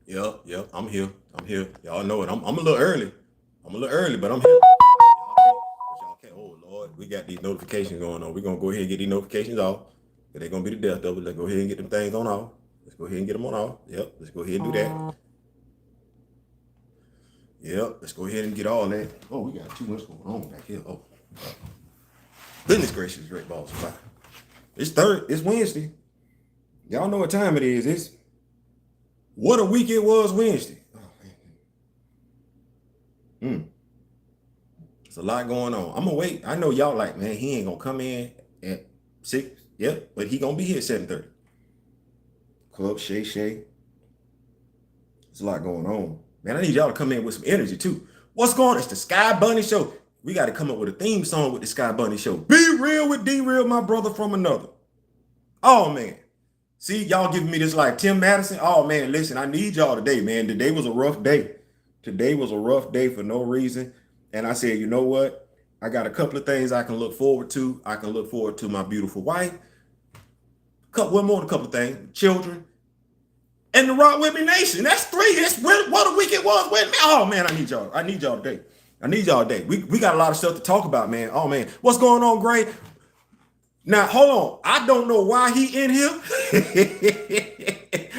Yep. I'm here. I'm here. Y'all know it. I'm a little early. I'm a little early, but I'm here. But y'all can't. Oh Lord, we got these notifications going on. We're gonna go ahead and get these notifications off. They're gonna be the death of it. Let's go ahead and get them things on off. Let's go ahead and get them on off. Yep. Let's go ahead and do that. Yep. Let's go ahead and get all that. Oh, we got too much going on back here. Oh, goodness gracious, great balls of fire. It's third. It's Wednesday. Y'all know what time it is. It's what a week it was Wednesday. Oh, man. It's a lot going on. I'm gonna wait. I know y'all like, man, he ain't gonna come in at 6. Yep, but he gonna be here at 7:30. Club Shay. There's a lot going on. Man, I need y'all to come in with some energy too. What's going on? It's the Sky Bunny Show. We got to come up with a theme song with the Sky Bunny Show. Be real with D Real, my brother from another. Oh man. See, y'all giving me this like Tim Madison. Oh man, listen, I need y'all today, man. Today was a rough day. Today was a rough day for no reason. And I said, you know what? I got a couple of things I can look forward to. I can look forward to my beautiful wife. One more, a couple of things. Children. And the Rock With Me Nation. That's 3. It's what a week it was with me. Oh man, I need y'all. I need y'all today. I need y'all today. We got a lot of stuff to talk about, man. Oh man. What's going on, Gray? Now, hold on. I don't know why he in here.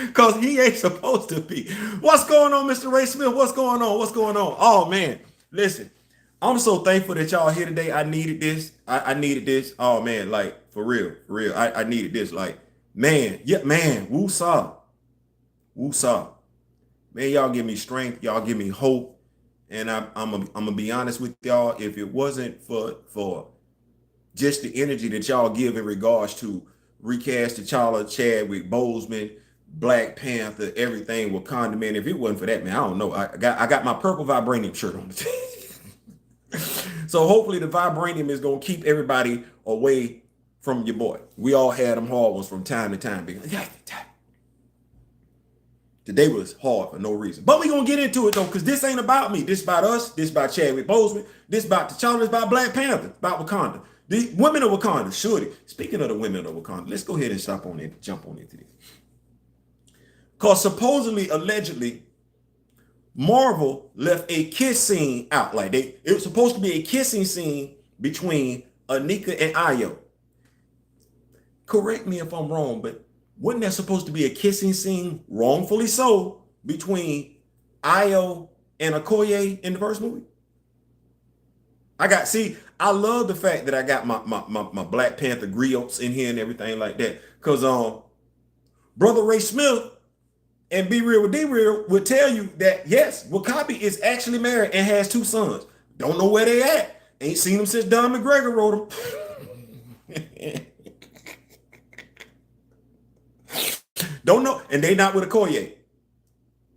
Because he ain't supposed to be. What's going on, Mr. Ray Smith? What's going on? What's going on? Oh, man. Listen, I'm so thankful that y'all here today. I needed this. I needed this. Oh, man. Like, for real. For real. I needed this. Like, man. Yeah, man. Woo-saw. Woo-saw. Man, y'all give me strength. Y'all give me hope. And I'm going to be honest with y'all. If it wasn't for just the energy that y'all give in regards to recast T'Challa, Chadwick Boseman, Black Panther, everything Wakanda, man. If it wasn't for that, man, I don't know. I got my purple vibranium shirt on. So hopefully the vibranium is gonna keep everybody away from your boy. We all had them hard ones from time to time. Today was hard for no reason. But we're gonna get into it though, because this ain't about me. This about us, this about Chadwick Boseman, this about T'Challa, this about Black Panther, about Wakanda. The women of Wakanda, surely. Speaking of the women of Wakanda, let's go ahead and jump on into this. Because supposedly, allegedly, Marvel left a kiss scene out. Like it was supposed to be a kissing scene between Anika and Ayo. Correct me if I'm wrong, but wasn't that supposed to be a kissing scene, wrongfully so, between Ayo and Okoye in the first movie? I love the fact that I got my Black Panther griots in here and everything like that. Because Brother Ray Smith and Be Real with D Real would tell you that yes, Wakabi is actually married and has 2 sons. Don't know where they at. Ain't seen them since Don McGregor wrote them. Don't know, and they not with Okoye.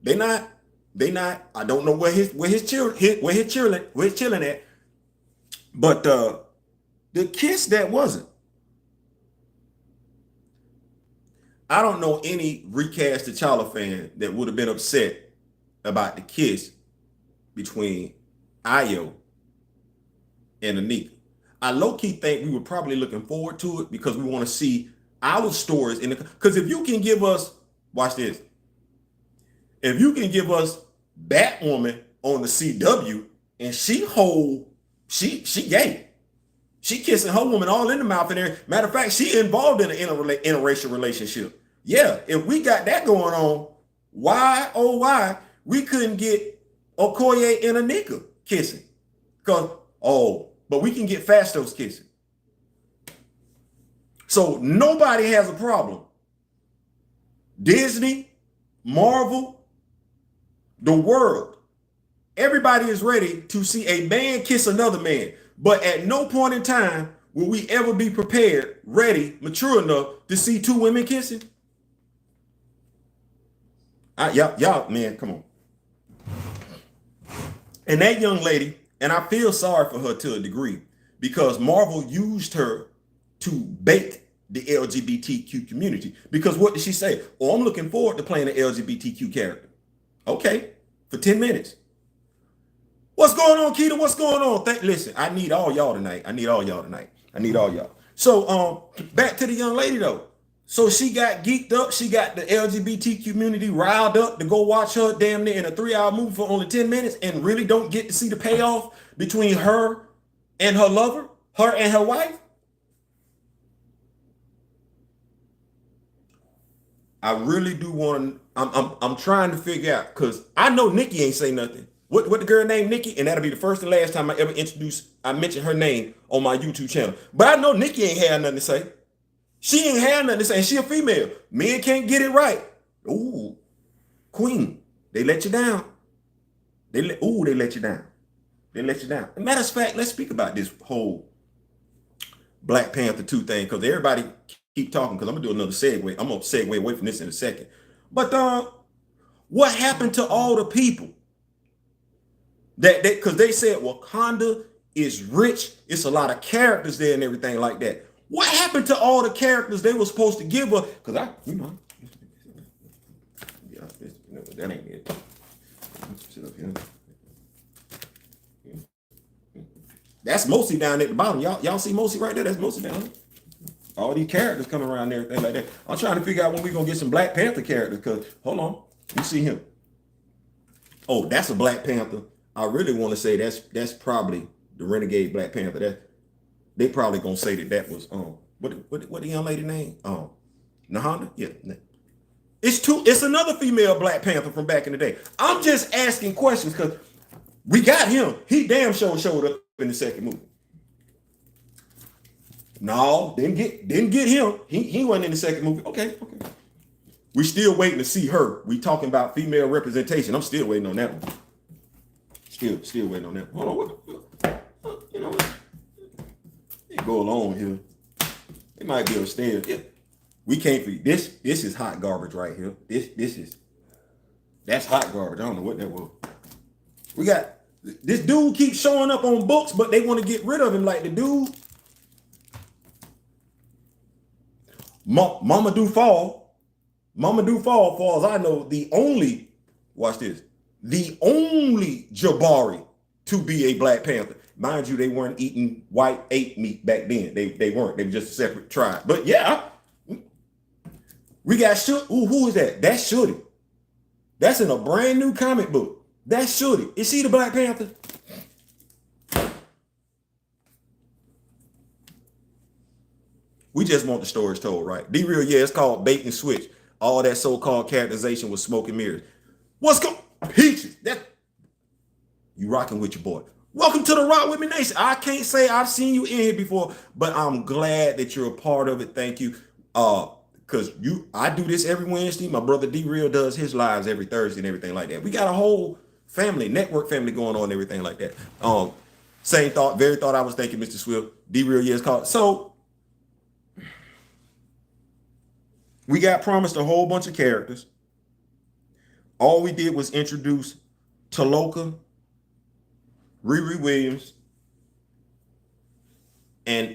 They not. I don't know where his children at. But the kiss that wasn't. I don't know any recast T'Challa fan that would have been upset about the kiss between Ayo and Anika. I low-key think we were probably looking forward to it because we want to see our stories in the. Because if you can give us, watch this. If you can give us Batwoman on the CW and she gay. She kissing her woman all in the mouth in there. Matter of fact, she involved in an interracial relationship. Yeah, if we got that going on, why we couldn't get Okoye and Anika kissing? But we can get Fastos kissing. So nobody has a problem. Disney, Marvel, the world. Everybody is ready to see a man kiss another man. But at no point in time will we ever be prepared, ready, mature enough to see 2 women kissing. Y'all, man, come on. And that young lady, and I feel sorry for her to a degree, because Marvel used her to bait the LGBTQ community. Because what did she say? Oh, I'm looking forward to playing an LGBTQ character. Okay, for 10 minutes. What's going on, Keita? What's going on? Listen, I need all y'all tonight. I need all y'all. So, back to the young lady though. So she got geeked up. She got the LGBT community riled up to go watch her damn near in a 3-hour movie for only 10 minutes and really don't get to see the payoff between her and her lover, her and her wife. I really do want to. I'm trying to figure out because I know Nikki ain't say nothing. What the girl named Nikki, and that'll be the first and last time I ever I mentioned her name on my YouTube channel. But I know Nikki ain't had nothing to say. She ain't had nothing to say. And she a female. Men can't get it right. Ooh, Queen, they let you down. They let you down. They let you down. Matter of fact, let's speak about this whole Black Panther 2 thing because everybody keep talking because I'm gonna do another segue. I'm gonna segue away from this in a second. But what happened to all the people that because they said Wakanda is rich, it's a lot of characters there and everything like that. What happened to all the characters they were supposed to give her? Because that ain't it. Sit up here. That's Mosi down at the bottom. Y'all see Mosi right there? That's Mosi down there. All these characters coming around there, everything like that. I'm trying to figure out when we're gonna get some Black Panther characters. Because hold on, you see him? Oh, that's a Black Panther. I really want to say that's probably the Renegade Black Panther. That they probably gonna say that was what the young lady name? Nahana? Yeah. It's another female Black Panther from back in the day. I'm just asking questions because we got him. He damn sure showed up in the second movie. No, didn't get him. He wasn't in the second movie. Okay. We still waiting to see her. We talking about female representation. I'm still waiting on that one. Still waiting on that one. Hold on, you know what? It go along here. It might be upstairs. Yeah. We can't forget this. This is hot garbage right here. That's hot garbage. I don't know what that was. We got this dude keeps showing up on books, but they want to get rid of him. Like the dude, Mamadou Fall, far as I know, the only Jabari to be a Black Panther. Mind you, they weren't eating white ape meat back then. They weren't. They were just a separate tribe. But yeah, we got who is that? That's Shorty. That's in a brand new comic book. That's Shorty. Is she the Black Panther? We just want the stories told, right? Be real, yeah, it's called bait and switch. All that so-called characterization was smoke and mirrors. What's going Peaches? You rocking with your boy. Welcome to the Rock With Me Nation. I can't say I've seen you in here before, but I'm glad that you're a part of it. Thank you. Because I do this every Wednesday. My brother D-Real does his lives every Thursday and everything like that. We got a whole network family going on and everything like that. Same thought, very thought I was thinking, Mr. Swift. D-Real, yeah, it's called. So we got promised a whole bunch of characters. All we did was introduce Taloka, Riri Williams, and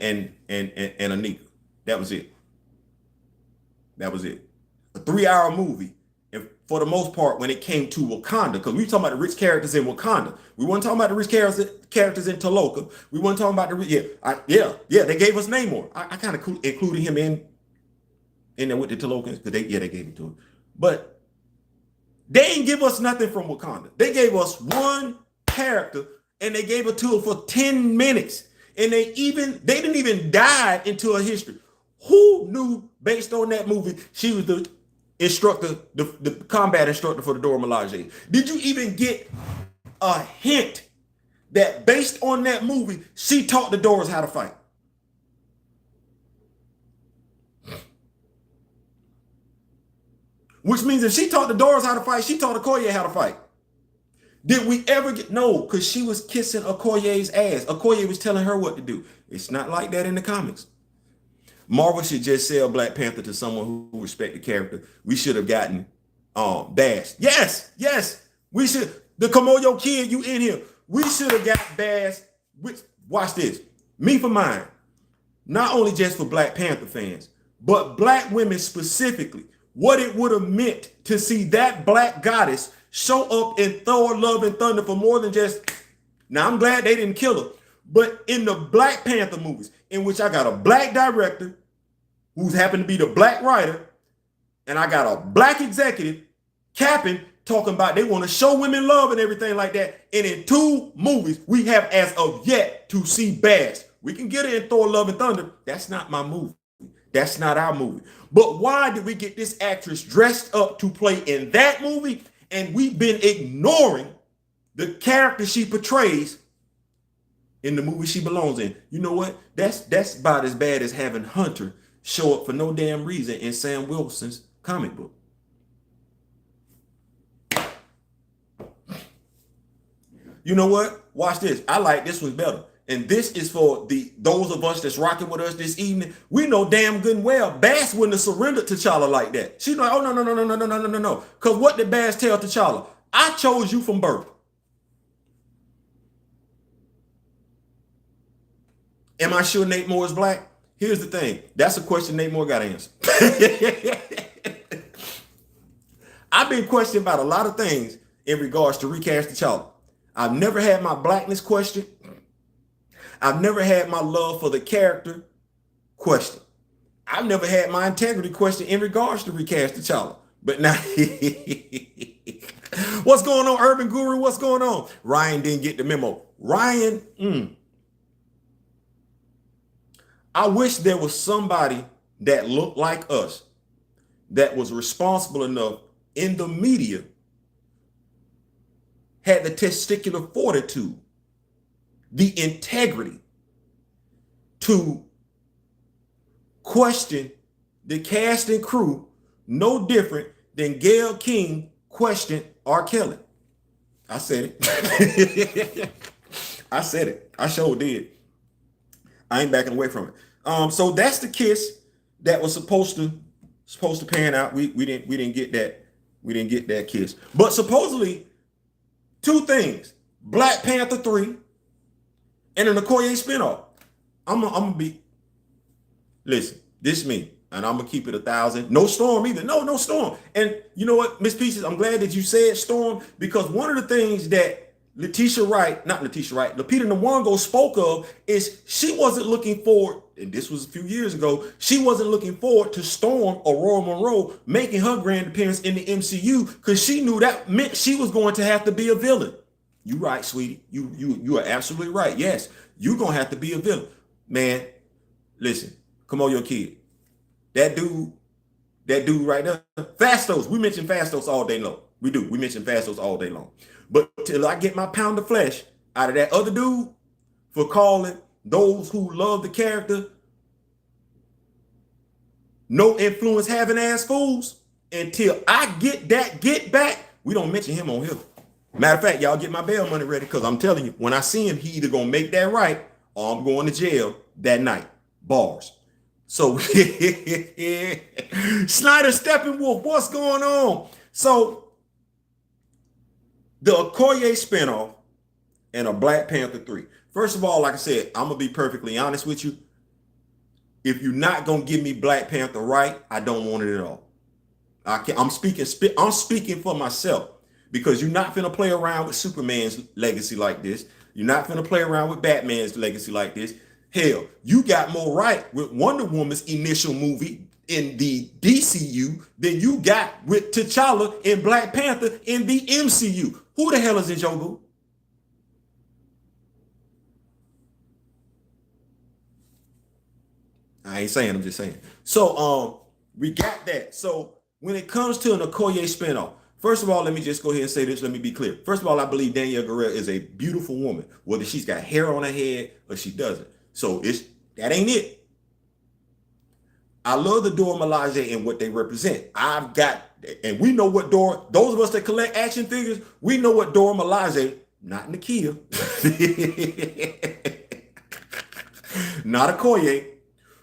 Anika. That was it. A 3-hour movie. And for the most part, when it came to Wakanda, because we were talking about the rich characters in Wakanda. We weren't talking about the rich characters in Taloka. We weren't talking about they gave us Namor. I kind of included him in there with the Talokans, because they gave it to him. But they didn't give us nothing from Wakanda. They gave us one character, and they gave it to her for 10 minutes. And they didn't even dive into her history. Who knew, based on that movie, she was the instructor, the combat instructor for the Dora Milaje? Did you even get a hint that based on that movie, she taught the Doras how to fight? Which means if she taught the Doras how to fight, she taught Okoye how to fight. Did we ever get... No, because she was kissing Okoye's ass. Okoye was telling her what to do. It's not like that in the comics. Marvel should just sell Black Panther to someone who respect the character. We should have gotten Bash. Yes. We should... The Komoyo kid, you in here. We should have got Bash. Watch this. Me for mine. Not only just for Black Panther fans, but Black women specifically. What it would have meant to see that Black goddess show up in Thor, Love, and Thunder for more than just... Now, I'm glad they didn't kill her. But in the Black Panther movies, in which I got a Black director, who's happened to be the black writer, and I got a black executive capping, talking about they want to show women love and everything like that. And in 2 movies, we have as of yet to see Bash. We can get it in Thor: Love and Thunder. That's not my movie. That's not our movie. But why did we get this actress dressed up to play in that movie? And we've been ignoring the character she portrays in the movie she belongs in. You know what? That's about as bad as having Hunter show up for no damn reason in Sam Wilson's comic book. You know what? Watch this. I like this one better. And this is for those of us that's rocking with us this evening. We know damn good and well Bass wouldn't have surrendered to T'Challa like that. She's like, oh, no. Because what did Bass tell T'Challa? I chose you from birth. Am I sure Nate Moore is black? Here's the thing. That's a question Nate Moore got to answer. I've been questioned about a lot of things in regards to recast T'Challa. I've never had my blackness questioned. I've never had my love for the character questioned. I've never had my integrity questioned in regards to recast T'Challa. But now, what's going on, Urban Guru? What's going on? Ryan didn't get the memo. Ryan, I wish there was somebody that looked like us that was responsible enough in the media, had the testicular fortitude, the integrity to question the cast and crew no different than Gayle King questioned R. Kelly. I said it. I said it. I sure did. I ain't backing away from it. So that's the kiss that was supposed to pan out. We didn't get that. We didn't get that kiss. But supposedly 2 things: Black Panther 3 and an Okoye spinoff. I'm gonna be. Listen, this me, and I'm gonna keep it 1,000. No Storm either. No Storm. And you know what, Miss Pieces, I'm glad that you said Storm, because one of the things that Lupita Nyong'o spoke of is she wasn't looking forward, and this was a few years ago, she wasn't looking forward to Storm Aurora Monroe making her grand appearance in the MCU, because she knew that meant she was going to have to be a villain. You right, sweetie. You are absolutely right. Yes, you're gonna have to be a villain. Man, listen, come on, your kid. That dude right there, Fastos. We mention Fastos all day long. We do. We mention Fastos all day long. But till I get my pound of flesh out of that other dude for calling those who love the character no influence having ass fools, until I get that get back, we don't mention him on here. Matter of fact, y'all get my bail money ready, because I'm telling you, when I see him, he either gonna make that right or I'm going to jail that night. Bars. So Snyder Steppenwolf, what's going on? So the Okoye spinoff and a Black Panther 3. First of all, like I said, I'm gonna be perfectly honest with you. If you're not gonna give me Black Panther right, I don't want it at all. I'm speaking for myself, because you're not gonna play around with Superman's legacy like this. You're not gonna play around with Batman's legacy like this. Hell, you got more right with Wonder Woman's initial movie in the DCU than you got with T'Challa in Black Panther in the MCU. Who the hell is in Jogo? I ain't saying, I'm just saying. So we got that. So when it comes to an Okoye spinoff, first of all, let me just go ahead and say this. Let me be clear. First of all, I believe Danielle Guerrero is a beautiful woman, whether she's got hair on her head or she doesn't. So that ain't it. I love the Dora Milaje and what they represent. And we know what those of us that collect action figures, we know what Dora Milaje, not Nakia, not Okoye.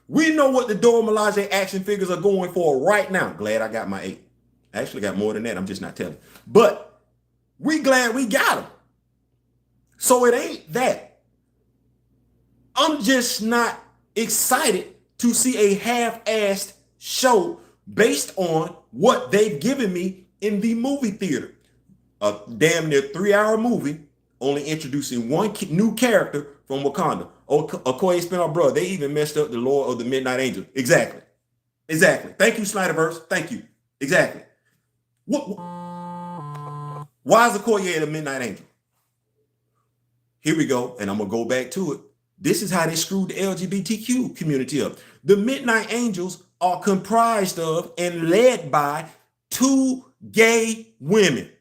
We know what the Dora Milaje action figures are going for right now. Glad I got my 8. I actually got more than that. I'm just not telling. But we glad we got them. So it ain't that. I'm just not excited to see a half-assed show based on what they've given me in the movie theater. A damn near 3-hour movie, only introducing one new character from Wakanda. Okoye spinoff, bro. They even messed up the Lord of the Midnight Angel. Exactly. Exactly. Thank you, Snyderverse. Thank you. Exactly. What? Why is Okoye the Midnight Angel? Here we go, and I'm gonna go back to it. This is how they screwed the LGBTQ community up. The Midnight Angels are comprised of and led by two gay women.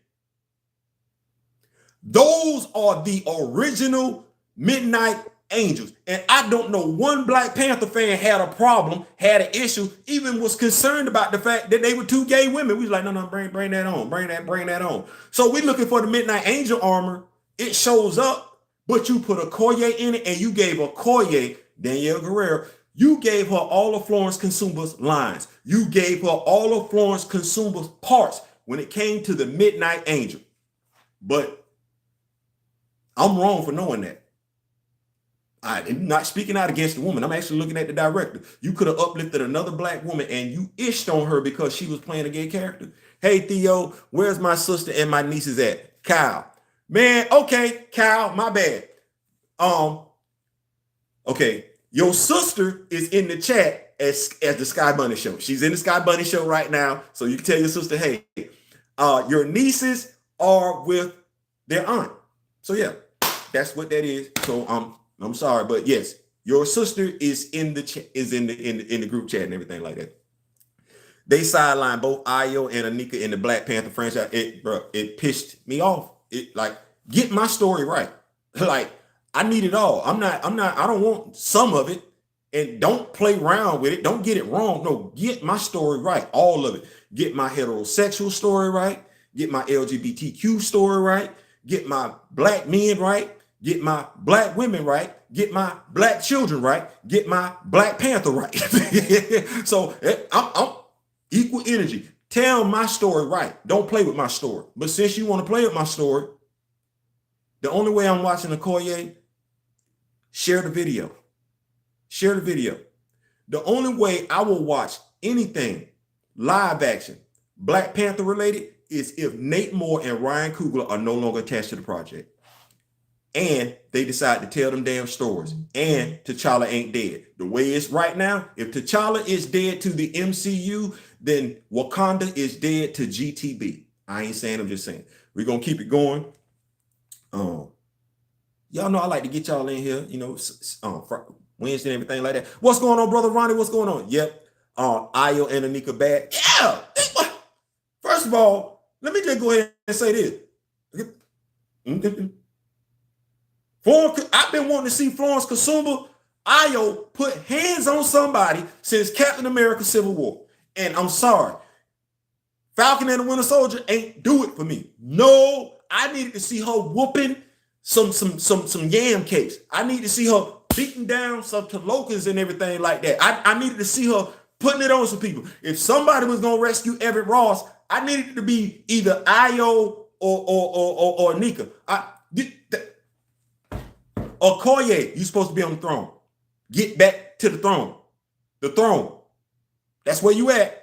Those are the original Midnight Angels. And I don't know one Black Panther fan had a problem, had an issue, even was concerned about the fact that they were two gay women. We was like, no, bring that on. Bring that on. So we looking for the Midnight Angel armor. It shows up, but you put Okoye in it, and you gave Okoye, Danielle Guerrero, you gave her all of Florence Consumba's lines. You gave her all of Florence Consumba's parts when it came to the Midnight Angel. But I'm wrong for knowing that. I'm not speaking out against the woman. I'm actually looking at the director. You could have uplifted another Black woman and you ished on her because she was playing a gay character. Hey, Theo, where's my sister and my nieces at? Kyle. Man, okay, Kyle, my bad. Okay, your sister is in the chat as the Sky Bunny Show. She's in the Sky Bunny Show right now. So you can tell your sister, hey, your nieces are with their aunt. So yeah, that's what that is. So I'm sorry, but yes, your sister is in the group chat and everything like that. They sidelined both Ayo and Anika in the Black Panther franchise. It pissed me off. It like, get my story right. Like, I need it all. I don't want some of it, and don't play around with it. Don't get it wrong. No, get my story right. All of it. Get my heterosexual story right. Get my LGBTQ story right. Get my Black men right. Get my Black women right. Get my Black children right. Get my Black Panther right. So I'm equal energy. Tell my story right. Don't play with my story. But since you want to play with my story, the only way I'm watching Okoye, share the video. Share the video. The only way I will watch anything live action, Black Panther related, is if Nate Moore and Ryan Coogler are no longer attached to the project. And they decide to tell them damn stories. And T'Challa ain't dead. The way it's right now, if T'Challa is dead to the MCU, then Wakanda is dead to GTB. I ain't saying, I'm just saying. We're going to keep it going. Y'all know I like to get y'all in here, Wednesday and everything like that. What's going on, Brother Ronnie? What's going on? Yep. Ayo and Anika back. Yeah. First of all, let me just go ahead and say this. I've been wanting to see Florence Consumba, Ayo, put hands on somebody since Captain America Civil War. And I'm sorry, Falcon and the Winter Soldier ain't do it for me. No, I needed to see her whooping some yam cakes. I need to see her beating down some Tolokans and everything like that. I needed to see her putting it on some people. If somebody was gonna rescue Everett Ross, I needed it to be either Ayo or Nika. Okoye, you supposed to be on the throne. Get back to the throne. The throne. That's where you at.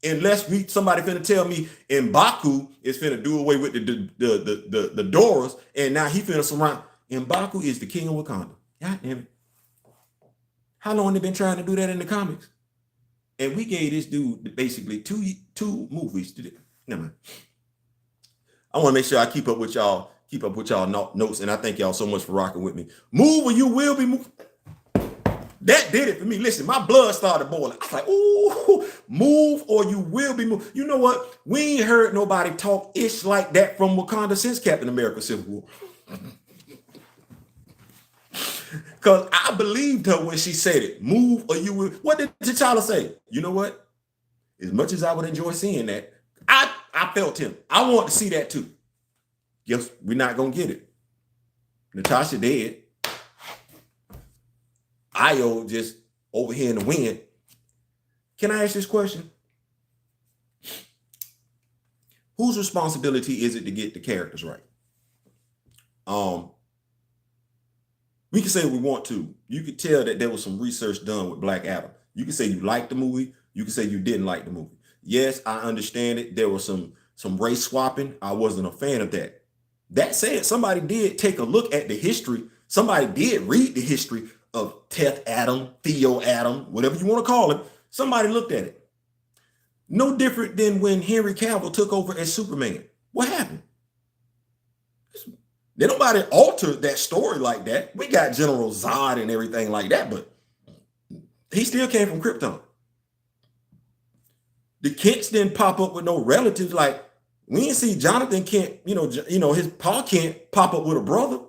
Unless somebody finna tell me M'Baku is finna do away with the Doras, and now he finna surround. M'Baku is the king of Wakanda. God damn it. How long they been trying to do that in the comics? And we gave this dude basically two movies to do. Never mind. I want to make sure I keep up with y'all notes, and I thank y'all so much for rocking with me. Move or you will be moved. That did it for me. Listen, my blood started boiling. I was like, ooh, move or you will be moved. You know what? We ain't heard nobody talk ish like that from Wakanda since Captain America Civil War. Because I believed her when she said it. Move or you will. What did T'Challa say? You know what? As much as I would enjoy seeing that, I felt him. I want to see that too. Guess we're not going to get it. Natasha dead. Ayo just over here in the wind. Can I ask this question? Whose responsibility is it to get the characters right? We can say we want to. You could tell that there was some research done with Black Adam. You can say you liked the movie. You can say you didn't like the movie. Yes, I understand it. There was some race swapping. I wasn't a fan of that. That said, somebody did take a look at the history. Somebody did read the history of Teth Adam, Theo Adam, whatever you want to call him. Somebody looked at it. No different than when Henry Cavill took over as Superman. What happened? Did nobody alter that story like that? We got General Zod and everything like that, but he still came from Krypton. The Kents didn't pop up with no relatives. Like, we didn't see Jonathan Kent, his Pa Kent pop up with a brother.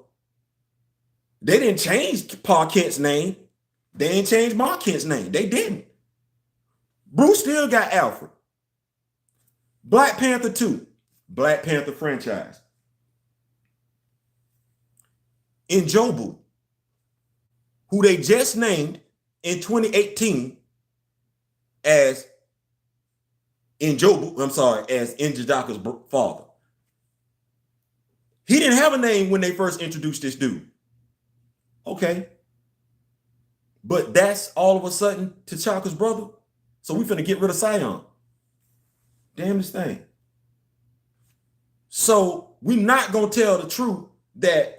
They didn't change Pa Kent's name. They didn't change Ma Kent's name. They didn't. Bruce still got Alfred. Black Panther 2, Black Panther franchise. Njobu, who they just named in 2018 as Njobu, as Njidaka's father. He didn't have a name when they first introduced this dude. Okay. But that's all of a sudden T'Chaka's brother. So we finna get rid of Sion. Damn this thing. So we're not gonna tell the truth that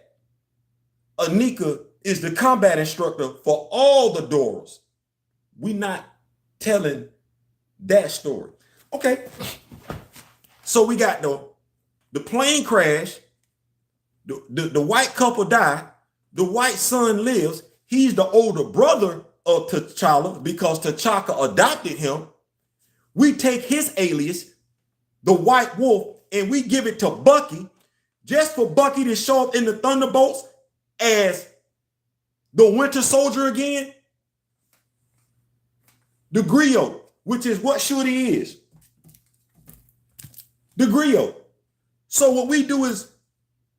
Anika is the combat instructor for all the Doras. We're not telling that story. Okay. So we got the plane crash, the white couple die, the white son lives. He's the older brother of T'Challa because T'Chaka adopted him. We take his alias, the White Wolf, and we give it to Bucky just for Bucky to show up in the Thunderbolts as the Winter Soldier again. The griot, which is what Shuri is. The griot. So what we do is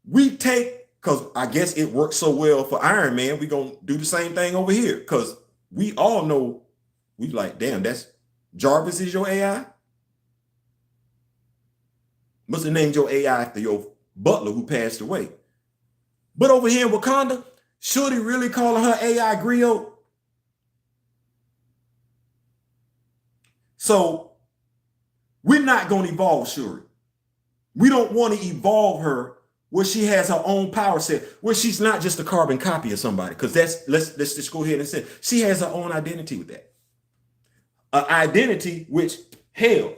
we take, because I guess it works so well for Iron Man, we're going to do the same thing over here. Because we all know, we like, damn, that's Jarvis is your AI? Must have named your AI after your butler who passed away. But over here in Wakanda, should he really call her AI griot? So we're not going to evolve Shuri. We don't want to evolve her where she has her own power set, where she's not just a carbon copy of somebody. Because let's just go ahead and say she has her own identity with that. An identity which, hell,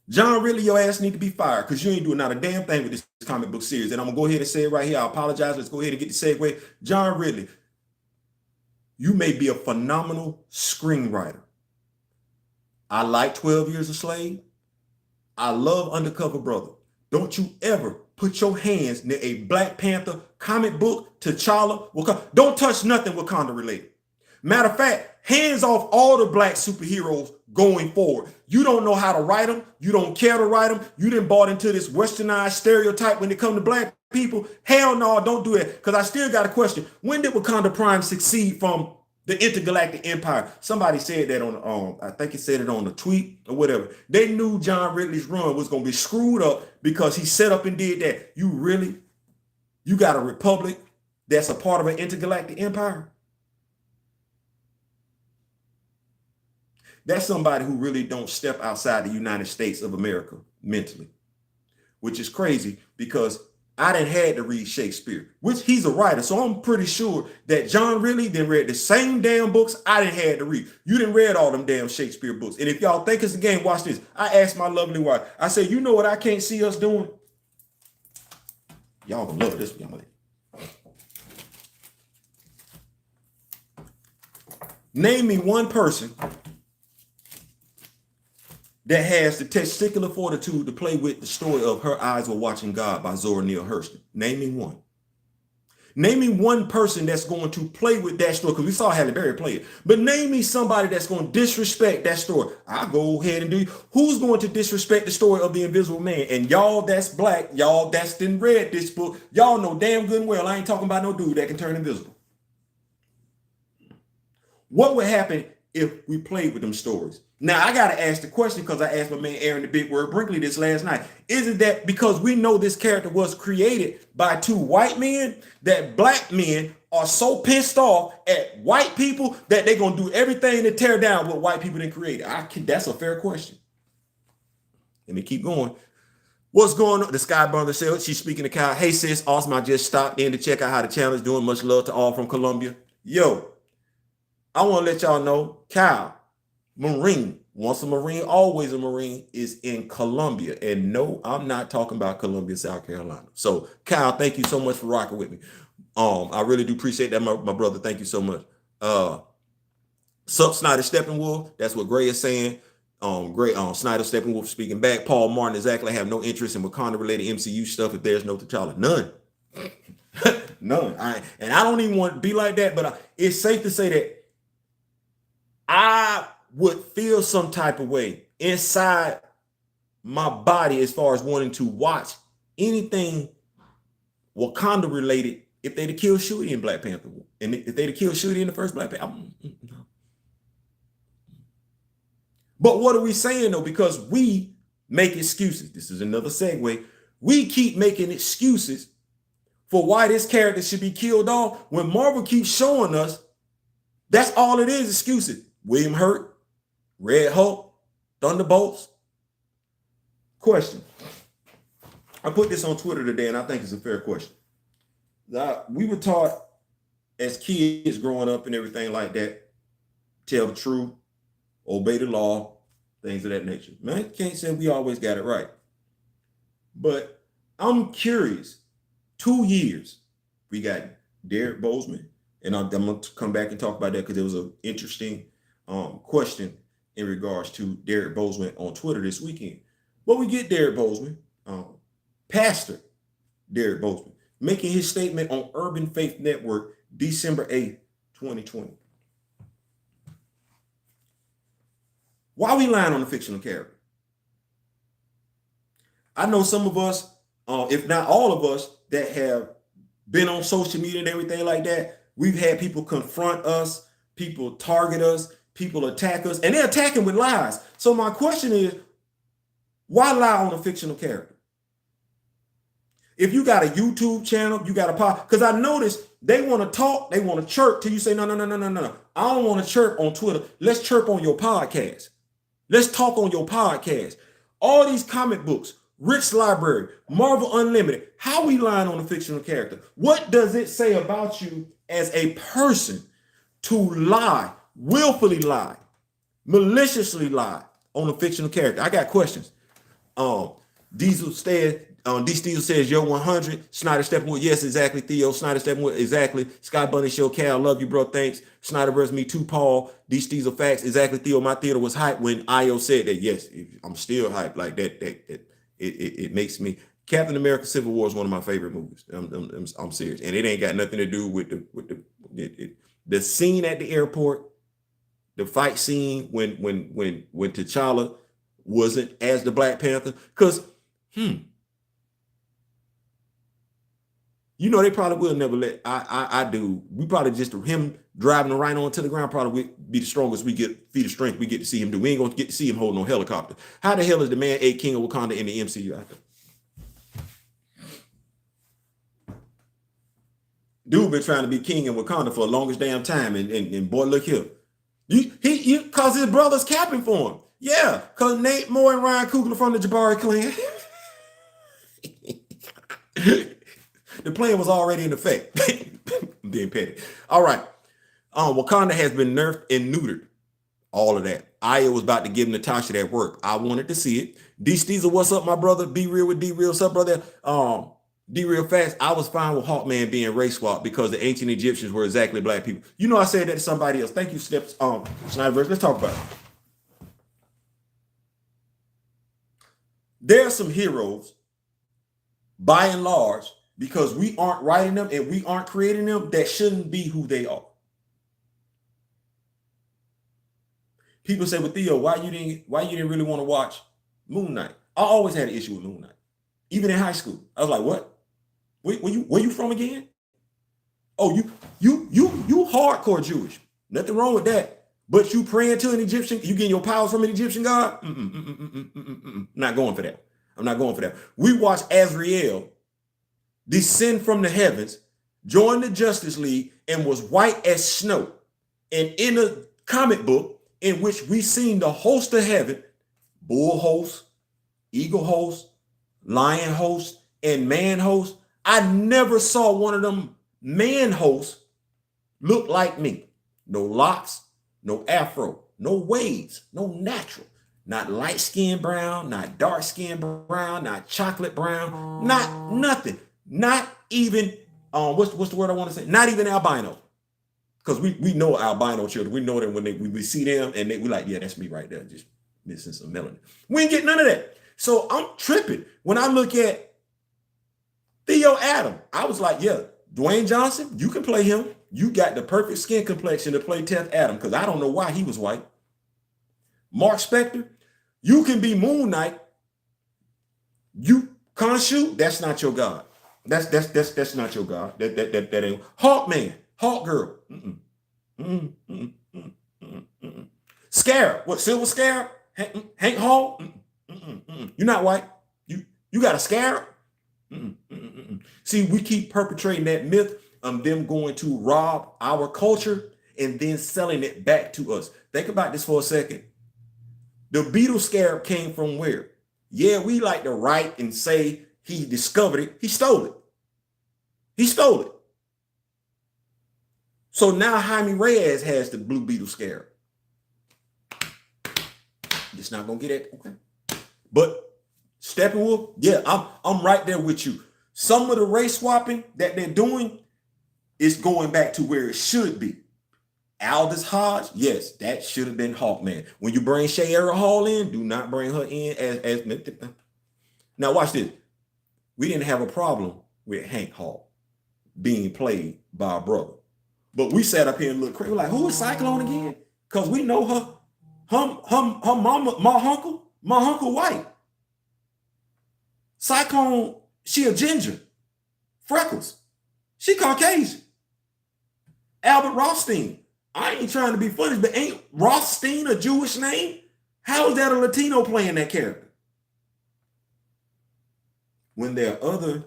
John Ridley, your ass need to be fired because you ain't doing not a damn thing with this comic book series. And I'm gonna go ahead and say it right here. I apologize. Let's go ahead and get the segue. John Ridley, you may be a phenomenal screenwriter. I like 12 Years a Slave. I love Undercover Brother. Don't you ever put your hands near a Black Panther comic book, T'Challa, Wakanda. Don't touch nothing Wakanda related. Matter of fact, hands off all the black superheroes going forward. You don't know how to write them. You don't care to write them. You didn't bought into this westernized stereotype when it comes to black people. Hell no, don't do that. Because I still got a question. When did Wakanda Prime succeed from the intergalactic empire? Somebody said that on, I think he said it on a tweet or whatever. They knew John Ridley's run was going to be screwed up because he set up and did that. You got a republic that's a part of an intergalactic empire? That's somebody who really don't step outside the United States of America mentally, which is crazy because I didn't had to read Shakespeare, which he's a writer. So I'm pretty sure that John Ridley didn't read the same damn books I didn't had to read. You didn't read all them damn Shakespeare books. And if y'all think it's a game, watch this. I asked my lovely wife, I said, you know what I can't see us doing? Y'all gonna love this one. Name me one person that has the testicular fortitude to play with the story of Her Eyes Were Watching God by Zora Neale Hurston. Name me one. Name me one person that's going to play with that story, because we saw Halle Berry play it. But name me somebody that's going to disrespect that story. I'll go ahead and do it. Who's going to disrespect the story of the Invisible Man? And y'all that's black, y'all that's didn't read this book, y'all know damn good and well I ain't talking about no dude that can turn invisible. What would happen if we played with them stories? Now, I got to ask the question because I asked my man Aaron the Big Word Brinkley this last night. Is it that because we know this character was created by two white men, that black men are so pissed off at white people that they're going to do everything to tear down what white people didn't create? That's a fair question. Let me keep going. What's going on? The Sky Brother said, she's speaking to Kyle. Hey, sis, awesome. I just stopped in to check out how the channel is doing. Much love to all from Colombia. Yo, I want to let y'all know, Kyle Marine, once a Marine, always a Marine, is in Columbia. And no, I'm not talking about Columbia, South Carolina. So, Kyle, thank you so much for rocking with me. I really do appreciate that, my brother. Thank you so much. Sup, Snyder Steppenwolf. That's what Gray is saying. Great. Snyder Steppenwolf speaking back. Paul Martin exactly. I have no interest in Wakanda related MCU stuff if there's no T'Challa. None. None. I don't even want to be like that, but it's safe to say that I would feel some type of way inside my body as far as wanting to watch anything Wakanda related if they'd have killed Shuri in Black Panther. And if they'd have killed Shuri in the first Black Panther. But what are we saying though? Because we make excuses. This is another segue. We keep making excuses for why this character should be killed off when Marvel keeps showing us that's all it is, excuses. William Hurt, Red Hulk, Thunderbolts. Question. I put this on Twitter today, and I think it's a fair question. We were taught as kids growing up and everything like that, tell the truth, obey the law, things of that nature. Man, can't say we always got it right. But I'm curious. 2 years, we got Derek Bozeman, and I'm going to come back and talk about that because it was an interesting question in regards to Derek Bozeman on Twitter this weekend. But we get Derek Bozeman, Pastor Derek Bozeman, making his statement on Urban Faith Network, December 8th, 2020. Why are we lying on a fictional character? I know some of us, if not all of us, that have been on social media and everything like that, we've had people confront us, people target us, people attack us, and they're attacking with lies. So my question is, why lie on a fictional character? If you got a YouTube channel, you got a pod, because I noticed they want to talk, they want to chirp till you say, no. I don't want to chirp on Twitter. Let's chirp on your podcast. Let's talk on your podcast. All these comic books, Rich Library, Marvel Unlimited. How we lying on a fictional character? What does it say about you as a person to lie, willfully lie, maliciously lie on a fictional character? I got questions. Diesel says, yo, 100. Snyder Steppenwood, yes, exactly. Theo, Snyder Steppenwood, exactly. Sky Bunny Show, Cal, love you, bro, thanks. Snyder vs. Me too, Paul. These Diesel facts, exactly. Theo, my theater was hyped when Io said that. Yes, I'm still hyped like that. It makes me. Captain America: Civil War is one of my favorite movies. I'm serious, and it ain't got nothing to do with the scene at the airport, the fight scene when T'Challa wasn't as the Black Panther. Because you know they probably will never let I do. We probably just him driving the rhino onto the ground probably be the strongest we get, feat of strength we get to see him do. We ain't gonna get to see him holding no helicopter. How the hell is the man a king of Wakanda in the MCU out there? Dude been trying to be king in Wakanda for the longest damn time, and boy, look here. He cause his brother's capping for him. Yeah, cause Nate Moore and Ryan Coogler from the Jabari clan. The plan was already in effect. I'm being petty. All right. Wakanda has been nerfed and neutered. All of that. Aya was about to give Natasha that work. I wanted to see it. D Steezer, what's up, my brother? Be real with D Real. What's up, brother? D Real fast. I was fine with Hawkman being race swapped because the ancient Egyptians were exactly black people. You know, I said that to somebody else. Thank you, Steps. Snyderverse. Let's talk about it. There are some heroes, by and large, because we aren't writing them and we aren't creating them, that shouldn't be who they are. People say, well, Theo, why you didn't really want to watch Moon Knight? I always had an issue with Moon Knight. Even in high school. I was like, what? Where you from again? Oh, you hardcore Jewish. Nothing wrong with that. But you praying to an Egyptian, you getting your powers from an Egyptian god? Not going for that. I'm not going for that. We watched Azrael descend from the heavens, join the Justice League, and was white as snow. And in a comic book in which we seen the host of heaven, bull host, eagle host, lion host, and man host, I never saw one of them man hosts look like me. No locks, no afro. no waves, no natural. Not light skin brown, not dark skin brown, not chocolate brown, not nothing. Not even what's the word I want to say? Not even albino. Because we know albino children. We know them when we see them and we like, yeah, that's me right there. Just missing some melanin. We ain't get none of that. So I'm tripping. When I look at Theo Adam, I was like, yeah, Dwayne Johnson, you can play him. You got the perfect skin complexion to play Teth Adam, because I don't know why he was white. Mark Spector, you can be Moon Knight. You Khonshu, that's not your god. That's not your god. That ain't Hawkman, Hawk Girl. Scarab, what, Silver Scarab? Hank Hall? You're not white. You got a scarab? See, we keep perpetrating that myth of them going to rob our culture and then selling it back to us. Think about this for a second. The beetle scarab came from where? Yeah, we like to write and say he discovered it. He stole it. He stole it. So now Jaime Reyes has the blue beetle scarab. Just not gonna get it. Okay. But Steppenwolf, yeah, I'm right there with you. Some of the race swapping that they're doing is going back to where it should be. Aldous Hodge, yes, that should have been Hawkman. When you bring Shayera Hall in, do not bring her in as now watch this. We didn't have a problem with Hank Hall being played by a brother. But we sat up here and looked crazy. We're like, who is Cyclone again? Because we know her mama, my uncle white. Cyclone, she a ginger. Freckles. She Caucasian. Albert Rothstein. I ain't trying to be funny, but ain't Rothstein a Jewish name? How is that a Latino playing that character? When there are other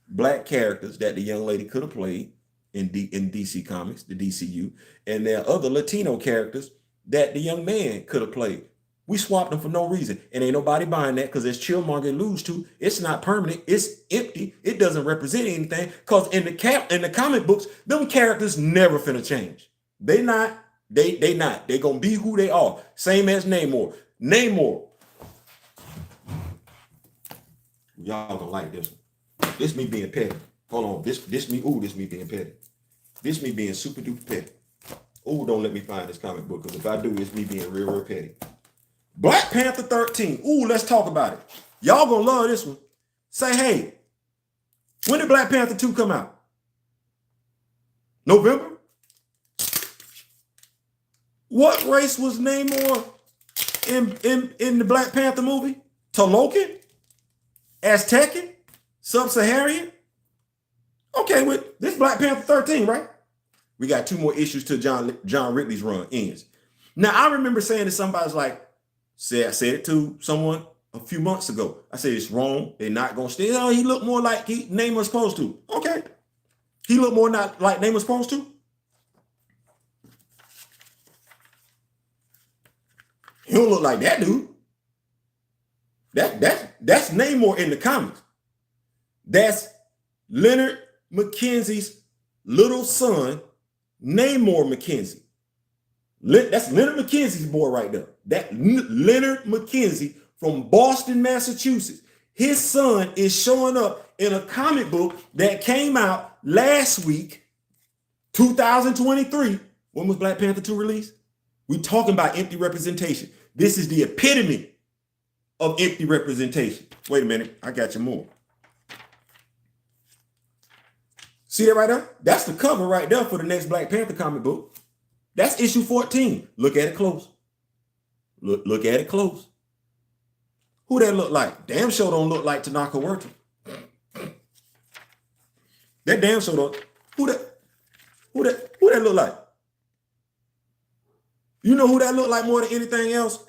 black characters that the young lady could have played in DC Comics, the DCU, and there are other Latino characters that the young man could have played. We swapped them for no reason, and ain't nobody buying that because as Chillmonger alludes to, it's not permanent, it's empty, it doesn't represent anything. Because in the comic books, them characters never finna change. They not. They gonna be who they are. Same as Namor. Namor. Y'all gonna like this one. This me being petty. Hold on. This me. Ooh, this me being petty. This me being super duper petty. Ooh, don't let me find this comic book, because if I do, it's me being real petty. Black Panther 13. Ooh, let's talk about it. Y'all gonna love this one. Say, hey, when did Black Panther 2 come out? November? What race was Namor in the Black Panther movie? Tolokan? Aztecian? Sub-Saharan? Okay, with this Black Panther 13, right? We got 2 more issues till John Ridley's run ends. Now, I remember saying to somebody, like, I said it to someone a few months ago. I said, it's wrong. They're not going to stay. Oh, he looked more like Namor was supposed to. Okay. He looked more not like Namor was supposed to. He don't look like that dude. That's Namor in the comics. That's Leonard Mackenzie's little son, Namor Mackenzie. That's Leonard Mackenzie's boy right there. That Leonard Mackenzie from Boston, Massachusetts. His son is showing up in a comic book that came out last week, 2023. When was Black Panther 2 released? We talking about empty representation. This is the epitome of empty representation. Wait a minute, I got you more. See that right there? That's the cover right there for the next Black Panther comic book. That's issue 14. Look at it close. Look at it close. Who that look like? Damn sure don't look like Tanaka Werton. That damn sure don't. Who that look like? You know who that look like more than anything else?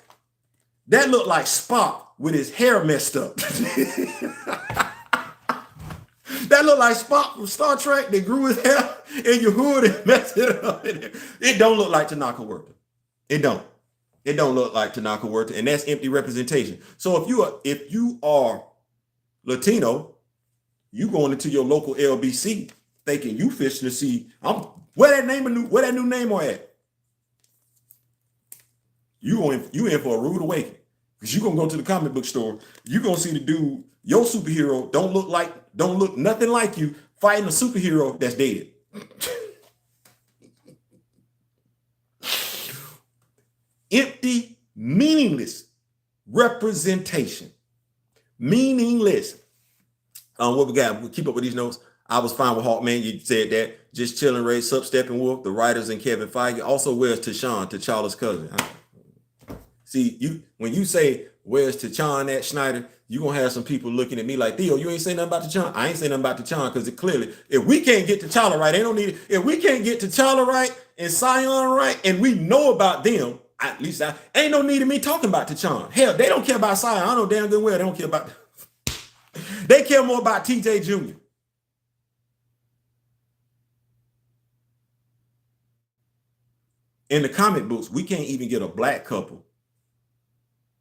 That look like Spock with his hair messed up. That look like Spock from Star Trek that grew his hair in your hood and messed it up. It don't look like Tanaka Werton. It don't. It don't look like Tanaka Werton, and that's empty representation. So if you are Latino, you going into your local LBC thinking you fishing to see where that new name at. You in for a rude awakening. Because you're gonna go to the comic book store, you're gonna see the dude, your superhero, don't look nothing like you, fighting a superhero that's dead. Empty, meaningless representation. Meaningless. What we got? We'll keep up with these notes. I was fine with Hawkman. You said that. Just chilling, Ray, Sup, Steppenwolf, the writers, and Kevin Feige. Also, where's T'Challa, T'Challa's cousin? See, when you say where's T'Challa at, Schneider, you're gonna have some people looking at me like, Theo, you ain't saying nothing about T'Challa. I ain't saying nothing about T'Challa because clearly, if we can't get T'Challa right, they don't need it. If we can't get T'Challa right and Sion right, and we know about them, at least I ain't no need of me talking about T'Challa. Hell, they don't care about Sion. I know damn good well they don't care about. They care more about TJ Jr. In the comic books, we can't even get a black couple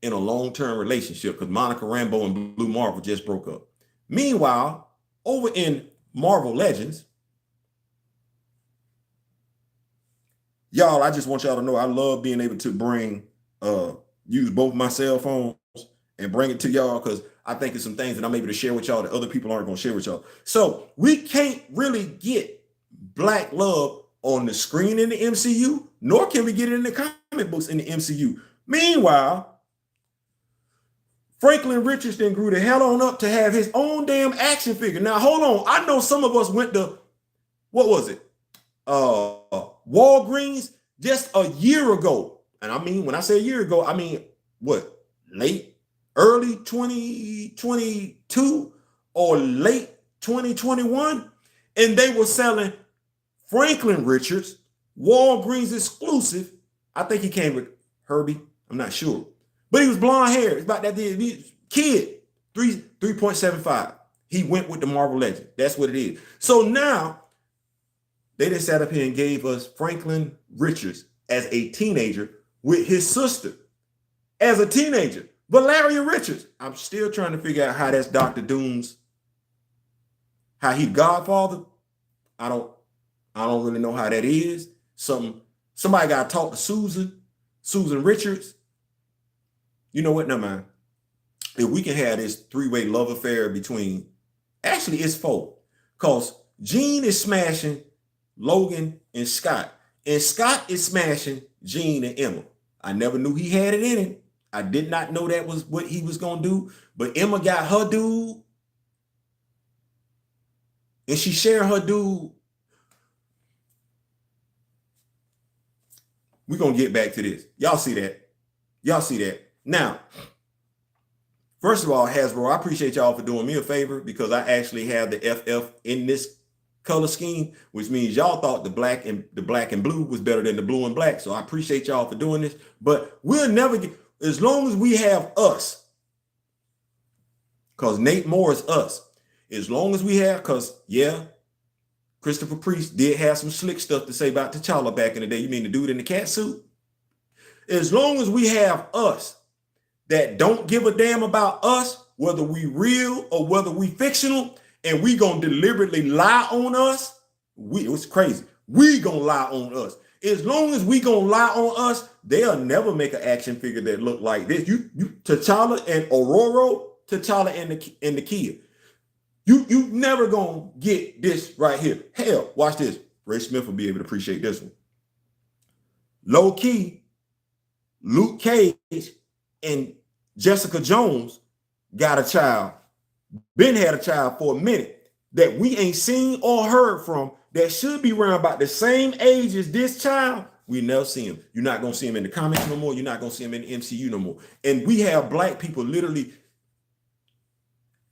in a long-term relationship because Monica Rambeau and Blue Marvel just broke up. Meanwhile, over in Marvel Legends, y'all, I just want y'all to know I love being able to use both my cell phones and bring it to y'all because I think it's some things that I'm able to share with y'all that other people aren't going to share with y'all. So we can't really get black love on the screen in the MCU, nor can we get it in the comic books in the MCU. Meanwhile, Franklin Richards then grew the hell on up to have his own damn action figure. Now, hold on. I know some of us went to, what was it? Walgreens just a year ago. And I mean, when I say a year ago, I mean, what? Early 2022 or late 2021. And they were selling Franklin Richards, Walgreens exclusive. I think he came with Herbie. I'm not sure. But he was blonde hair. It's about that kid. 3.75. He went with the Marvel Legend. That's what it is. So now they just sat up here and gave us Franklin Richards as a teenager with his sister as a teenager. Valeria Richards. I'm still trying to figure out how that's Dr. Doom's, how he Godfather. I don't really know how that is. Somebody got to talk to Susan Richards. You know what? Never mind. If we can have this three-way love affair between, actually it's four, because Jean is smashing Logan and Scott is smashing Jean and Emma. I never knew he had it in him. I did not know that was what he was going to do, but Emma got her dude, and she shared her dude. We're going to get back to this. Y'all see that? Now, first of all, Hasbro, I appreciate y'all for doing me a favor because I actually have the FF in this color scheme, which means y'all thought the black and blue was better than the blue and black. So I appreciate y'all for doing this, but we'll never get, as long as we have us, because Nate Moore is us, as long as we have, because yeah, Christopher Priest did have some slick stuff to say about T'Challa back in the day. You mean the dude in the cat suit? As long as we have us that don't give a damn about us, whether we real or whether we fictional, and we gonna deliberately lie on us, it's crazy. We gonna lie on us. As long as we gonna lie on us, they'll never make an action figure that look like this. You T'Challa and Aurora, T'Challa and the kid. You never gonna get this right here. Hell, watch this. Ray Smith will be able to appreciate this one. Low key, Luke Cage and Jessica Jones got a child. Ben had a child for a minute that we ain't seen or heard from that should be around about the same age as this child. We never see him. You're not going to see him in the comics no more. You're not going to see him in the MCU no more. And we have black people literally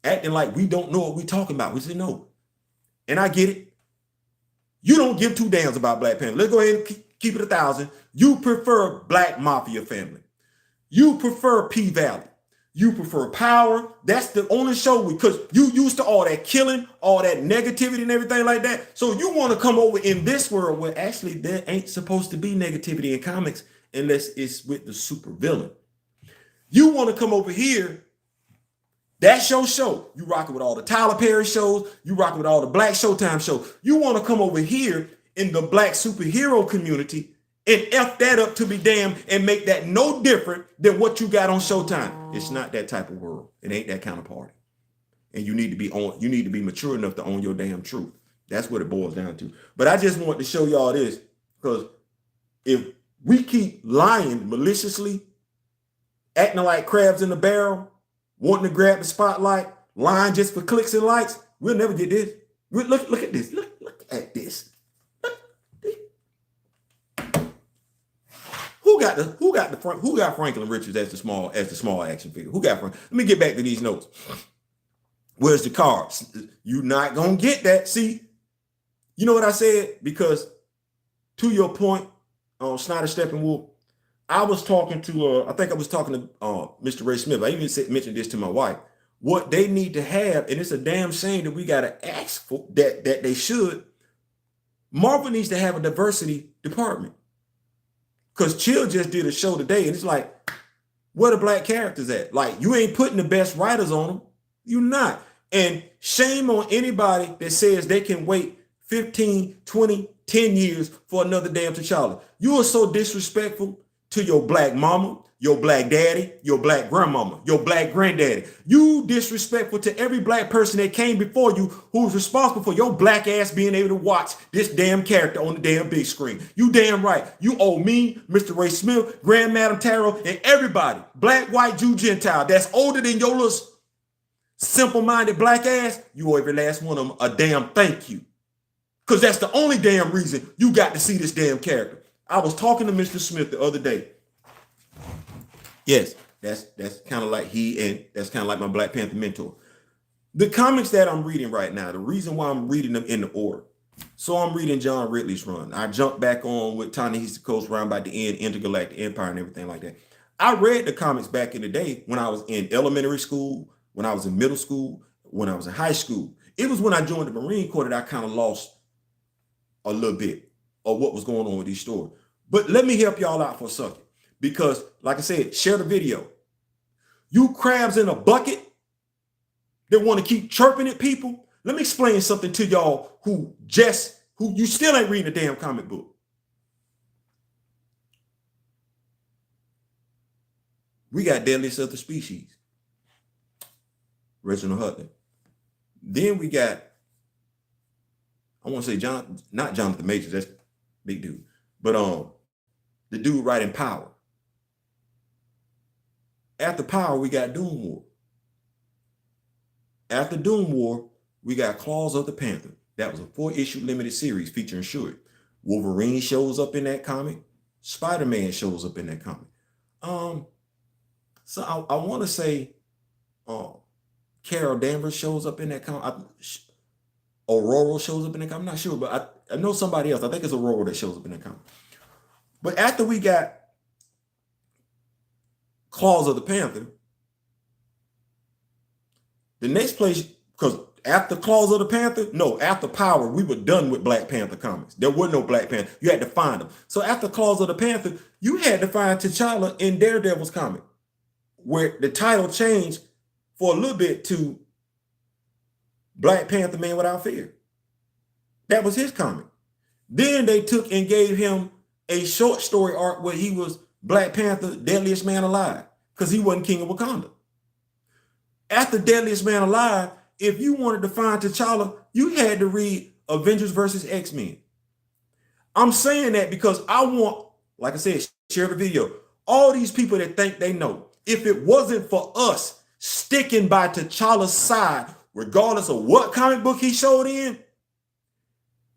acting like we don't know what we're talking about. We say no. And I get it. You don't give two damns about Black Panther. Let's go ahead and keep it 1,000. You prefer Black Mafia family. You prefer P-Valley. You prefer Power. That's the only show because you used to all that killing, all that negativity and everything like that. So you want to come over in this world where actually there ain't supposed to be negativity in comics unless it's with the super villain. You want to come over here. That's your show. You rocking with all the Tyler Perry shows. You rocking with all the Black Showtime shows. You want to come over here in the Black superhero community and F that up to be damned and make that no different than what you got on Showtime. It's not that type of world. It ain't that kind of party. And you need to be mature enough to own your damn truth. That's what it boils down to. But I just want to show y'all this, because if we keep lying maliciously, acting like crabs in the barrel, wanting to grab the spotlight, lying just for clicks and likes, we'll never get this. Look at this. Look at this. Who got Franklin Richards as the small action figure? Who got Franklin? Let me get back to these notes. Where's the cards? You're not gonna get that. See, you know what I said? Because to your point on Snyder Steppenwolf, I was talking to I think I was talking to Mr. Ray Smith. I even mentioned this to my wife. What they need to have, and it's a damn shame that we gotta ask for that they should. Marvel needs to have a diversity department. Because Chill just did a show today, and it's like, where the black characters at? Like, you ain't putting the best writers on them. You're not. And shame on anybody that says they can wait 15, 20, 10 years for another damn T'Challa. You are so disrespectful to your black mama, your black daddy, your black grandmama, your black granddaddy. You disrespectful to every black person that came before you who's responsible for your black ass being able to watch this damn character on the damn big screen. You damn right. You owe me, Mr. Ray Smith, Grand Madam Tarot, and everybody, black, white, Jew, Gentile, that's older than your little simple-minded black ass. You owe every last one of them a damn thank you. Because that's the only damn reason you got to see this damn character. I was talking to Mr. Smith the other day. Yes, that's kind of like that's kind of like my Black Panther mentor. The comics that I'm reading right now, the reason why I'm reading them in the order. So I'm reading John Ridley's run. I jumped back on with Ta-Nehisi Coates around by the end, Intergalactic Empire and everything like that. I read the comics back in the day when I was in elementary school, when I was in middle school, when I was in high school. It was when I joined the Marine Corps that I kind of lost a little bit of what was going on with these stories. But let me help y'all out for a second. Because, like I said, share the video. You crabs in a bucket that want to keep chirping at people. Let me explain something to y'all who you still ain't reading a damn comic book. We got Deadliest of the Species, Reginald Hudlin. Then we got, I want to say not Jonathan Majors, that's big dude, but the dude writing Power. After Power, we got Doom War. After Doom War, we got Claws of the Panther. That was a 4-issue limited series featuring Shuri. Wolverine shows up in that comic. Spider-Man shows up in that comic. So I want to say Carol Danvers shows up in that comic. Aurora shows up in that comic. I'm not sure, but I know somebody else. I think it's Aurora that shows up in that comic. But after we got Claws of the Panther, the next place, because after Claws of the Panther, after Power, we were done with Black Panther comics. There were no Black Panther. You had to find them. So after Claws of the Panther, you had to find T'Challa in Daredevil's comic, where the title changed for a little bit to Black Panther Man Without Fear. That was his comic. Then they took and gave him a short story arc where he was Black Panther, Deadliest Man Alive, because he wasn't King of Wakanda. After Deadliest Man Alive, if you wanted to find T'Challa, you had to read Avengers versus X-Men. I'm saying that because I want, like I said, share the video. All these people that think they know, if it wasn't for us sticking by T'Challa's side, regardless of what comic book he showed in,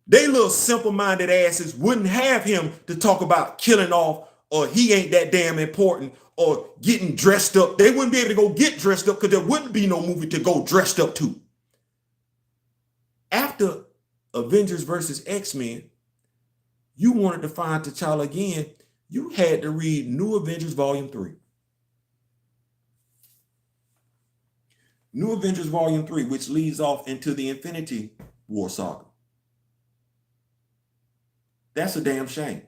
they little simple-minded asses wouldn't have him to talk about killing off, or he ain't that damn important, or getting dressed up. They wouldn't be able to go get dressed up because there wouldn't be no movie to go dressed up to. After Avengers versus X-Men, you wanted to find T'Challa again, you had to read New Avengers Volume 3. New Avengers Volume 3, which leads off into the Infinity War saga. That's a damn shame.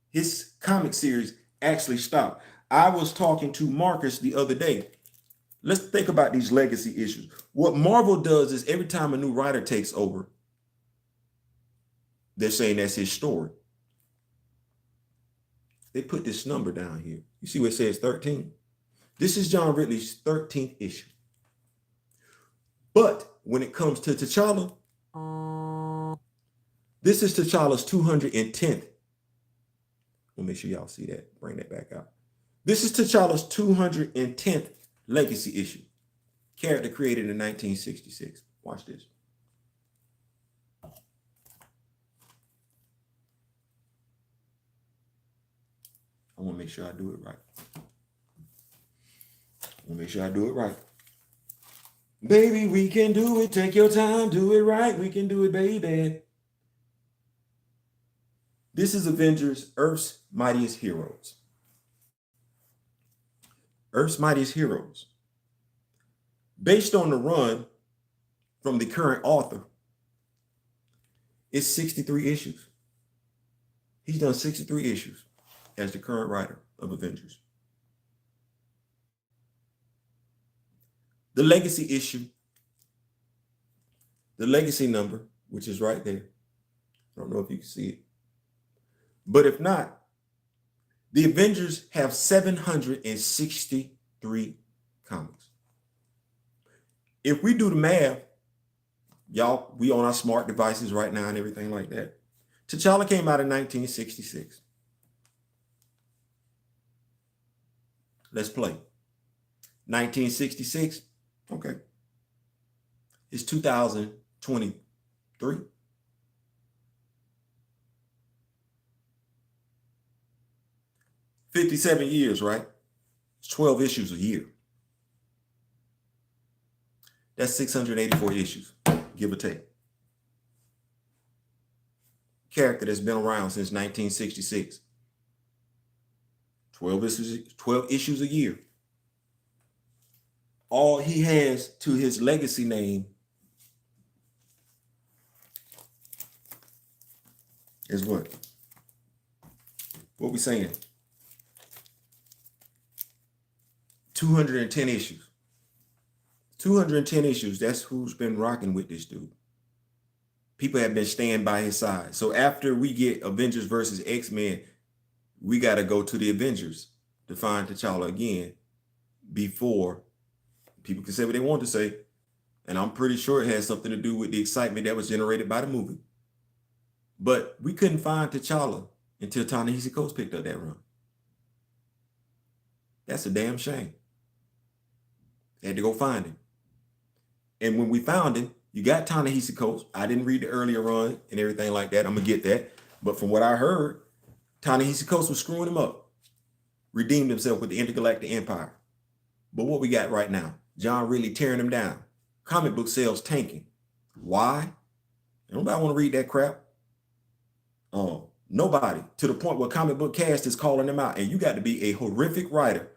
His comic series actually stopped. I was talking to Marcus the other day. Let's think about these legacy issues. What Marvel does is every time a new writer takes over, they're saying that's his story. they put this number down here. You see where it says 13? This is John Ridley's 13th issue. But when it comes to T'Challa, this is T'Challa's 210th. We'll make sure y'all see that. Bring that back out. This is T'Challa's 210th legacy issue. Character created in 1966. Watch this. I want to make sure I do it right. Baby, we can do it. Take your time. Do it right. We can do it, baby. This is Avengers, Earth's Mightiest Heroes. Earth's Mightiest Heroes. Based on the run from the current author, it's 63 issues. He's done 63 issues as the current writer of Avengers. The legacy issue, the legacy number, which is right there. I don't know if you can see it. But if not, the Avengers have 763 comics. If we do the math, y'all, we on our smart devices right now and everything like that. T'Challa came out in 1966. Let's play. 1966. Okay. It's 2023. 57 years, right? It's 12 issues a year. That's 684 issues, give or take. Character that's been around since 1966. 12 issues a year. All he has to his legacy name is what? What we saying? 210 issues. 210 issues. That's who's been rocking with this dude. People have been staying by his side. So after we get Avengers versus X-Men, we got to go to the Avengers to find T'Challa again before people can say what they want to say. And I'm pretty sure it has something to do with the excitement that was generated by the movie. But we couldn't find T'Challa until Ta-Nehisi Coates picked up that run. That's a damn shame. Had to go find him. And when we found him, you got Ta-Nehisi Coates. I didn't read the earlier run and everything like that. I'm going to get that. But from what I heard, Ta-Nehisi Coates was screwing him up. Redeemed himself with the Intergalactic Empire. But what we got right now, John really tearing him down. Comic book sales tanking. Why? Nobody want to read that crap. Nobody. To the point where Comic Book Cast is calling them out. And you got to be a horrific writer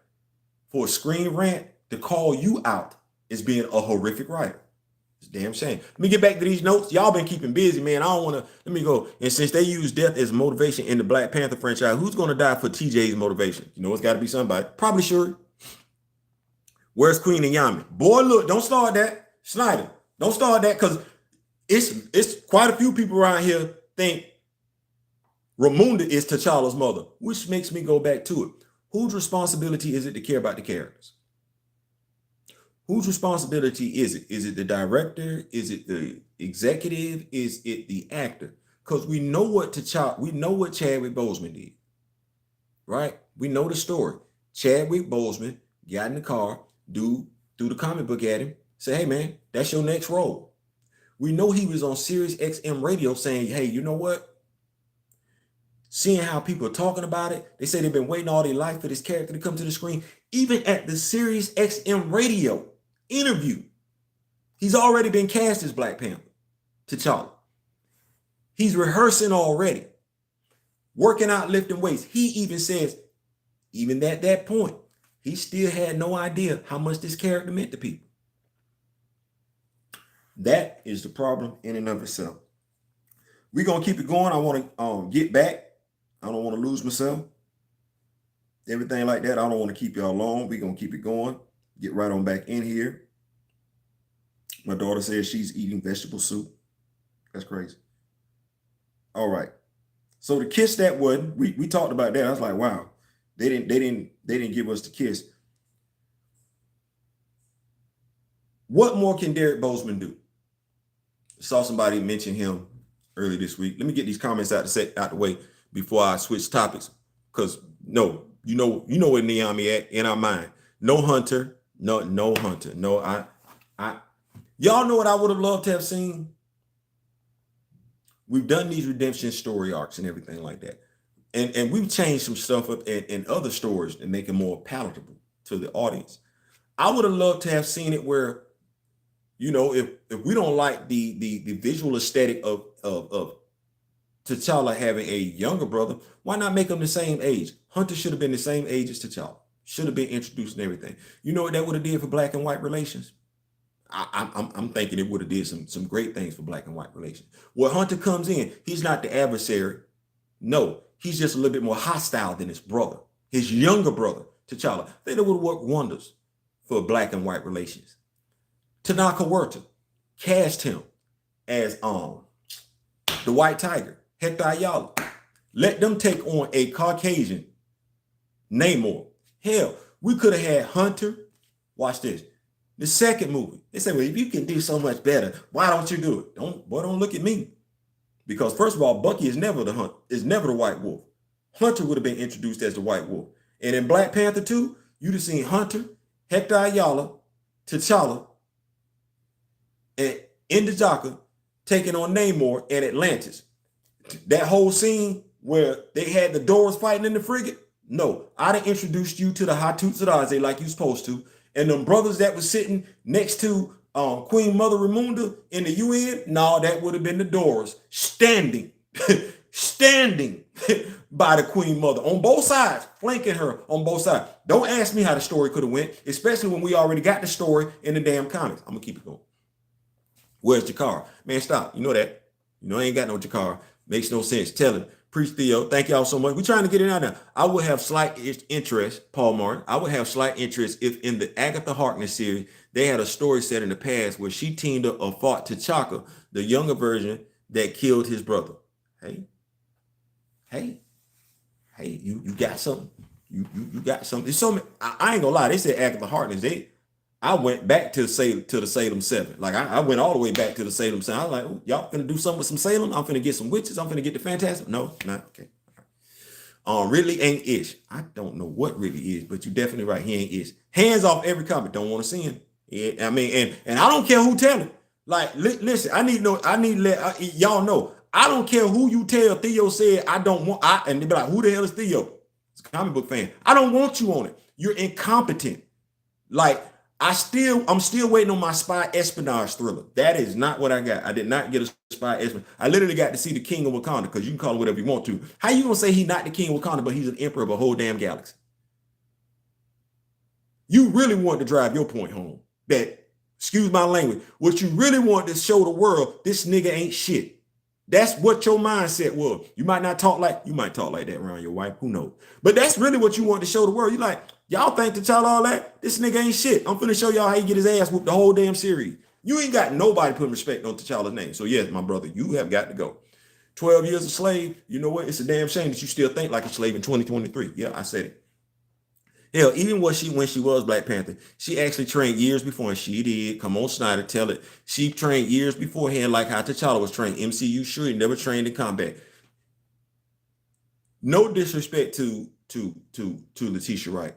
for a Screen Rant to call you out as being a horrific writer. It's a damn shame. Let me get back to these notes. Y'all been keeping busy, man. I don't want to, let me go. And since they use death as motivation in the Black Panther franchise, who's going to die for TJ's motivation? You know, it's got to be somebody. Probably Shuri. Where's Queen and Yami? Boy, look, don't start that. Snyder, don't start that, because it's quite a few people around here think Ramunda is T'Challa's mother, which makes me go back to it. Whose responsibility is it to care about the characters? Whose responsibility is it? Is it the director? Is it the executive? Is it the actor? Because we know what Chadwick Boseman did, right? We know the story. Chadwick Boseman got in the car, dude threw the comic book at him, say, hey man, that's your next role. We know he was on Sirius XM radio saying, hey, you know what? Seeing how people are talking about it, they say they've been waiting all their life for this character to come to the screen. Even at the Sirius XM radio interview, he's already been cast as Black Panther, T'Challa. He's rehearsing already, working out, lifting weights. He even says, even at that point, he still had no idea how much this character meant to people. That is the problem in and of itself. We're going to keep it going. I want to get back. I don't want to lose myself. Everything like that. I don't want to keep y'all long. We're going to keep it going. Get right on back in here. My daughter says she's eating vegetable soup. That's crazy. All right. So the kiss that one, we talked about that. I was like, wow, they didn't give us the kiss. What more can Derek Bozeman do? Saw somebody mention him early this week. Let me get these comments out the way before I switch topics. Because no, you know where Niami at in our mind. No Hunter, no Hunter. No, I y'all know what I would have loved to have seen? We've done these redemption story arcs and everything like that. And we've changed some stuff up in other stories and make it more palatable to the audience. I would have loved to have seen it where, if we don't like the visual aesthetic of T'Challa having a younger brother, why not make them the same age? Hunter should have been the same age as T'Challa. Should have been introduced and everything. You know what that would have did for black and white relations? I'm thinking it would have did some great things for black and white relations. Where Hunter comes in, he's not the adversary. No, he's just a little bit more hostile than his brother, his younger brother, T'Challa. I think it would have worked wonders for black and white relations. Tanaka Huerta cast him as the White Tiger, Hector Ayala. Let them take on a Caucasian Namor. Hell, we could have had Hunter. Watch this. The second movie, they say, well, if you can do so much better, why don't you do it? Don't look at me. Because first of all, Bucky is never the White Wolf. Hunter would have been introduced as the White Wolf. And in Black Panther 2, you'd have seen Hunter, Hector Ayala, T'Challa, and N'Djaka taking on Namor and Atlantis. That whole scene where they had the Doors fighting in the frigate, no, I'd have introduced you to the Hattusilize like you're supposed to. And them brothers that was sitting next to Queen Mother Ramunda in the UN, no, that would have been the Doors standing by the Queen Mother on both sides, flanking her on both sides. Don't ask me how the story could have went, especially when we already got the story in the damn comics. I'm gonna keep it going. Where's Jakar? Man, stop. You know that. I ain't got no Jakar. Makes no sense. Tell him. Preach Theo. Thank y'all so much. We're trying to get it out now. I would have slight interest, Paul Martin. I would have slight interest if in the Agatha Harkness series, they had a story set in the past where she teamed up or fought T'Chaka, the younger version that killed his brother. Hey, you got something. You got something. There's so many, I ain't gonna lie. They said Agatha Harkness. I went back to the Salem 7. Like I went all the way back to the Salem 7. I was like, y'all finna do something with some Salem? I'm finna get some witches. I'm finna get the Fantastic. No, not okay. Ridley ain't Ish. I don't know what really is, but you're definitely right. He ain't Ish. Hands off every comic. Don't want to see him. Yeah, I mean, and I don't care who tell it. Like, listen, I need to let y'all know. I don't care who you tell. Theo said I don't want. And they be like, who the hell is Theo? It's a comic book fan. I don't want you on it. You're incompetent. Like. I'm still waiting on my spy espionage thriller. That is not what I got. I did not get a spy espionage. I literally got to see the King of Wakanda, because you can call it whatever you want to. How you gonna say he's not the King of Wakanda, but he's an emperor of a whole damn galaxy? You really want to drive your point home that, excuse my language, what you really want to show the world, this nigga ain't shit. That's what your mindset was. You might talk like that around your wife. Who knows? But that's really what you want to show the world. You like, y'all think T'Challa all that? This nigga ain't shit. I'm finna show y'all how he get his ass whooped the whole damn series. You ain't got nobody putting respect on T'Challa's name. So yes, my brother, you have got to go. 12 years a slave. You know what? It's a damn shame that you still think like a slave in 2023. Yeah, I said it. Hell, even when she was Black Panther, she actually trained years before, and she did. Come on, Snyder, tell it. She trained years beforehand, like how T'Challa was trained. MCU sure he never trained in combat. No disrespect to Letitia Wright,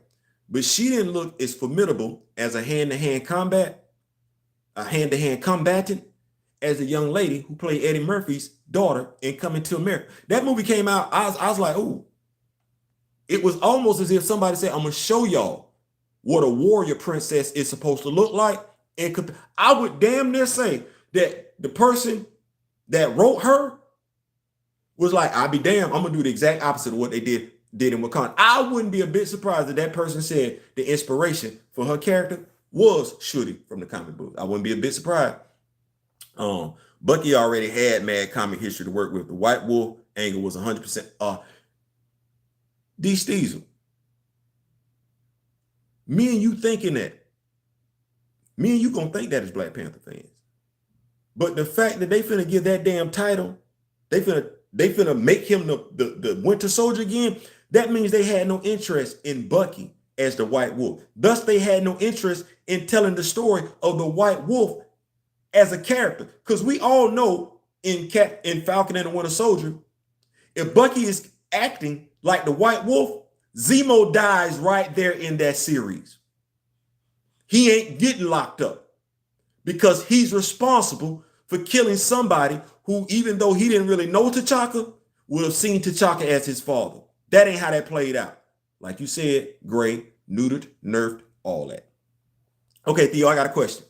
but she didn't look as formidable as a hand-to-hand combatant as a young lady who played Eddie Murphy's daughter in Coming to America. That movie came out, I was like, ooh. It was almost as if somebody said, I'm going to show y'all what a warrior princess is supposed to look like. And I would damn near say that the person that wrote her was like, I'll be damned, I'm going to do the exact opposite of what they did in Wakanda. I wouldn't be a bit surprised that person said the inspiration for her character was Shuri from the comic book. I wouldn't be a bit surprised. Bucky already had mad comic history to work with. The White Wolf angle was 100%. D. Steezel, me and you thinking that. Me and you gonna think that as Black Panther fans. But the fact that they finna give that damn title, they finna make him the Winter Soldier again. That means they had no interest in Bucky as the White Wolf. Thus, they had no interest in telling the story of the White Wolf as a character. Because we all know in Falcon and the Winter Soldier, if Bucky is acting like the White Wolf, Zemo dies right there in that series. He ain't getting locked up because he's responsible for killing somebody who, even though he didn't really know T'Chaka, would have seen T'Chaka as his father. That ain't how that played out. Like you said, gray, neutered, nerfed, all that. Okay, Theo, I got a question.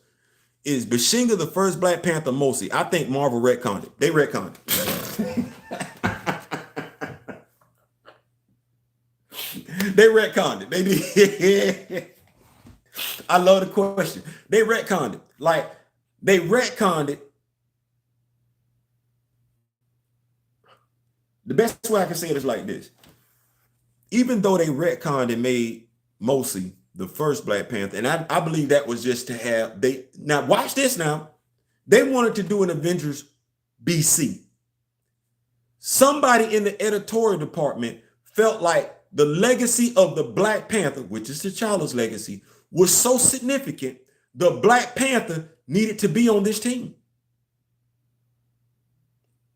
Is Bashinga the first Black Panther mostly? I think Marvel retconned it. They retconned it. They retconned it. They did. I love the question. They retconned it. Like, they retconned it. The best way I can say it is like this. Even though they retconned and made mostly the first Black Panther, and I believe that was just to have, now watch this now. They wanted to do an Avengers BC. Somebody in the editorial department felt like the legacy of the Black Panther, which is T'Challa's legacy, was so significant, the Black Panther needed to be on this team.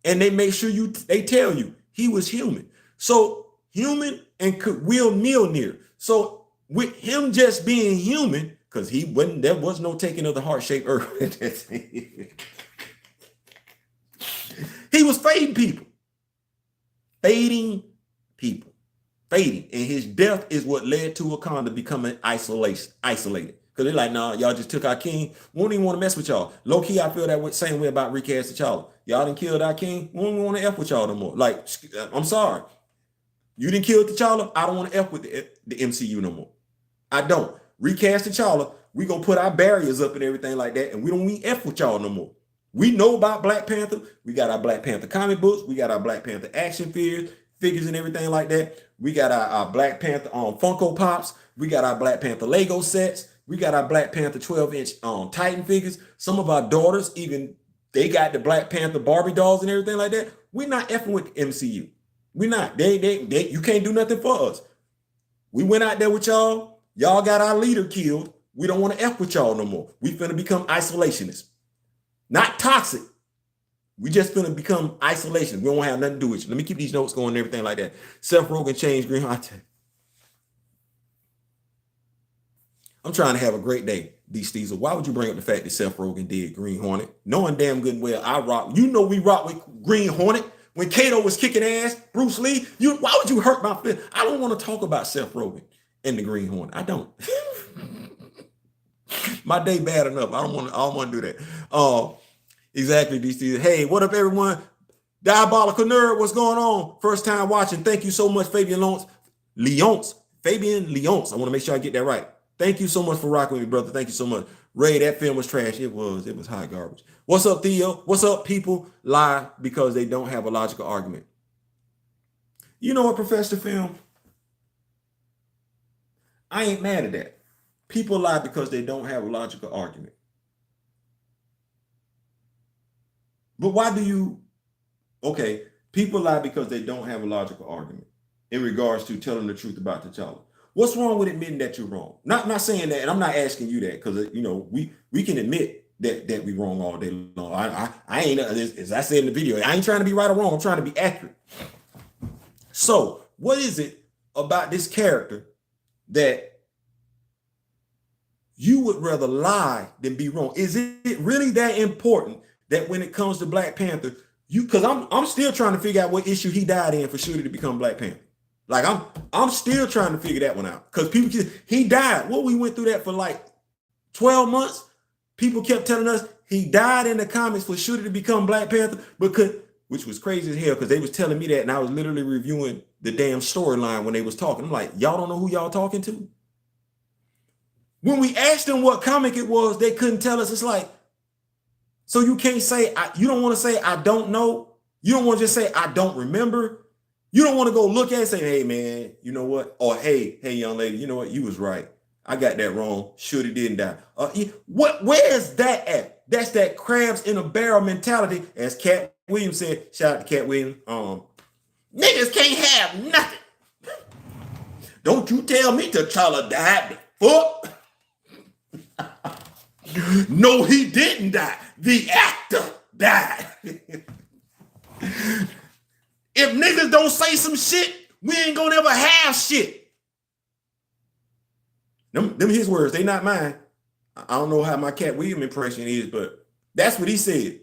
And they make sure they tell you he was human. So human and Will Mjolnir. So with him just being human, because there was no taking of the heart-shaped earth. He was fading people. Fading people. Fading. And his death is what led to Wakanda becoming isolated. Because they're like, nah, y'all just took our king. We don't even want to mess with y'all. Low-key, I feel that same way about recast T'Challa. Y'all done killed our king. We don't want to F with y'all no more. Like, I'm sorry. You didn't kill T'Challa. I don't want to F with the MCU no more. I don't. Recast T'Challa. We going to put our barriers up and everything like that. And we don't need F with y'all no more. We know about Black Panther. We got our Black Panther comic books. We got our Black Panther action figures and everything like that. We got our Black Panther Funko Pops. We got our Black Panther Lego sets. We got our Black Panther 12-inch Titan figures. Some of our daughters, even they got the Black Panther Barbie dolls and everything like that. We're not effing with the MCU. We're not. You can't do nothing for us. We went out there with y'all. Y'all got our leader killed. We don't want to F with y'all no more. We finna become isolationists. Not toxic. We just finna become isolationists. We don't have nothing to do with you. Let me keep these notes going and everything like that. Seth Rogen changed Green Hornet. I'm trying to have a great day, D. Steezer. Why would you bring up the fact that Seth Rogen did Green Hornet? Knowing damn good and well I rock. You know we rock with Green Hornet. When Kato was kicking ass, Bruce Lee, why would you hurt my feelings? I don't want to talk about Seth Rogen and the Green Hornet. I don't. My day bad enough. I don't want to do that. Exactly, D. Steezer. Hey, what up, everyone? Diabolical Nerd, what's going on? First time watching. Thank you so much, Fabian Leonce. Fabian Leonce. I want to make sure I get that right. Thank you so much for rocking with me, brother. Thank you so much. Ray, that film was trash. It was hot garbage. What's up, Theo? What's up, people? Lie because they don't have a logical argument. You know what, Professor Film? I ain't mad at that. People lie because they don't have a logical argument. But why do you... Okay, people lie because they don't have a logical argument in regards to telling the truth about T'Challa. What's wrong with admitting that you're wrong? Not saying that, and I'm not asking you that because we can admit that we wrong all day long. I ain't, as I said in the video, I ain't trying to be right or wrong. I'm trying to be accurate. So what is it about this character that you would rather lie than be wrong? Is it really that important that when it comes to Black Panther, because I'm still trying to figure out what issue he died in for Shooter to become Black Panther. Like I'm still trying to figure that one out because he died. Well, we went through that for like 12 months. People kept telling us he died in the comics for Shooter to become Black Panther, which was crazy as hell because they was telling me that and I was literally reviewing the damn storyline when they was talking. I'm like, y'all don't know who y'all talking to? When we asked them what comic it was, they couldn't tell us. It's like, so you can't say, you don't want to say, I don't know. You don't want to just say, I don't remember. You don't want to go look at it and say, hey, man, you know what? Or, hey, young lady, you know what? You was right. I got that wrong. Shooter didn't die. Where is that at? That's that crabs in a barrel mentality, as Cat Williams said, shout out to Cat Williams, niggas can't have nothing. Don't you tell me T'Challa died before. No, he didn't die. The actor died. If niggas don't say some shit, we ain't gonna ever have shit. Them his words, they not mine. I don't know how my Cat Williams impression is, but that's what he said.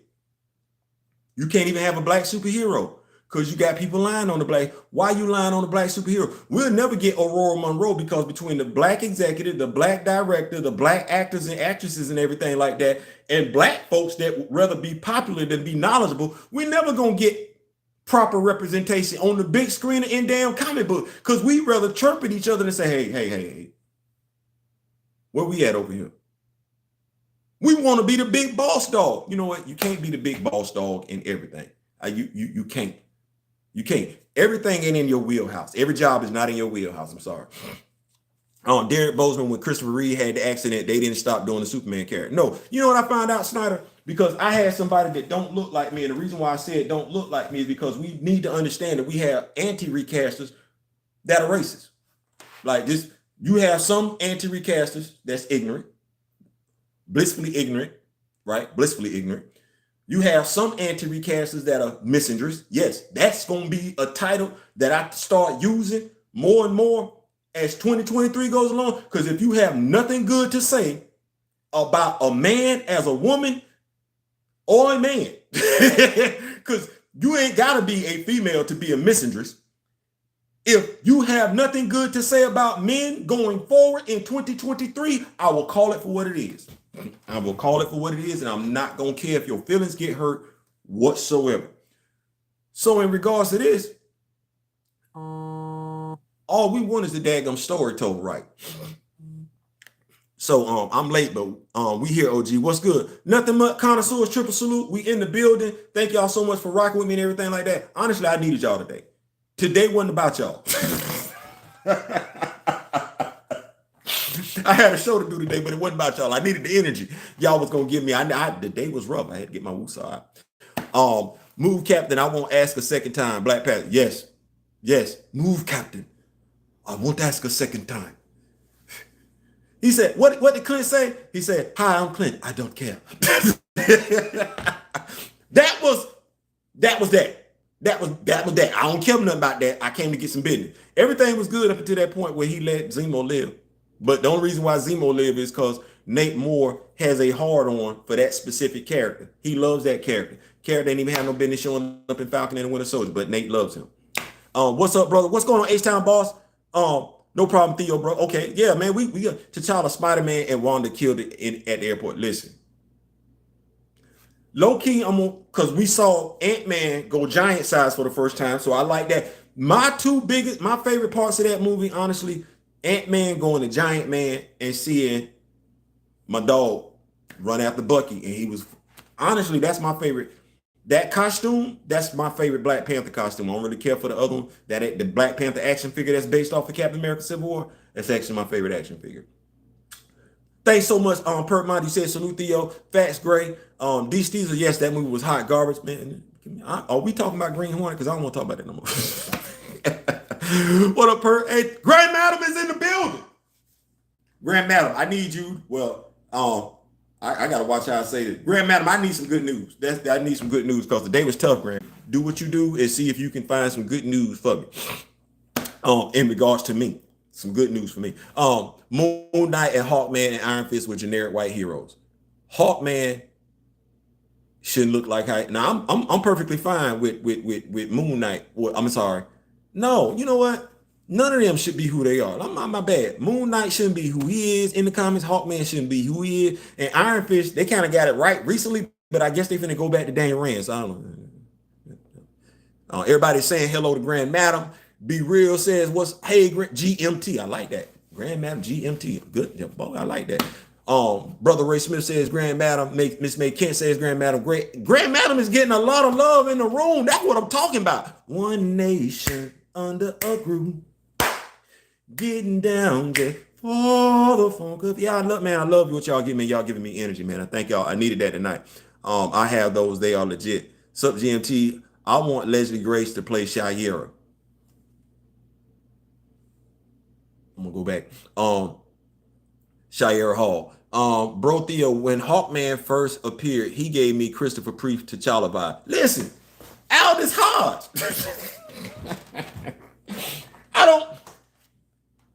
You can't even have a black superhero because you got people lying on the black. Why you lying on the black superhero? We'll never get Aurora Monroe because between the black executive, the black director, the black actors and actresses and everything like that, and black folks that would rather be popular than be knowledgeable, we're never going to get proper representation on the big screen in damn comic book because we rather chirp at each other and say, hey, where we at over here? We want to be the big boss dog. You know what? You can't be the big boss dog in everything. You can't. You can't. Everything ain't in your wheelhouse. Every job is not in your wheelhouse. I'm sorry. Derek Bozeman, when Christopher Reeve had the accident, they didn't stop doing the Superman character. No. You know what I found out, Snyder? Because I had somebody that don't look like me. And the reason why I said don't look like me is because we need to understand that we have anti-recasters that are racist. Like this, you have some anti-recasters that's ignorant. Blissfully ignorant, right? Blissfully ignorant. You have some anti-recasters that are messengers. Yes, that's going to be a title that I start using more and more as 2023 goes along. Because if you have nothing good to say about a man as a woman or a man, because you ain't got to be a female to be a messengeress. If you have nothing good to say about men going forward in 2023, I will call it for what it is. I will call it for what it is, and I'm not going to care if your feelings get hurt whatsoever. So in regards to this, all we want is the daggum story told right. So I'm late, but we here, OG. What's good? Nothing much. Connoisseurs, triple salute. We in the building. Thank y'all so much for rocking with me and everything like that. Honestly, I needed y'all today. Today wasn't about y'all. I had a show to do today, but it wasn't about y'all. I needed the energy y'all was gonna give me. The day was rough. I had to get my woosah out. Move captain. I won't ask a second time. Black Panther. Yes. Move captain. I won't ask a second time. He said, "What did Clint say?" He said, "Hi, I'm Clint. I don't care." That was that. I don't care nothing about that. I came to get some business. Everything was good up until that point where he let Zemo live. But the only reason why Zemo live is because Nate Moore has a hard-on for that specific character. He loves that character. Character ain't even have no business showing up in Falcon and the Winter Soldier, but Nate loves him. What's up, brother? What's going on, H-Town boss? No problem, Theo, bro. Okay, yeah, man, we got T'Challa, Spider-Man, and Wanda killed it at the airport. Listen. Low-key, because we saw Ant-Man go giant size for the first time, so I like that. My favorite parts of that movie, honestly, Ant-Man going to Giant Man and seeing my dog run after Bucky. And he was, honestly, that's my favorite. That costume, that's my favorite Black Panther costume. I don't really care for the other one. The Black Panther action figure that's based off of Captain America Civil War. That's actually my favorite action figure. Thanks so much, Perk Monty said, salute Theo, Fats Gray, D. Steezer, yes, that movie was hot garbage, man. Are we talking about Green Hornet? Because I don't want to talk about that no more. What up, Perk? Hey, Grand Madam is in the building. Grand Madam, I need you. Well, I got to watch how I say this. Grand Madam, I need some good news. I need some good news because the day was tough, Grand. Do what you do and see if you can find some good news for me. In regards to me. Some good news for me. Moon Knight and Hawkman and Iron Fist were generic white heroes. Hawkman shouldn't look like now. I'm perfectly fine with Moon Knight. Well, I'm sorry. No, you know what? None of them should be who they are. My bad. Moon Knight shouldn't be who he is in the comics. Hawkman shouldn't be who he is. And Iron Fist, they kind of got it right recently, but I guess they finna go back to Dan Rand. So I don't know. Everybody's saying hello to Grand Madam. Be Real says, hey, GMT. I like that. Grand Madam GMT. Good. Yeah, boy, I like that. Brother Ray Smith says Grand Madam. Miss May Kent says Grand Madam. Grand Madam is getting a lot of love in the room. That's what I'm talking about. One nation under a groove. Getting down there for the funk up. Yeah, I love what y'all give me. Y'all giving me energy, man. I thank y'all. I needed that tonight. I have those. They are legit. Sup, GMT. I want Leslie Grace to play Shayera. I'm gonna go back. Shayera Hall. Bro Theo, when Hawkman first appeared, he gave me Christopher Priest T'Challa vibe. Listen, Aldous Hodge. I don't.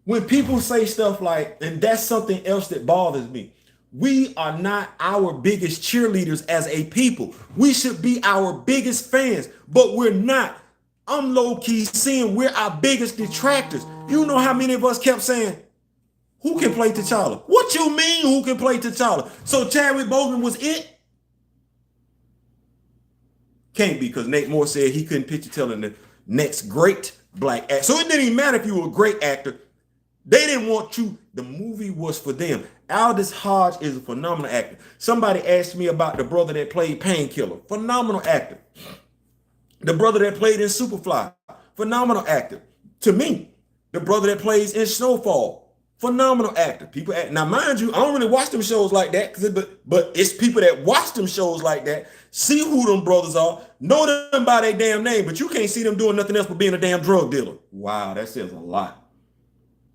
When people say stuff like, and that's something else that bothers me. We are not our biggest cheerleaders as a people. We should be our biggest fans, but we're not. I'm low-key seeing we're our biggest detractors. You know how many of us kept saying, who can play T'Challa? What you mean who can play T'Challa? So Chadwick Boseman was it? Can't be, because Nate Moore said he couldn't picture telling the next great black actor. So it didn't even matter if you were a great actor. They didn't want you. The movie was for them. Aldous Hodge is a phenomenal actor. Somebody asked me about the brother that played Painkiller. Phenomenal actor. The brother that played in Superfly. Phenomenal actor. To me, the brother that plays in Snowfall. Phenomenal actor. People act, now, mind you, I don't really watch them shows like that, but it's people that watch them shows like that, see who them brothers are, know them by their damn name, but you can't see them doing nothing else but being a damn drug dealer. Wow, that says a lot.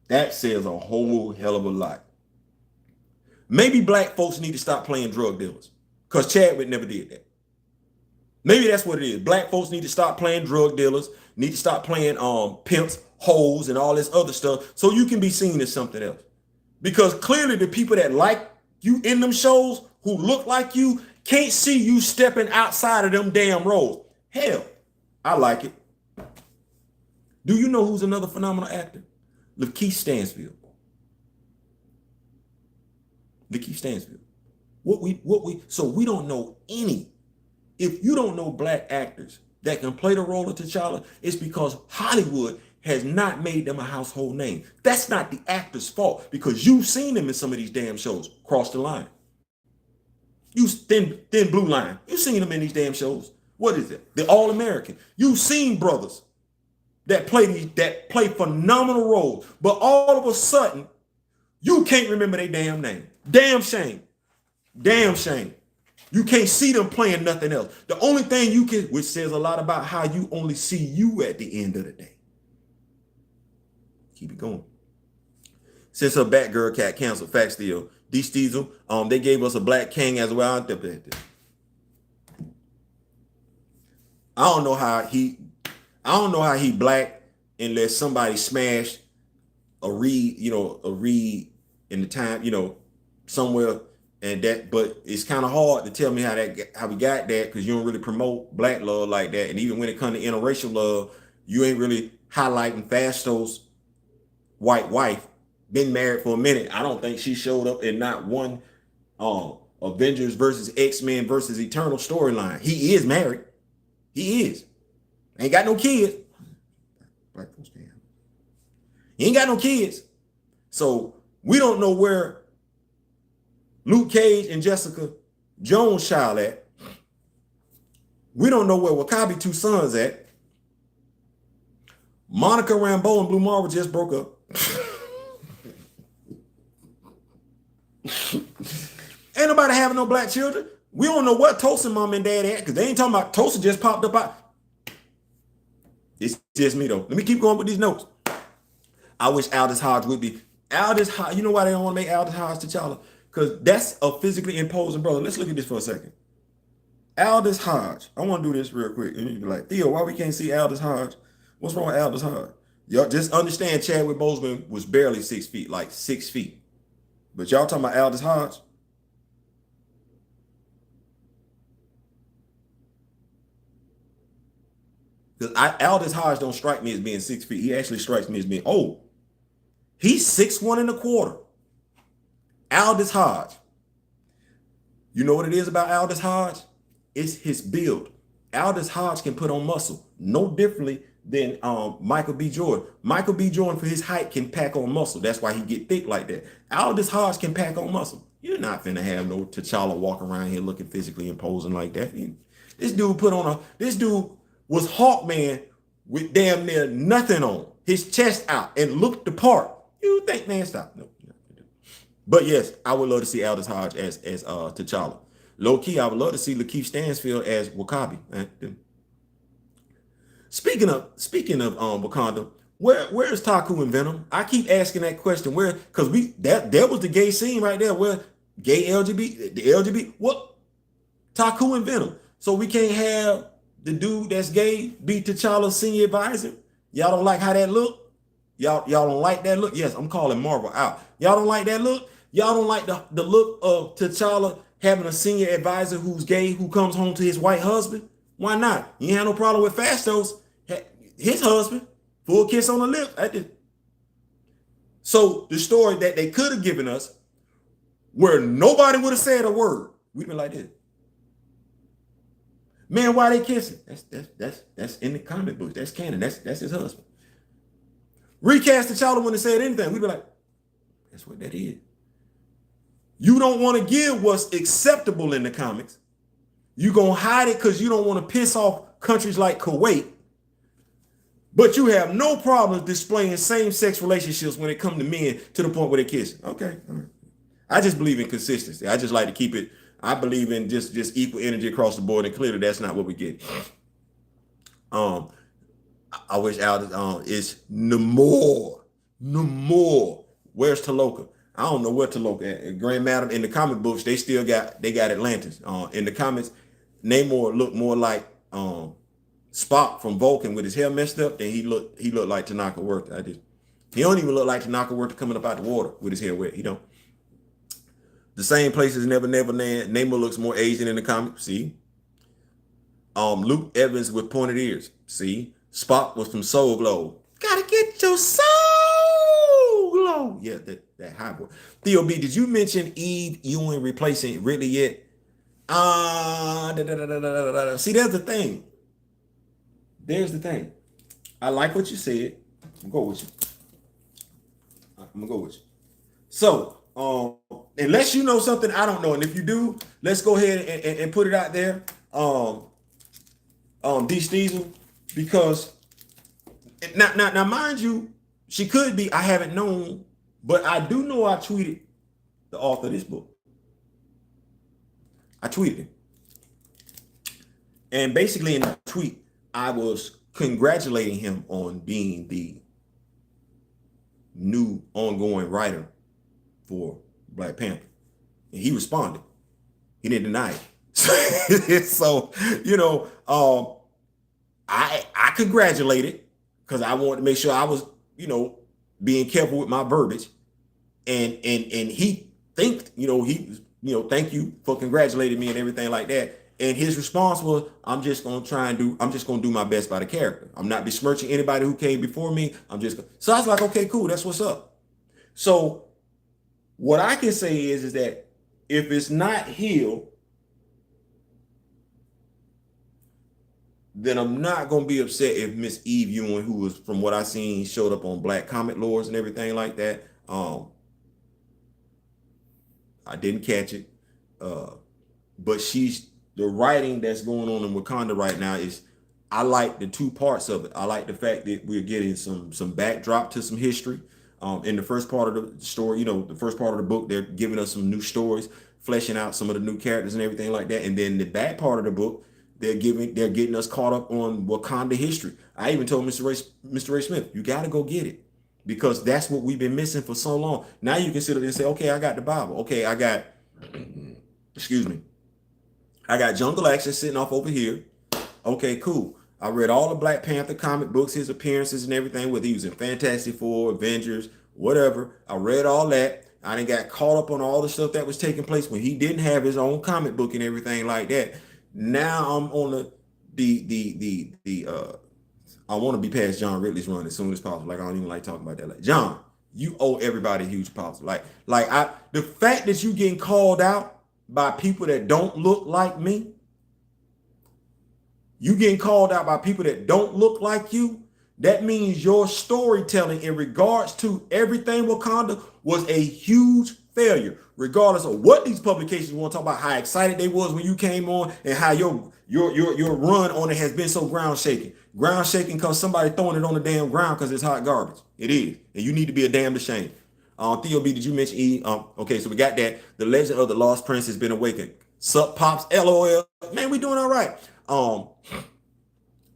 That says a whole hell of a lot. Maybe black folks need to stop playing drug dealers, because Chadwick never did that. Maybe that's what it is. Black folks need to stop playing drug dealers, need to stop playing pimps, hoes, and all this other stuff, so you can be seen as something else. Because clearly the people that like you in them shows, who look like you, can't see you stepping outside of them damn roles. Hell, I like it. Do you know who's another phenomenal actor? Lakeith Stanfield. Lakeith Stanfield. So we don't know any. If you don't know black actors that can play the role of T'Challa, it's because Hollywood has not made them a household name. That's not the actor's fault, because you've seen them in some of these damn shows. Cross the Line. You Thin Blue Line. You've seen them in these damn shows. What is it? The All American. You've seen brothers that play phenomenal roles, but all of a sudden, you can't remember their damn name. Damn shame. Damn shame. You can't see them playing nothing else. The only thing you can, which says a lot about how you only see you at the end of the day. Keep it going. Since her Batgirl cat canceled, facts deal. D. Steezel, they gave us a Black King as well. I don't know how he black unless somebody smashed a reed in the time, somewhere, and that. But it's kind of hard to tell me how we got that, because you don't really promote black love like that. And even when it comes to interracial love, you ain't really highlighting Fasto's white wife. Been married for a minute. I don't think she showed up in not one Avengers versus X-Men versus Eternal storyline. He is married. He is. Ain't got no kids. Black folks can. He ain't got no kids. So we don't know where Luke Cage and Jessica Jones child at. We don't know where W'Kabi two sons at. Monica Rambeau and Blue Marvel just broke up. Ain't nobody having no black children. We don't know what Tulsa mom and dad at, because they ain't talking about Tulsa just popped up out. It's just me though. Let me keep going with these notes. I wish Aldous Hodge would be. Aldous Hodge, you know why they don't want to make Aldous Hodge T'Challa? Because that's a physically imposing brother. Let's look at this for a second. Aldous Hodge. I want to do this real quick. And you'd be like, Theo, why we can't see Aldous Hodge? What's wrong with Aldous Hodge? Y'all just understand Chadwick Boseman was barely 6 feet, like 6 feet. But y'all talking about Aldous Hodge? Because Aldous Hodge don't strike me as being 6 feet. He actually strikes me as being old. He's 6'1.25". Aldous Hodge. You know what it is about Aldous Hodge? It's his build. Aldous Hodge can put on muscle, no differently than Michael B. Jordan. Michael B. Jordan, for his height, can pack on muscle. That's why he get thick like that. Aldous Hodge can pack on muscle. You're not finna have no T'Challa walking around here looking physically imposing like that. This dude was Hawkman with damn near nothing on, his chest out, and looked the part. You think, man, stop. No. But yes, I would love to see Aldous Hodge as T'Challa. Low key, I would love to see Lakeith Stansfield as Wakabi. Speaking of Wakanda, where's Taku and Venom? I keep asking that question. Where? Because that was the gay scene right there. Where gay LGBT, the LGBT, what? Taku and Venom. So we can't have the dude that's gay be T'Challa's senior advisor. Y'all don't like how that look? Y'all don't like that look? Yes, I'm calling Marvel out. Y'all don't like that look? Y'all don't like the look of T'Challa having a senior advisor who's gay who comes home to his white husband? Why not? You ain't have no problem with Fastos, his husband, full kiss on the lips. So the story that they could have given us, where nobody would have said a word, we'd been like this. Man, why they kissing? That's in the comic books. That's canon. That's his husband. Recast T'Challa wouldn't have said anything. We'd be like, that's what that is. You don't want to give what's acceptable in the comics. You're going to hide it because you don't want to piss off countries like Kuwait. But you have no problem displaying same-sex relationships when it comes to men to the point where they kiss. Okay. All right. I just believe in consistency. I just like to keep it. I believe in just equal energy across the board, and clearly that's not what we get. I wish Al is Namor. Where's Taloka? I don't know where Taloka at. Grand Madam in the comic books, they got Atlantis. In the comics, Namor looked more like Spock from Vulcan with his hair messed up than he looked like Tanaka Worth. He don't even look like Tanaka Worth coming up out the water with his hair wet. He don't. The same place as Never Land. Namor looks more Asian in the comic. See? Luke Evans with pointed ears. See? Spock was from Soul Glow. Gotta get your soul glow. Yeah, that high boy. Theo B, did you mention Eve Ewing replacing Ridley yet? See, there's the thing. I like what you said. I'm gonna go with you. So, unless you know something I don't know, and if you do, let's go ahead and put it out there. D. Steezel, because now mind you, she could be, I haven't known, but I do know I tweeted the author of this book. I tweeted him. And basically in the tweet, I was congratulating him on being the new ongoing writer for Black Panther. And he responded. He didn't deny it. So, I congratulated because I wanted to make sure I was, being careful with my verbiage. And he thanked, thank you for congratulating me and everything like that. And his response was, I'm just going to do my best by the character. I'm not besmirching anybody who came before me. So I was like, okay, cool. That's what's up. So what I can say is that if it's not Hill, then I'm not going to be upset if Miss Eve Ewing, who was, from what I seen, showed up on Black Comic Lords and everything like that. I didn't catch it. But the writing that's going on in Wakanda right now is, I like the two parts of it. I like the fact that we're getting some backdrop to some history. In the first part of the story, the first part of the book, they're giving us some new stories, fleshing out some of the new characters and everything like that. And then the back part of the book, they're getting us caught up on Wakanda history. I even told Mr. Ray Smith, you got to go get it, because that's what we've been missing for so long. Now you can sit there and say, okay, I got the Bible. Okay, I got Jungle Access sitting off over here. Okay, cool. I read all the Black Panther comic books, his appearances and everything, whether he was in Fantastic Four, Avengers, whatever. I read all that. I done got caught up on all the stuff that was taking place when he didn't have his own comic book and everything like that. Now I'm on I want to be past John Ridley's run as soon as possible. Like, I don't even like talking about that. Like, John, you owe everybody a huge apology. The fact that you getting called out by people that don't look like me, you getting called out by people that don't look like you, that means your storytelling in regards to everything Wakanda was a huge failure, regardless of what these publications want to talk about, how excited they was when you came on, and how your run on it has been so ground shaking because somebody throwing it on the damn ground because it's hot garbage. It is, and you need to be a damned ashamed. Theo B, did you mention E? Okay, so we got that. The legend of the Lost Prince has been awakened. Sup pops, LOL. Man, we doing all right.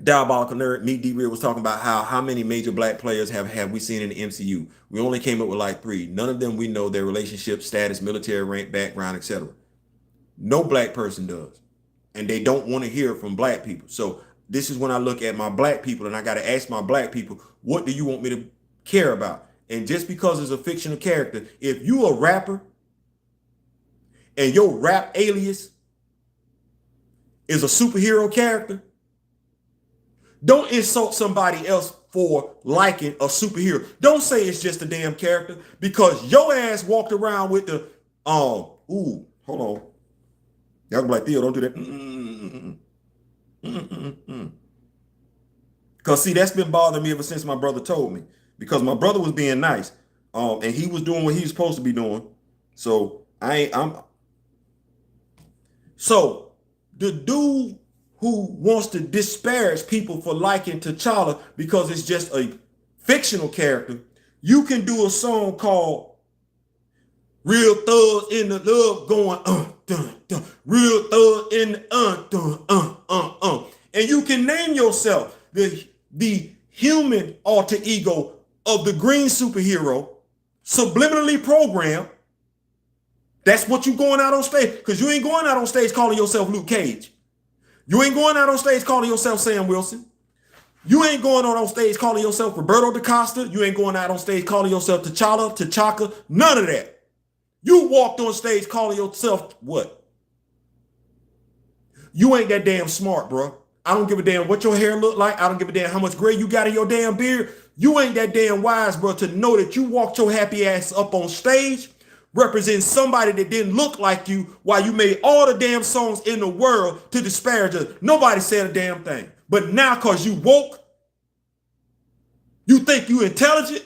Diabolical Nerd, me D Real was talking about how many major black players have we seen in the MCU. We only came up with like 3. None of them we know their relationship, status, military rank, background, etc. No black person does, and they don't want to hear from black people. So this is when I look at my black people, and I got to ask my black people, what do you want me to care about? And just because it's a fictional character, if you a rapper and your rap alias is a superhero character, don't insult somebody else for liking a superhero. Don't say it's just a damn character, because your ass walked around with the ooh, hold on. Y'all be like, Theo, don't do that. Because see, that's been bothering me ever since my brother told me. Because my brother was being nice. And he was doing what he was supposed to be doing. So so the dude who wants to disparage people for liking T'Challa because it's just a fictional character, you can do a song called Real Thugs in the Love going dun, dun. Real Thugs in the dun. And you can name yourself the human alter ego of the green superhero, subliminally programmed. That's what you going out on stage, because you ain't going out on stage calling yourself Luke Cage. You ain't going out on stage calling yourself Sam Wilson. You ain't going on stage calling yourself Roberto da Costa. You ain't going out on stage calling yourself T'Chaka. None of that. You walked on stage calling yourself what? You ain't that damn smart, bro. I don't give a damn what your hair look like. I don't give a damn how much gray you got in your damn beard. You ain't that damn wise, bro, to know that you walked your happy ass up on stage representing somebody that didn't look like you while you made all the damn songs in the world to disparage us. Nobody said a damn thing. But now, because you woke, you think you intelligent,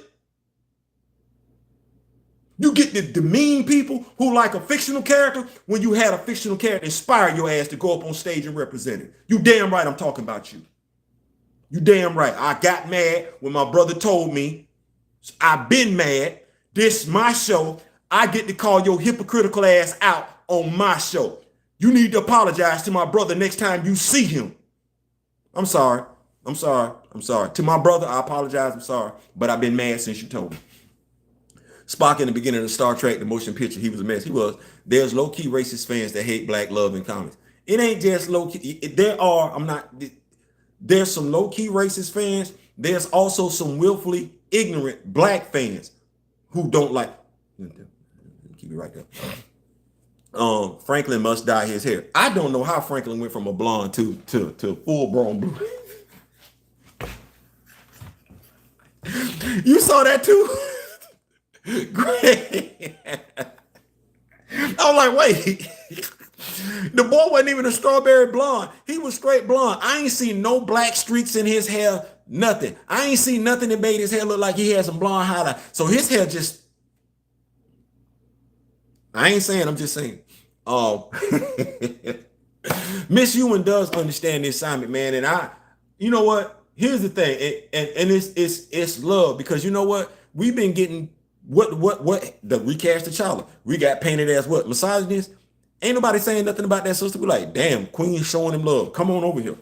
you get the demean people who like a fictional character when you had a fictional character inspire your ass to go up on stage and represent it. You damn right I'm talking about you. You damn right. I got mad when my brother told me, I've been mad. This is my show. I get to call your hypocritical ass out on my show. You need to apologize to my brother next time you see him. I'm sorry. To my brother, I apologize. I'm sorry. But I've been mad since you told me. Spock in the beginning of Star Trek, the motion picture, he was a mess. He was. There's low-key racist fans that hate black love in comics. It ain't just low-key. There's some low-key racist fans. There's also some willfully ignorant black fans who don't like. Keep it right there. Franklin must dye his hair. I don't know how Franklin went from a blonde to full-blown blue. You saw that too? Great. I was like, wait. The boy wasn't even a strawberry blonde. He was straight blonde. I ain't seen no black streaks in his hair, nothing. I ain't seen nothing that made his hair look like he had some blonde highlight. So his hair just, I ain't saying, I'm just saying. Miss Ewan does understand the assignment, man. And you know what? Here's the thing. And it's love, because you know what? We've been getting what the recast T'Challa. We got painted as what? Misogynist? Ain't nobody saying nothing about that sister. We like, damn, Queen showing him love. Come on over here.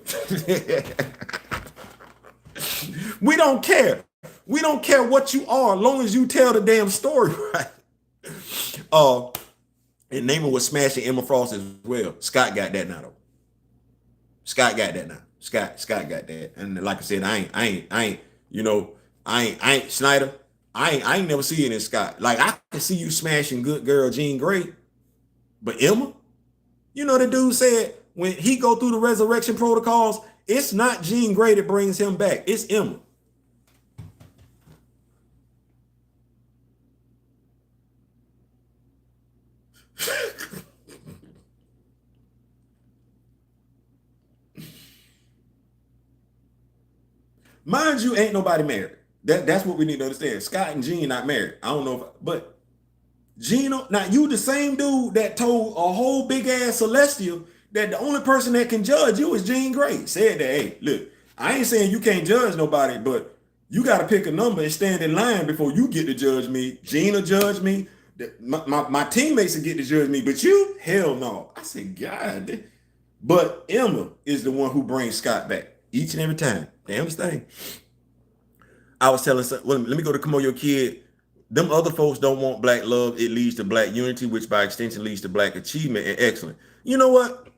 We don't care. We don't care what you are, as long as you tell the damn story right. And Naaman was smashing Emma Frost as well. Scott got that now though. Scott got that now. Scott got that. And like I said, I ain't Snyder. I ain't never see it in Scott. Like, I can see you smashing good girl Jean Grey, but Emma, you know, the dude said when he go through the resurrection protocols, it's not Jean Grey that brings him back. It's Emma. Mind you, ain't nobody married. That's what we need to understand. Scott and Jean not married. I don't know, but Gino, now you the same dude that told a whole big ass Celestial that the only person that can judge you is Jean Grey. Said that, hey, look, I ain't saying you can't judge nobody, but you got to pick a number and stand in line before you get to judge me. Gina judge me. My teammates would get to judge me, but you, hell no. I said, God. But Emma is the one who brings Scott back each and every time. Damnest thing. I was telling some, well, let me go to Come On Your Kid. Them other folks don't want black love. It leads to black unity, which by extension leads to black achievement and excellence. You know what?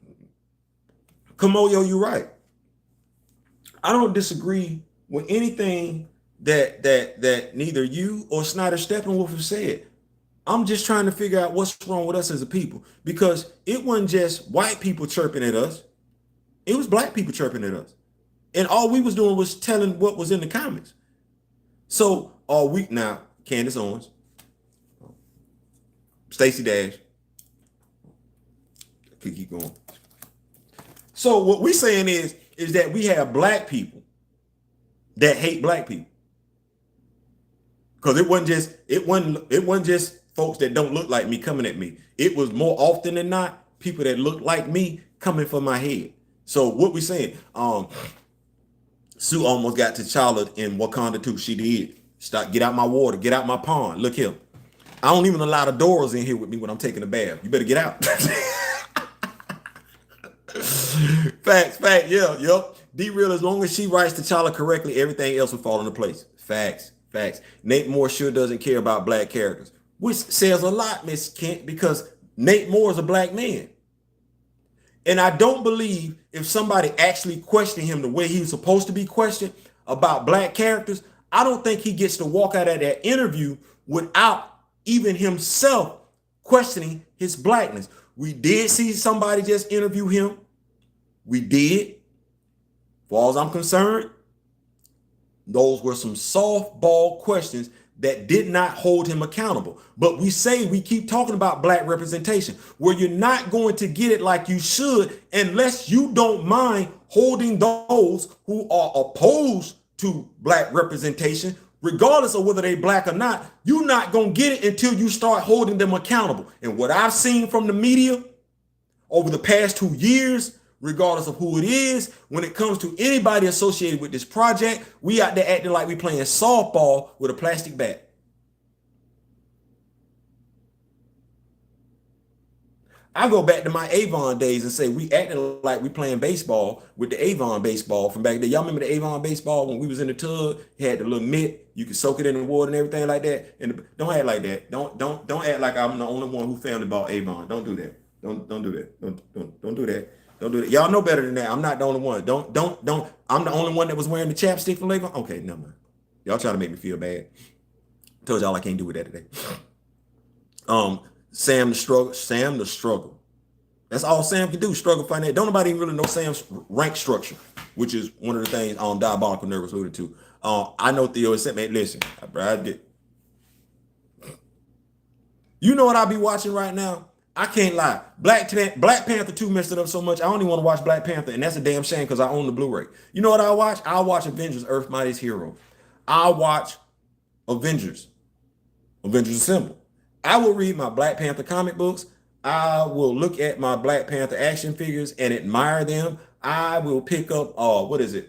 Kamoyo, you're right. I don't disagree with anything that neither you or Snyder Steppenwolf have said. I'm just trying to figure out what's wrong with us as a people, because it wasn't just white people chirping at us. It was black people chirping at us. And all we was doing was telling what was in the comments. So all week now, Candace Owens, Stacey Dash, could keep going. So what we're saying is that we have black people that hate black people. Because it wasn't just folks that don't look like me coming at me. It was more often than not people that look like me coming for my head. So what we saying? Sue almost got T'Challa in Wakanda too. She did. Stop, get out my water, get out my pond. Look here. I don't even allow the doors in here with me when I'm taking a bath. You better get out. Facts, yeah, yep. D-Real, as long as she writes T'Challa correctly, everything else will fall into place. Facts. Nate Moore sure doesn't care about black characters, which says a lot, Miss Kent, because Nate Moore is a black man. And I don't believe if somebody actually questioned him the way he was supposed to be questioned about black characters, I don't think he gets to walk out of that interview without even himself questioning his blackness. We did see somebody just interview him. We did. As far as I'm concerned, those were some softball questions that did not hold him accountable. But we keep talking about black representation, where you're not going to get it like you should unless you don't mind holding those who are opposed to black representation, regardless of whether they black or not. You're not going to get it until you start holding them accountable. And what I've seen from the media over the past 2 years, regardless of who it is, when it comes to anybody associated with this project, we out there acting like we playing softball with a plastic bat. I go back to my Avon days and say we acting like we playing baseball with the Avon baseball from back then. Y'all remember the Avon baseball when we was in the tub? It had the little mitt, you could soak it in the water and everything like that. And don't act like that. Don't act like I'm the only one who family bought Avon. Don't do that. Don't do that. Don't do that. Don't do that. Y'all know better than that. I'm not the only one. Don't. I'm the only one that was wearing the chapstick from Leggo. Okay, never mind. Y'all trying to make me feel bad. Told y'all I can't do with that today. Sam the struggle. That's all Sam can do, struggle financially. Don't nobody even really know Sam's rank structure, which is one of the things Diabolical Nervous alluded to. I know Theo said, man, listen, I did. You know what I be watching right now? I can't lie. Black Panther 2 messed it up so much. I don't even want to watch Black Panther, and that's a damn shame because I own the Blu-ray. You know what I watch? I'll watch Avengers, Earth Mightiest Hero. I'll watch Avengers Assemble. I will read my Black Panther comic books. I will look at my Black Panther action figures and admire them. I will pick up,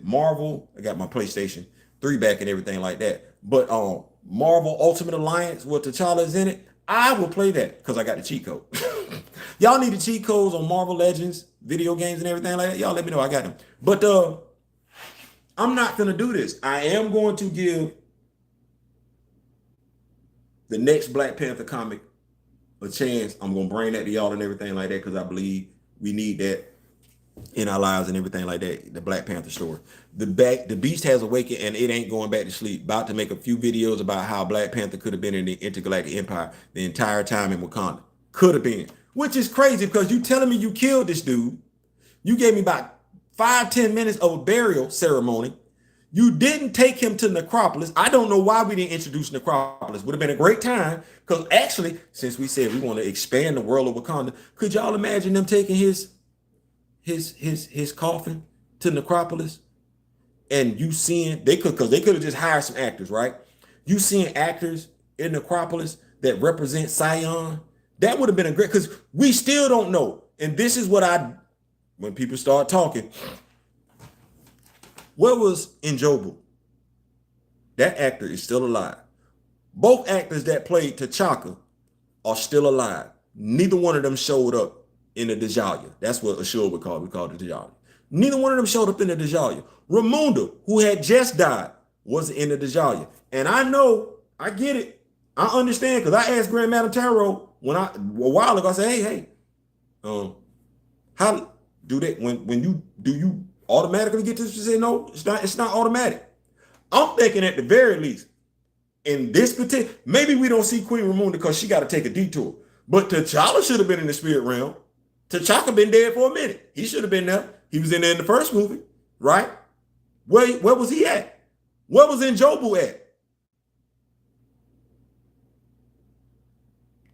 Marvel. I got my PlayStation 3 back and everything like that. But Marvel Ultimate Alliance with T'Challa is in it. I will play that because I got the cheat code. Y'all need the cheat codes on Marvel Legends, video games and everything like that. Y'all let me know. I got them. But I'm not going to do this. I am going to give the next Black Panther comic a chance. I'm going to bring that to y'all and everything like that because I believe we need that in our lives and everything like that. The Black Panther story. The beast has awakened and it ain't going back to sleep. About to make a few videos about how Black Panther could have been in the Intergalactic Empire the entire time in Wakanda. Could have been. Which is crazy because you telling me you killed this dude. You gave me about 5-10 minutes of a burial ceremony. You didn't take him to Necropolis. I don't know why we didn't introduce Necropolis. Would have been a great time because actually, since we said we want to expand the world of Wakanda, could y'all imagine them taking his coffin to Necropolis? And you seeing they could have just hired some actors, right? You seeing actors in Necropolis that represent Sion. That would have been a great, because we still don't know. And this is what when people start talking, what was Njobu? That actor is still alive. Both actors that played T'Chaka are still alive. Neither one of them showed up in the Dejaliah. That's what Ashur would call it. We call it the Dejaliah. Neither one of them showed up in the Dejaliah. Ramunda, who had just died, was in the Dejaliah. And I know, I get it. I understand, because I asked Grand Madam Tarot a while ago, I said, hey, how do that when you automatically get this? She said, no, it's not automatic. I'm thinking at the very least, in this particular, maybe we don't see Queen Ramunda because she got to take a detour. But T'Challa should have been in the spirit realm. T'Chaka been dead for a minute. He should have been there. He was in there in the first movie, right? Where was he at? Where was Njobu at?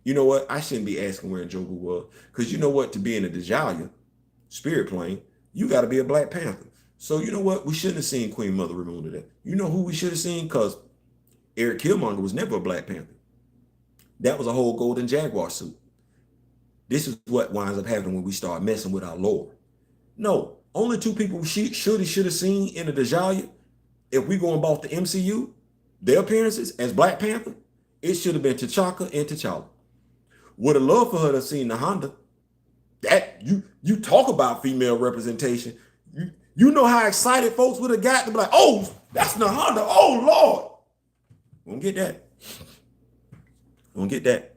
You know what? I shouldn't be asking where Njobu was, because you know what? To be in the Dejaliah spirit plane, you got to be a Black Panther. So you know what? We shouldn't have seen Queen Mother Ramunda there. You know who we should have seen? Because Eric Killmonger was never a Black Panther. That was a whole golden jaguar suit. This is what winds up happening when we start messing with our lore. No, only two people we should have seen in the Dejaliah, if we going about the MCU, their appearances as Black Panther, it should have been T'Chaka and T'Challa. Would have loved for her to have seen the Honda. That you talk about female representation. You know how excited folks would have got to be like, oh, that's the Honda. Oh Lord. Won't get that. Won't get that.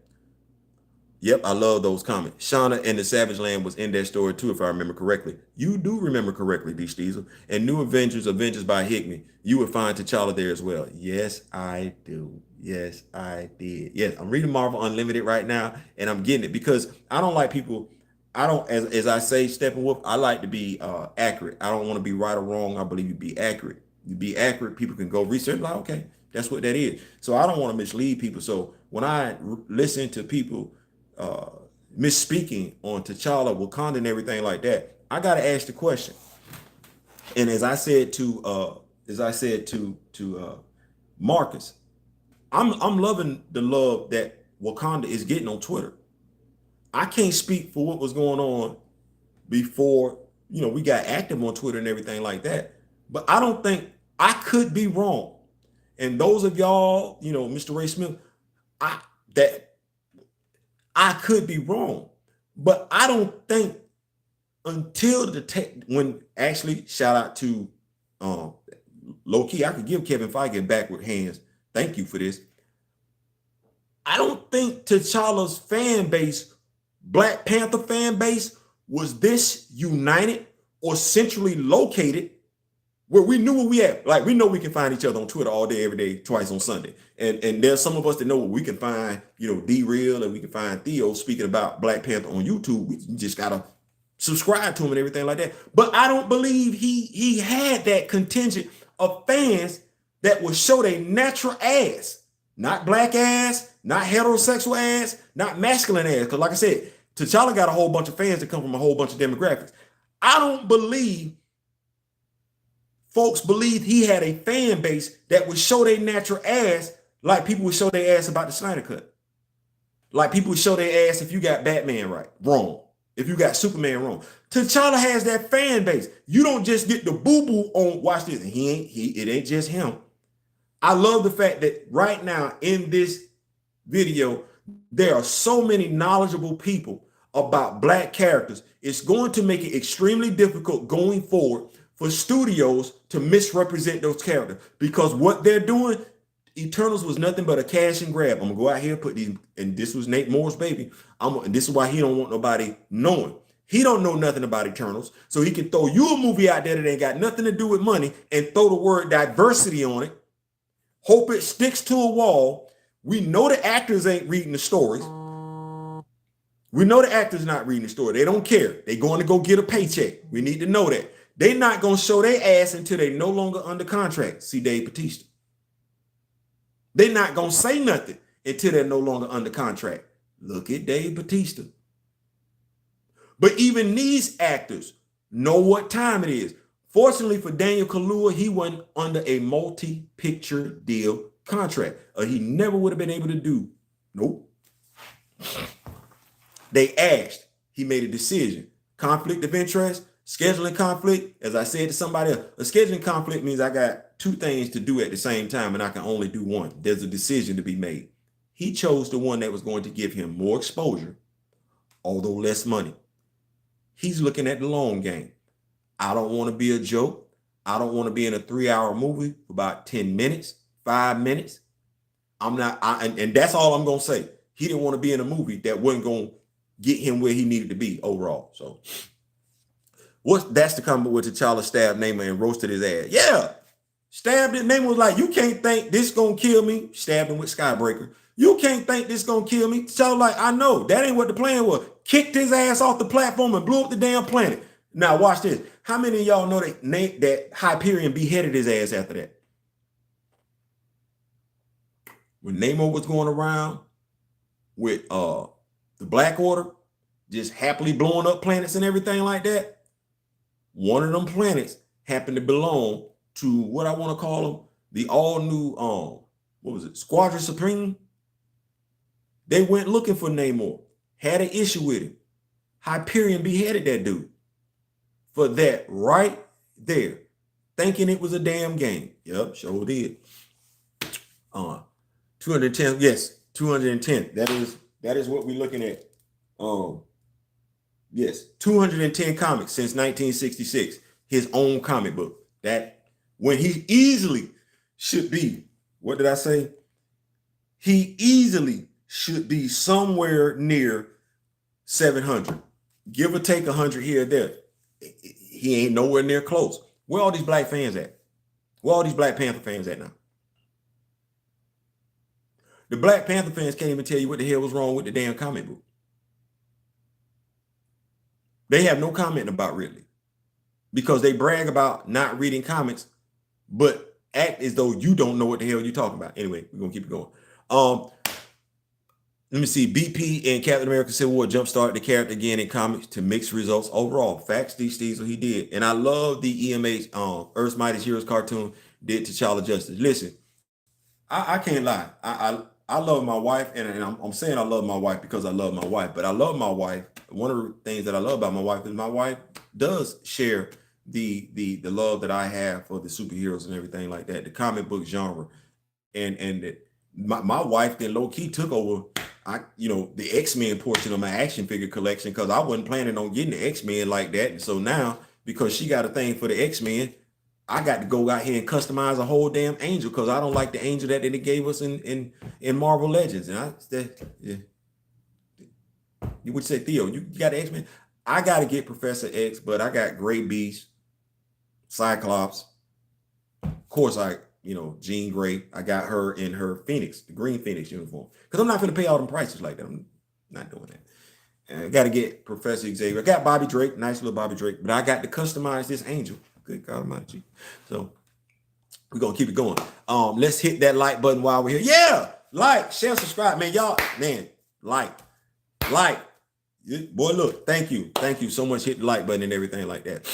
Yep, I love those comments. Shauna and the Savage Land was in that story too, if I remember correctly. You do remember correctly, D. Steezel. And New Avengers by Hickman, you would find T'Challa there as well. Yes, I do. Yes, I did. Yes, I'm reading Marvel Unlimited right now, and I'm getting it because I don't like people. I don't, as I say, Steppenwolf, I like to be accurate. I don't want to be right or wrong. I believe you be accurate. You be accurate, people can go research, like, okay, that's what that is. So I don't want to mislead people. So when I listen to people misspeaking on T'Challa, Wakanda, and everything like that, I got to ask the question. And as I said to Marcus, I'm loving the love that Wakanda is getting on Twitter. I can't speak for what was going on before, we got active on Twitter and everything like that. But I don't think, I could be wrong. And those of y'all, Mr. Ray Smith, I could be wrong. But I don't think until when actually, shout out to low key, I could give Kevin Feige backward hands. Thank you for this. I don't think T'Challa's fan base, Black Panther fan base, was this united or centrally located where we knew where we at. Like, we know we can find each other on Twitter all day, every day, twice on Sunday. And there's some of us that know we can find, D-Real, and we can find Theo speaking about Black Panther on YouTube. We just got to subscribe to him and everything like that. But I don't believe he had that contingent of fans that would show their natural ass, not black ass, not heterosexual ass, not masculine ass. Because like I said, T'Challa got a whole bunch of fans that come from a whole bunch of demographics. I don't believe folks believed he had a fan base that would show their natural ass like people would show their ass about the Snyder Cut. Like people would show their ass if you got Batman right, wrong. If you got Superman wrong. T'Challa has that fan base. You don't just get the boo-boo on, watch this, and it ain't just him. I love the fact that right now in this video, there are so many knowledgeable people about Black characters. It's going to make it extremely difficult going forward for studios to misrepresent those characters, because what they're doing, Eternals was nothing but a cash and grab. I'm gonna go out here, put these, and this was Nate Moore's baby. And this is why he don't want nobody knowing. He don't know nothing about Eternals, so he can throw you a movie out there that ain't got nothing to do with money and throw the word diversity on it. Hope it sticks to a wall. We know the actors ain't reading the stories. We know the actors not reading the story. They don't care. They going to go get a paycheck. We need to know that. They not going to show their ass until they no longer under contract. See Dave Bautista. They're not going to say nothing until they're no longer under contract. Look at Dave Bautista. But even these actors know what time it is. Fortunately for Daniel Kaluuya, he wasn't under a multi-picture deal contract. He never would have been able to do. Nope. They asked. He made a decision. Conflict of interest, scheduling conflict. As I said to somebody else, a scheduling conflict means I got two things to do at the same time and I can only do one. There's a decision to be made. He chose the one that was going to give him more exposure, although less money. He's looking at the long game. I don't want to be a joke. I don't want to be in a 3-hour movie for about 10 minutes, 5 minutes. I'm not, and that's all I'm going to say. He didn't want to be in a movie that wasn't going to get him where he needed to be overall. So that's the comment with T'Challa stabbed Neymar and roasted his ass. Yeah. Stabbed it. Neymar was like, you can't think this going to kill me. Stabbed him with Skybreaker. You can't think this going to kill me. T'Challa like, I know. That ain't what the plan was. Kicked his ass off the platform and blew up the damn planet. Now watch this. How many of y'all know that Hyperion beheaded his ass after that? When Namor was going around with the Black Order, just happily blowing up planets and everything like that, one of them planets happened to belong to what I want to call them, the all-new, what was it, Squadron Supreme? They went looking for Namor, had an issue with him. Hyperion beheaded that dude for that right there, thinking it was a damn game. Yep, sure did. 210, yes, 210. That is what we're looking at. Yes, 210 comics since 1966. His own comic book. That when he easily should be, what did I say? He easily should be somewhere near 700. Give or take 100 here or there. He ain't nowhere near close. Where all these black fans at? Where all these Black Panther fans at now? The Black Panther fans can't even tell you what the hell was wrong with the damn comic book. They have no comment about Ridley because they brag about not reading comics, but act as though you don't know what the hell you're talking about. Anyway, we're gonna keep it going. Let me see. BP and Captain America Civil War jumpstarted the character again in comics to mixed results overall. Facts, these Steezel, he did. And I love the EMH Earth's Mightiest Heroes cartoon did T'Challa justice. Listen, I can't lie. I love my wife, and I'm saying I love my wife because I love my wife, but I love my wife. One of the things that I love about my wife is my wife does share the love that I have for the superheroes and everything like that, the comic book genre. And my wife then low-key took over the X-Men portion of my action figure collection because I wasn't planning on getting the X-Men like that. And so now, because she got a thing for the X-Men, I got to go out here and customize a whole damn angel because I don't like the angel that they gave us in Marvel Legends. And you would say, Theo, you got the X-Men? I got to get Professor X, but I got Gray Beast, Cyclops. Of course, Jean Grey. I got her in her Phoenix, the Green Phoenix uniform. Because I'm not going to pay all them prices like that. I'm not doing that. And I got to get Professor Xavier. I got Bobby Drake, nice little Bobby Drake, but I got to customize this angel. Good God Almighty. So we're going to keep it going. Let's hit that like button while we're here. Yeah, like, share, subscribe, man. Y'all, man, like. Boy, look, thank you so much. Hit the like button and everything like that.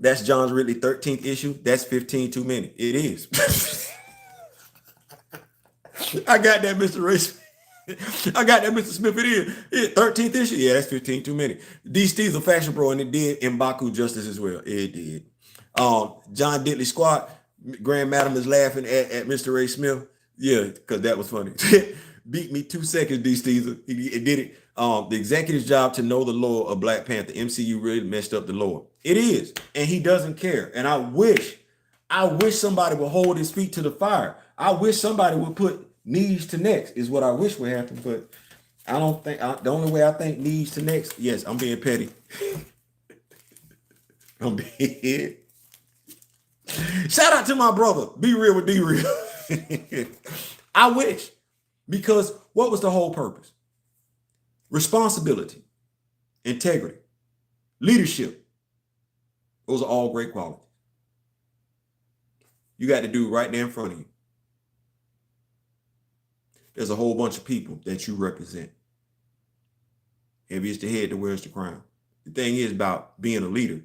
That's John's Ridley 13th issue. That's 15 too many. It is. I got that, Mr. Race. I got that, Mr. Smith. It is. 13th issue. Yeah, that's 15 too many. These Steve's a fashion bro, and it did M'Baku justice as well. It did. John Diddley Squad. Grand Madam is laughing at Mr. Ray Smith. Yeah, because that was funny. Beat me 2 seconds, D. Steezer. He did it. The executive's job to know the lore of Black Panther. MCU really messed up the lore. It is, and he doesn't care. And I wish somebody would hold his feet to the fire. I wish somebody would put knees to necks is what I wish would happen. But I don't think the only way I think knees to necks. Yes, I'm being petty. I'm being. Shout out to my brother. Be real with D Real. I wish, because what was the whole purpose? Responsibility, integrity, leadership. Those are all great qualities. You got to do right there in front of you. There's a whole bunch of people that you represent. Heavy is the head that wears the crown. The thing is about being a leader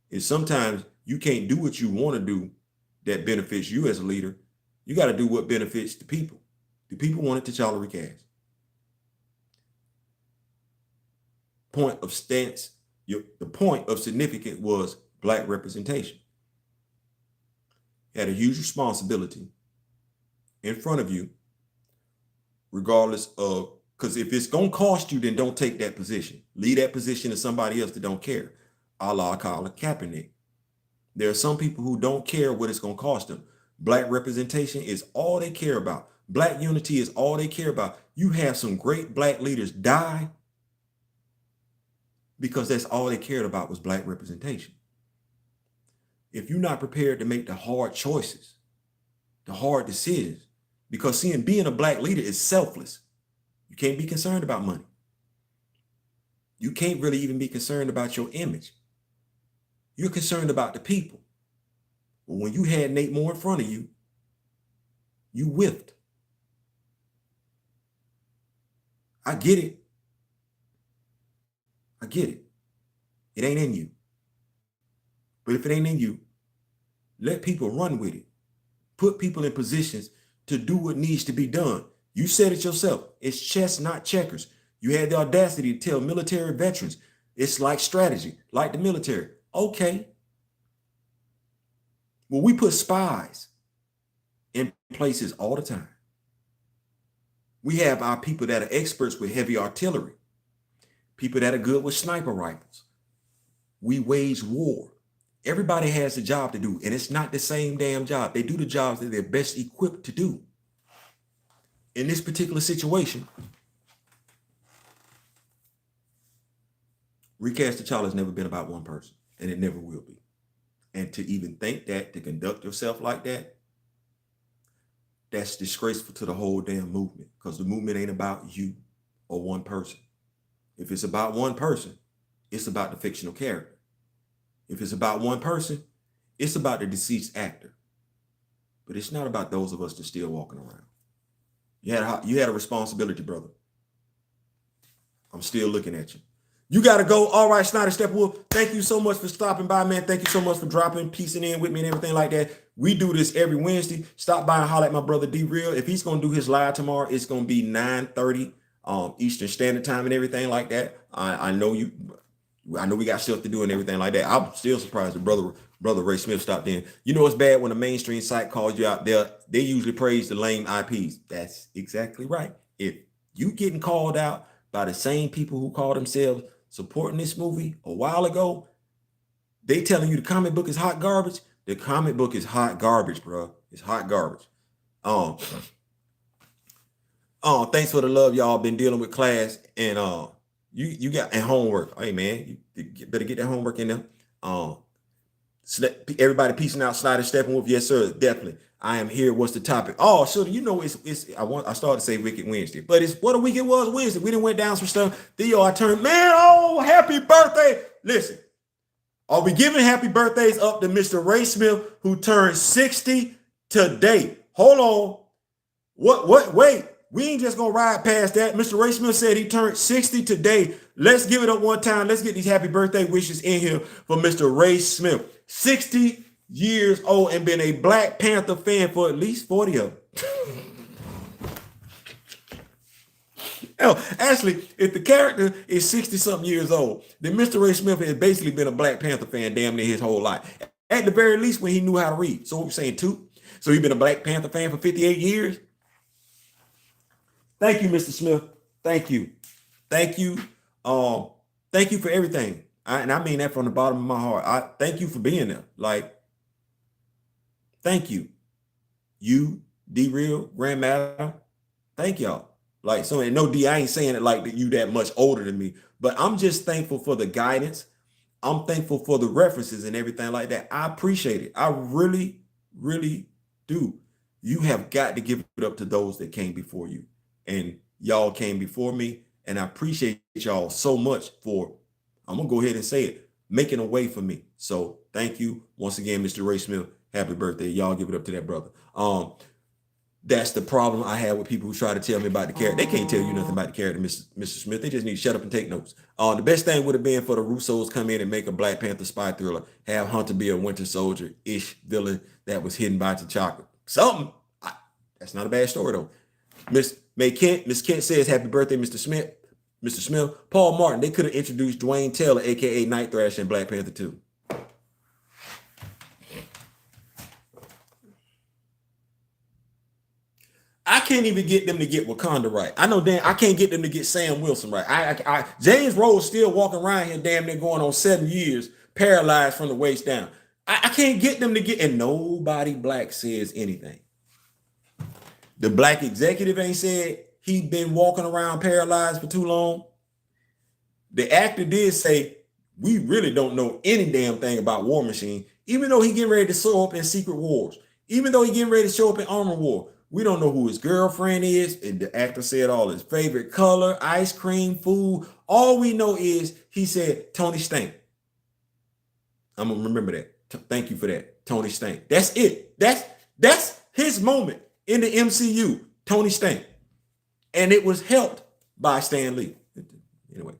is sometimes you can't do what you want to do that benefits you as a leader. You got to do what benefits the people. The people wanted T'Challa recast. Point of stance, the point of significance was Black representation. You had a huge responsibility in front of you, regardless of, because if it's gonna cost you, then don't take that position. Leave that position to somebody else that don't care. A la Colin Kaepernick. There are some people who don't care what it's gonna cost them. Black representation is all they care about. Black unity is all they care about. You have some great black leaders die because that's all they cared about was black representation. If you're not prepared to make the hard choices, the hard decisions, because being a black leader is selfless. You can't be concerned about money. You can't really even be concerned about your image. You're concerned about the people. But when you had Nate Moore in front of you, you whiffed. I get it. I get it. It ain't in you. But if it ain't in you, let people run with it. Put people in positions to do what needs to be done. You said it yourself. It's chess, not checkers. You had the audacity to tell military veterans it's like strategy, like the military. Okay. Well, we put spies in places all the time. We have our people that are experts with heavy artillery, people that are good with sniper rifles. We wage war. Everybody has a job to do, and it's not the same damn job. They do the jobs that they're best equipped to do. In this particular situation, Recast T'Challa has never been about one person, and it never will be. And to even think that, to conduct yourself like that, that's disgraceful to the whole damn movement, because the movement ain't about you or one person. If it's about one person, it's about the fictional character. If it's about one person, it's about the deceased actor. But it's not about those of us that still walking around. You had a responsibility, brother. I'm still looking at you. You got to go. All right, Snyder Steppenwolf, thank you so much for stopping by, man. Thank you so much for dropping, piecing in with me and everything like that. We do this every Wednesday. Stop by and holler at my brother D-Real. If he's going to do his live tomorrow, it's going to be 9:30 Eastern Standard Time and everything like that. I know we got stuff to do and everything like that. I'm still surprised that brother Ray Smith stopped in. You know it's bad when a mainstream site calls you out there. They usually praise the lame IPs. That's exactly right. If you getting called out by the same people who call themselves supporting this movie a while ago, they telling you the comic book is hot garbage. The comic book is hot garbage, bro. It's hot garbage. Thanks for the love, y'all. Been dealing with class and you got and homework. Hey man, you better get that homework in there. Everybody peacing out, Snyder Steppenwolf. Yes, sir, definitely. I am here. What's the topic? Oh, so you know I started to say Wicked Wednesday, but it's what a week it was Wednesday. We didn't went down some stuff. Theo, I turned, man, oh, happy birthday. Listen, are we giving happy birthdays up to Mr. Ray Smith, who turned 60 today? Hold on. Wait. We ain't just gonna ride past that. Mr. Ray Smith said he turned 60 today. Let's give it up one time. Let's get these happy birthday wishes in here for Mr. Ray Smith. 60 years old and been a Black Panther fan for at least 40 of them. Hell, actually, if the character is 60-something years old, then Mr. Ray Smith has basically been a Black Panther fan damn near his whole life. At the very least, when he knew how to read. So what we're saying, 2? So he's been a Black Panther fan for 58 years? Thank you, Mr. Smith. Thank you. Thank you. Thank you for everything. And I mean that from the bottom of my heart. I thank you for being there. Like, thank you. You, D-Real, Grandmaster, thank y'all. Like, so no D, I ain't saying it like you that much older than me, but I'm just thankful for the guidance. I'm thankful for the references and everything like that. I appreciate it. I really, really do. You have got to give it up to those that came before you. And y'all came before me, and I appreciate y'all so much for, I'm gonna go ahead and say it, making a way for me. So thank you once again, Mr. Ray Smith. Happy birthday. Y'all give it up to that brother. That's the problem I have with people who try to tell me about the character. They can't tell you nothing about the character, Mr. Smith. They just need to shut up and take notes. The best thing would have been for the Russos come in and make a Black Panther spy thriller, have Hunter be a Winter Soldier-ish villain that was hidden by T'Chaka. Something. That's not a bad story though. Miss Kent says, happy birthday, Mr. Smith. Mr. Smith. Paul Martin, they could have introduced Dwayne Taylor, aka Night Thrasher, in Black Panther 2. I can't even get them to get Wakanda right. I know damn I can't get them to get Sam Wilson right. James Rhodes still walking around here damn near going on 7 years paralyzed from the waist down. I can't get them to get, and nobody black says anything. The black executive ain't said he been walking around paralyzed for too long. The actor did say, we really don't know any damn thing about War Machine, even though he getting ready to show up in Secret Wars, even though he getting ready to show up in Armor War. We don't know who his girlfriend is. And the actor said all his favorite color, ice cream, food. All we know is he said Tony Stank. I'm gonna remember that. Thank you for that, Tony Stank. That's it. That's his moment in the MCU, Tony Stank. And it was helped by Stan Lee. Anyway,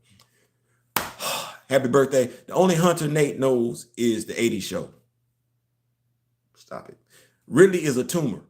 happy birthday. The only Hunter Nate knows is the 80s show. Stop it. Ridley is a tumor.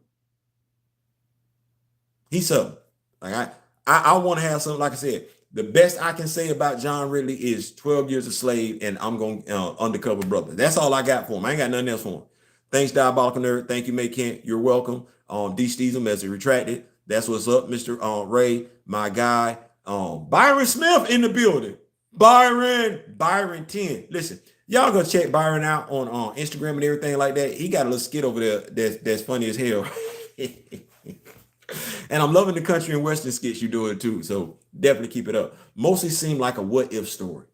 He's something. Like I want to have something, like I said, the best I can say about John Ridley is 12 Years a Slave and I'm going Undercover Brother. That's all I got for him. I ain't got nothing else for him. Thanks, Diabolical Nerd. Thank you, May Kent. You're welcome. D. Steezum as he retracted. That's what's up, Mr. Ray, my guy. Byron Smith in the building. Byron 10. Listen, y'all go check Byron out on Instagram and everything like that. He got a little skit over there that's funny as hell. And I'm loving the country and western skits you're doing too. So definitely keep it up. Mostly seem like a what if story.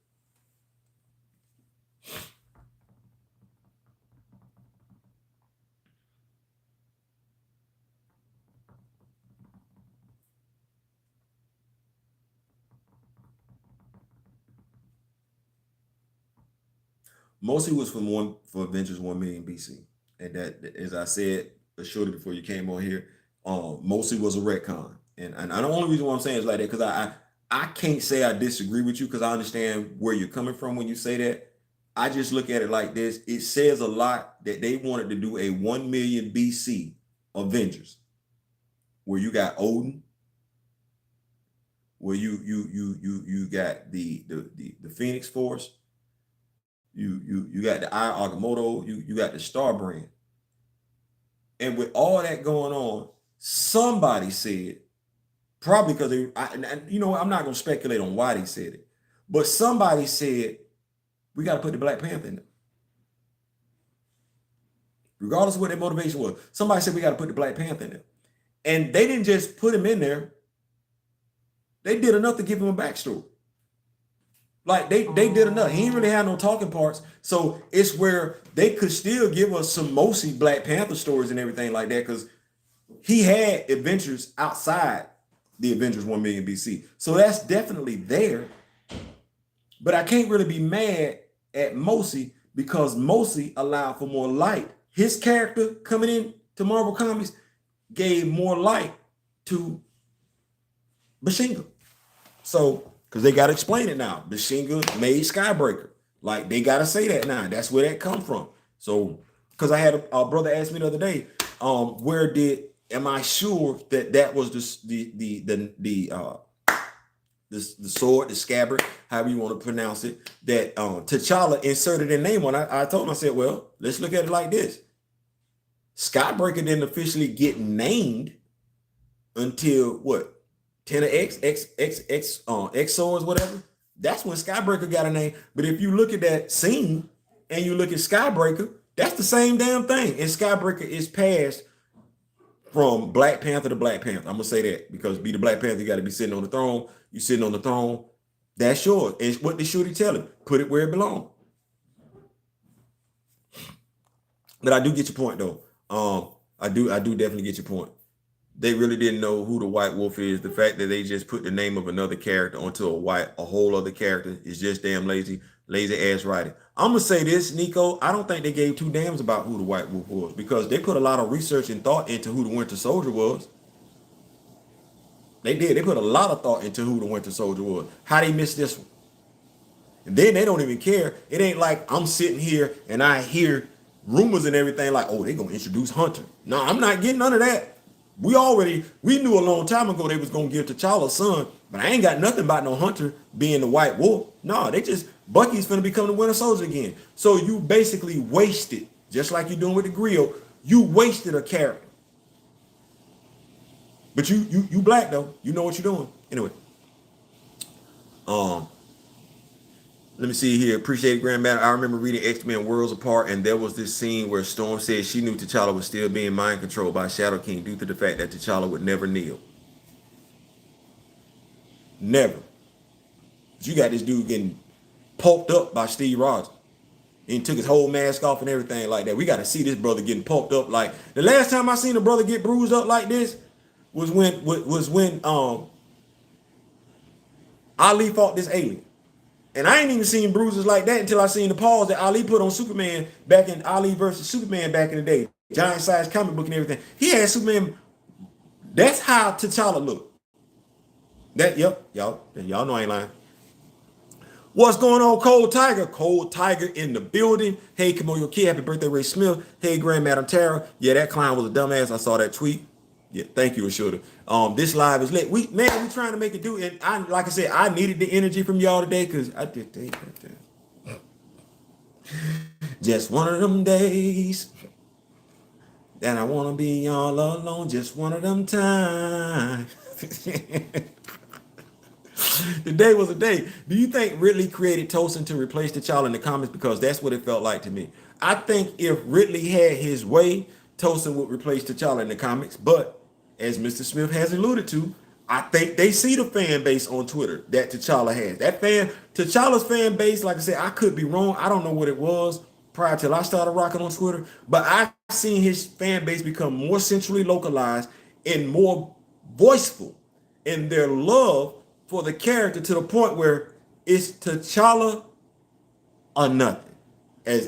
Mostly was for Avengers 1 million BC. And that, as I said, shortly before you came on here, mostly was a retcon. And the only reason why I'm saying is like that, because I can't say I disagree with you because I understand where you're coming from when you say that. I just look at it like this. It says a lot that they wanted to do a 1 million BC Avengers, where you got Odin, where you got the Phoenix Force, you got the Eye Agamotto, you got the Star Brand. And with all that going on, somebody said, probably because I'm not going to speculate on why they said it, but somebody said, we got to put the Black Panther in there. Regardless of what their motivation was, somebody said we got to put the Black Panther in there. And they didn't just put him in there. They did enough to give him a backstory. Like they did enough. He ain't really had no talking parts. So it's where they could still give us some mostly Black Panther stories and everything like that, because he had adventures outside the Avengers 1 million BC. So that's definitely there. But I can't really be mad at Mosi because Mosi allowed for more light. His character coming in to Marvel Comics gave more light to Bashinga. So, because they got to explain it now. Bashinga made Skybreaker. Like, they got to say that now. That's where that come from. So, because I had a brother ask me the other day, am I sure that was the sword, the scabbard, however you want to pronounce it, that T'Challa inserted a name on. I told him, I said, well, let's look at it like this. Skybreaker didn't officially get named until what? 10 of X swords, whatever. That's when Skybreaker got a name. But if you look at that scene and you look at Skybreaker, that's the same damn thing. And Skybreaker is passed from Black Panther to Black Panther. I'm gonna say that because be the Black Panther, you got to be sitting on the throne. You sitting on the throne. That's yours. And what did Shooty tell him? Put it where it belongs. But I do get your point though. I do definitely get your point. They really didn't know who the White Wolf is. The fact that they just put the name of another character onto a whole other character is just damn lazy ass writing. I'm gonna say this, Nico. I don't think they gave two damns about who the White Wolf was because they put a lot of research and thought into who the Winter Soldier was. They did. They put a lot of thought into who the Winter Soldier was. How they missed this one? And then they don't even care. It ain't like I'm sitting here and I hear rumors and everything like, oh, they gonna introduce Hunter. No, I'm not getting none of that. We knew a long time ago they was gonna give T'Challa a son, but I ain't got nothing about no Hunter being the White Wolf. No, Bucky's gonna become the Winter Soldier again. So you basically wasted, just like you're doing with the grill, you wasted a character. But you black though. You know what you're doing. Anyway, um, let me see here. Appreciate it, Grandmaster. I remember reading X-Men Worlds Apart, and there was this scene where Storm said she knew T'Challa was still being mind controlled by Shadow King due to the fact that T'Challa would never kneel. Never. But you got this dude getting pulped up by Steve Rogers. And he took his whole mask off and everything like that. We got to see this brother getting pulped up. Like the last time I seen a brother get bruised up like this was when Ali fought this alien. And I ain't even seen bruises like that until I seen the pause that Ali put on Superman back in Ali versus Superman back in the day. Giant size comic book and everything. He had Superman. That's how T'Challa looked. Yep, y'all know I ain't lying. What's going on, Cold Tiger? Cold Tiger in the building. Hey, Kamoyo Kid, happy birthday, Ray Smith. Hey, Grand Madam Tara. Yeah, that clown was a dumbass. I saw that tweet. Yeah, thank you, Ashuda. This live is lit. We trying to make it do it. And like I said, I needed the energy from y'all today because I did just one of them days that I want to be all alone. Just one of them times. The day was a day. Do you think Ridley created Tosin to replace T'Challa in the comics? Because that's what it felt like to me. I think if Ridley had his way, Tosin would replace T'Challa in the comics. But as Mr. Smith has alluded to, I think they see the fan base on Twitter that T'Challa has. T'Challa's fan base, like I said, I could be wrong. I don't know what it was prior till I started rocking on Twitter. But I've seen his fan base become more centrally localized and more voiceful in their love for the character to the point where it's T'Challa or nothing. As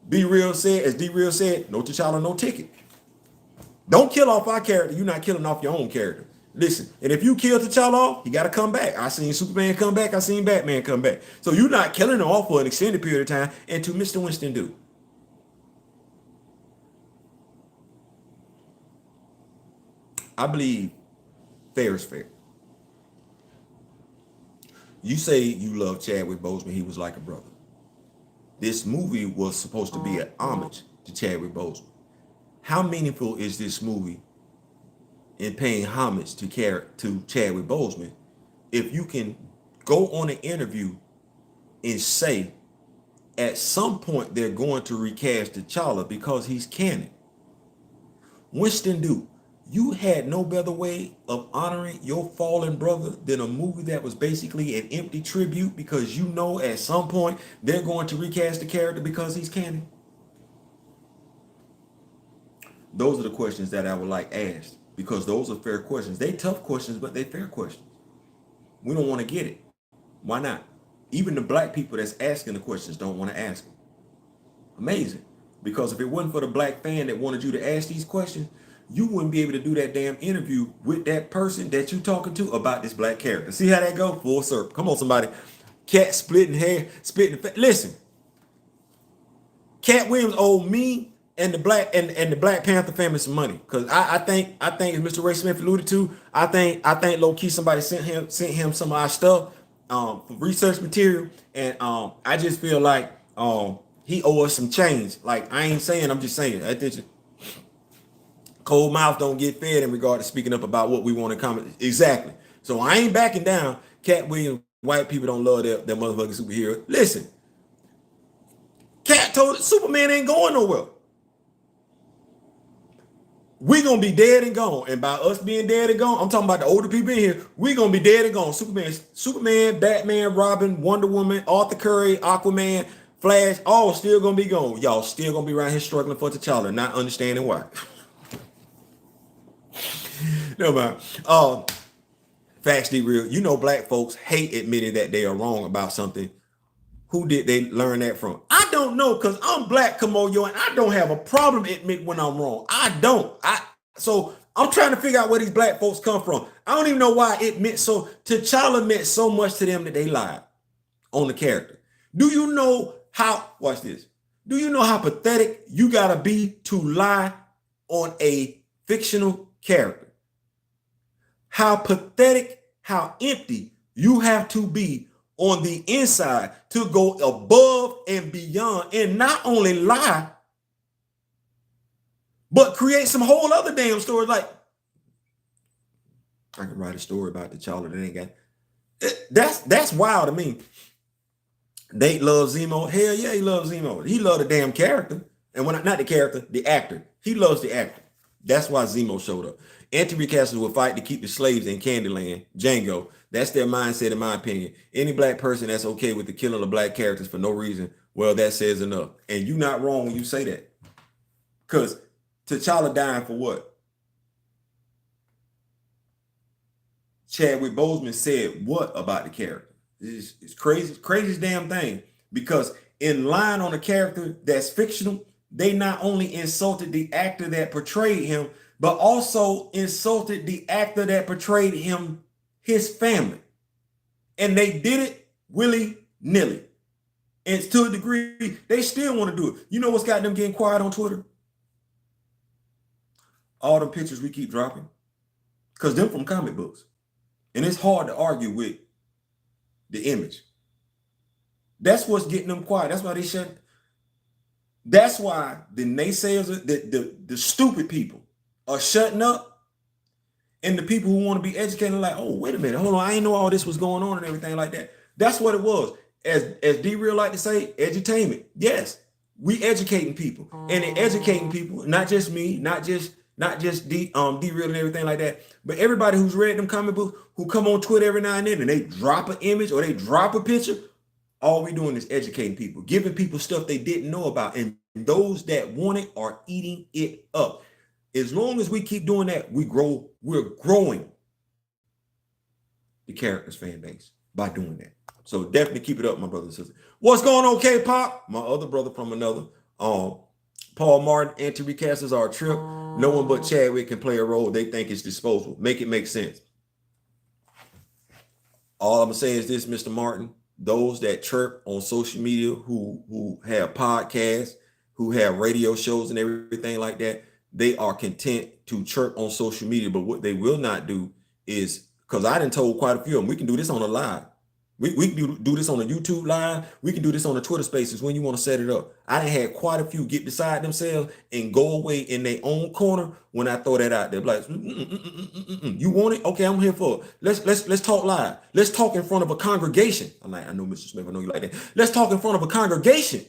D-Real said, no T'Challa, no ticket. Don't kill off our character. You're not killing off your own character. Listen, and if you kill T'Challa off, he got to come back. I seen Superman come back. I seen Batman come back. So you're not killing him off for an extended period of time. And to Mr. Winston do. I believe fair is fair. You say you love Chadwick Boseman. He was like a brother. This movie was supposed to be an homage to Chadwick Boseman. How meaningful is this movie in paying homage to Chadwick Boseman if you can go on an interview and say at some point they're going to recast T'Challa because he's canon? Winston Duke, you had no better way of honoring your fallen brother than a movie that was basically an empty tribute because you know at some point they're going to recast the character because he's canon. Those are the questions that I would like asked because those are fair questions. They tough questions, but they fair questions. We don't want to get it. Why not? Even the black people that's asking the questions don't want to ask them. Amazing. Because if it wasn't for the black fan that wanted you to ask these questions, you wouldn't be able to do that damn interview with that person that you talking to about this black character. See how that go? Full circle. Come on, somebody. Cat splitting hair, spitting. Listen, Cat Williams owed me and the Black Panther family some money because I think as Mr. Ray Smith alluded to, I think low key somebody sent him some of our stuff for research material, and I just feel like he owes us some change. Like I ain't saying, I'm just saying. Attention. Cold mouth don't get fed in regard to speaking up about what we want to comment. Exactly. So I ain't backing down. Cat Williams, white people don't love their motherfucking superhero. Listen, Cat told Superman ain't going nowhere. We gonna be dead and gone. And by us being dead and gone, I'm talking about the older people in here. We gonna be dead and gone. Superman, Batman, Robin, Wonder Woman, Arthur Curry, Aquaman, Flash, all still gonna be gone. Y'all still gonna be around here struggling for T'Challa, not understanding why. No man. Facts be real. You know, black folks hate admitting that they are wrong about something. Who did they learn that from? I don't know, because I'm black, Kamoyo, and I don't have a problem admitting when I'm wrong. I don't. So I'm trying to figure out where these black folks come from. I don't even know why it meant so. T'Challa meant so much to them that they lied on the character. Do you know how? Watch this. Do you know how pathetic you gotta be to lie on a fictional character? How pathetic, how empty you have to be on the inside to go above and beyond and not only lie, but create some whole other damn stories. Like, I can write a story about T'Challa that ain't got. That's wild to me. Nate loves Zemo. Hell yeah, he loves Zemo. He loved the damn character. And when not the character, the actor. He loves the actor. That's why Zemo showed up. Anti-recasters will fight to keep the slaves in Candyland. Django. That's their mindset, in my opinion. Any black person that's okay with the killing of black characters for no reason, well, that says enough. And you're not wrong when you say that. Because T'Challa dying for what? Chadwick Boseman said what about the character? It's crazy, craziest damn thing. Because in line on a character that's fictional, they not only insulted the actor that portrayed him, but also insulted the actor that portrayed him, his family. And they did it willy-nilly. And to a degree, they still want to do it. You know what's got them getting quiet on Twitter? All the pictures we keep dropping. Because them from comic books. And it's hard to argue with the image. That's what's getting them quiet. That's why they shut. That's why the naysayers, the stupid people are shutting up. And the people who want to be educated are like, oh, wait a minute, hold on, I didn't know all this was going on and everything like that. That's what it was. As D-Real like to say, edutainment. Yes, we educating people. And in educating people, not just me, not just D-Real and everything like that, but everybody who's read them comic books, who come on Twitter every now and then and they drop an image or they drop a picture, all we doing is educating people, giving people stuff they didn't know about. And those that want it are eating it up. As long as we keep doing that, we're growing the characters fan base by doing that. So definitely keep it up, my brothers and sisters. What's going on, K-Pop? My other brother from another. Paul Martin, anti-recasters are a trip. No one but Chadwick can play a role they think is disposable. Make it make sense. All I'm gonna say is this, Mr. Martin. Those that chirp on social media, who have podcasts, who have radio shows and everything like that, they are content to chirp on social media. But what they will not do is, because I done told quite a few of them, we can do this on a live. We can do this on a YouTube live. We can do this on the Twitter Spaces when you want to set it up. I done had quite a few get beside themselves and go away in their own corner when I throw that out there. Like, you want it? Okay, I'm here for it. Let's talk live. Let's talk in front of a congregation. I'm like, I know Mr. Smith, I know you like that. Let's talk in front of a congregation,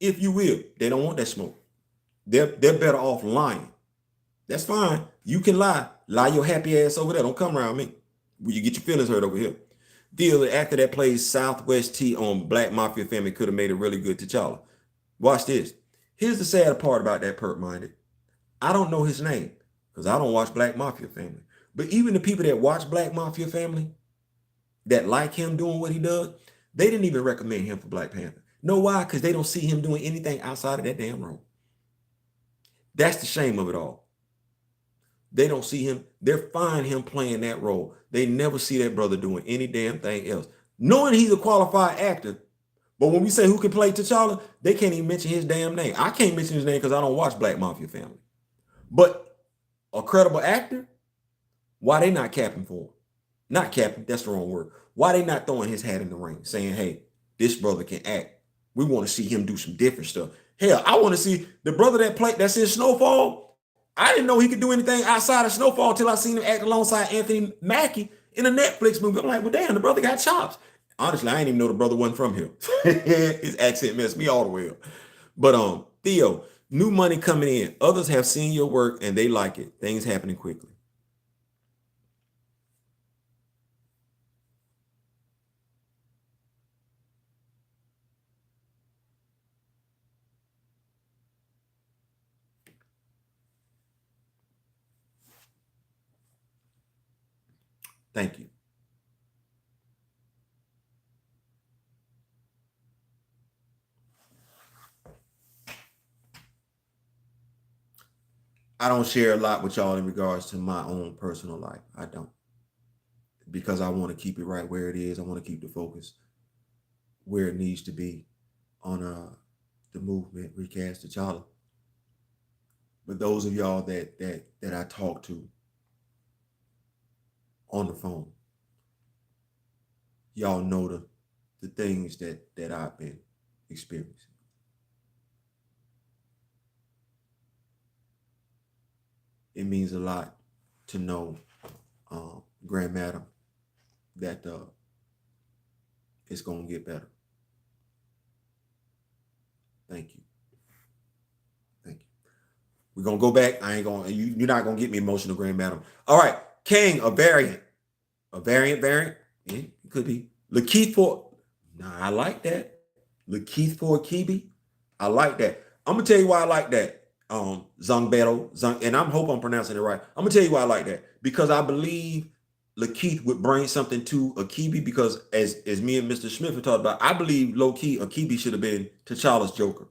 if you will. They don't want that smoke. They're better off lying. That's fine. You can lie. Lie your happy ass over there. Don't come around me. You get your feelings hurt over here. The actor that plays Southwest T on Black Mafia Family could have made a really good T'Challa. Watch this. Here's the sad part about that perk-minded. I don't know his name because I don't watch Black Mafia Family. But even the people that watch Black Mafia Family, that like him doing what he does, they didn't even recommend him for Black Panther. Know why? Because they don't see him doing anything outside of that damn role. That's the shame of it all. They don't see him. They're fine him playing that role. They never see that brother doing any damn thing else. Knowing he's a qualified actor, but when we say who can play T'Challa, they can't even mention his damn name. I can't mention his name because I don't watch Black Mafia Family. But a credible actor, why they not capping for him? Not capping, that's the wrong word. Why they not throwing his hat in the ring, saying, hey, this brother can act. We want to see him do some different stuff. Hell, I want to see the brother that's in Snowfall. I didn't know he could do anything outside of Snowfall until I seen him act alongside Anthony Mackie in a Netflix movie. I'm like, well, damn, the brother got chops. Honestly, I didn't even know the brother wasn't from here. His accent messed me all the way up. But Theo, new money coming in. Others have seen your work and they like it. Things happening quickly. Thank you. I don't share a lot with y'all in regards to my own personal life. I don't. Because I want to keep it right where it is. I want to keep the focus where it needs to be on the movement, Recast T'Challa. But those of y'all that I talk to on the phone, y'all know the things that I've been experiencing. It means a lot to know Grand Madam, that it's gonna get better. Thank you. Thank you. We're gonna go back. I ain't gonna you're not gonna get me emotional, Grand Madam. All right, King, a variant. A variant. Yeah, it could be. Lakeith for nah, I like that. Lakeith for Kibi. I like that. I'm gonna tell you why I like that. Zungbeto, and I'm hope I'm pronouncing it right. I'm gonna tell you why I like that because I believe Lakeith would bring something to Akibi because as me and Mr. Smith have talked about, I believe low key Akibi should have been T'Challa's Joker.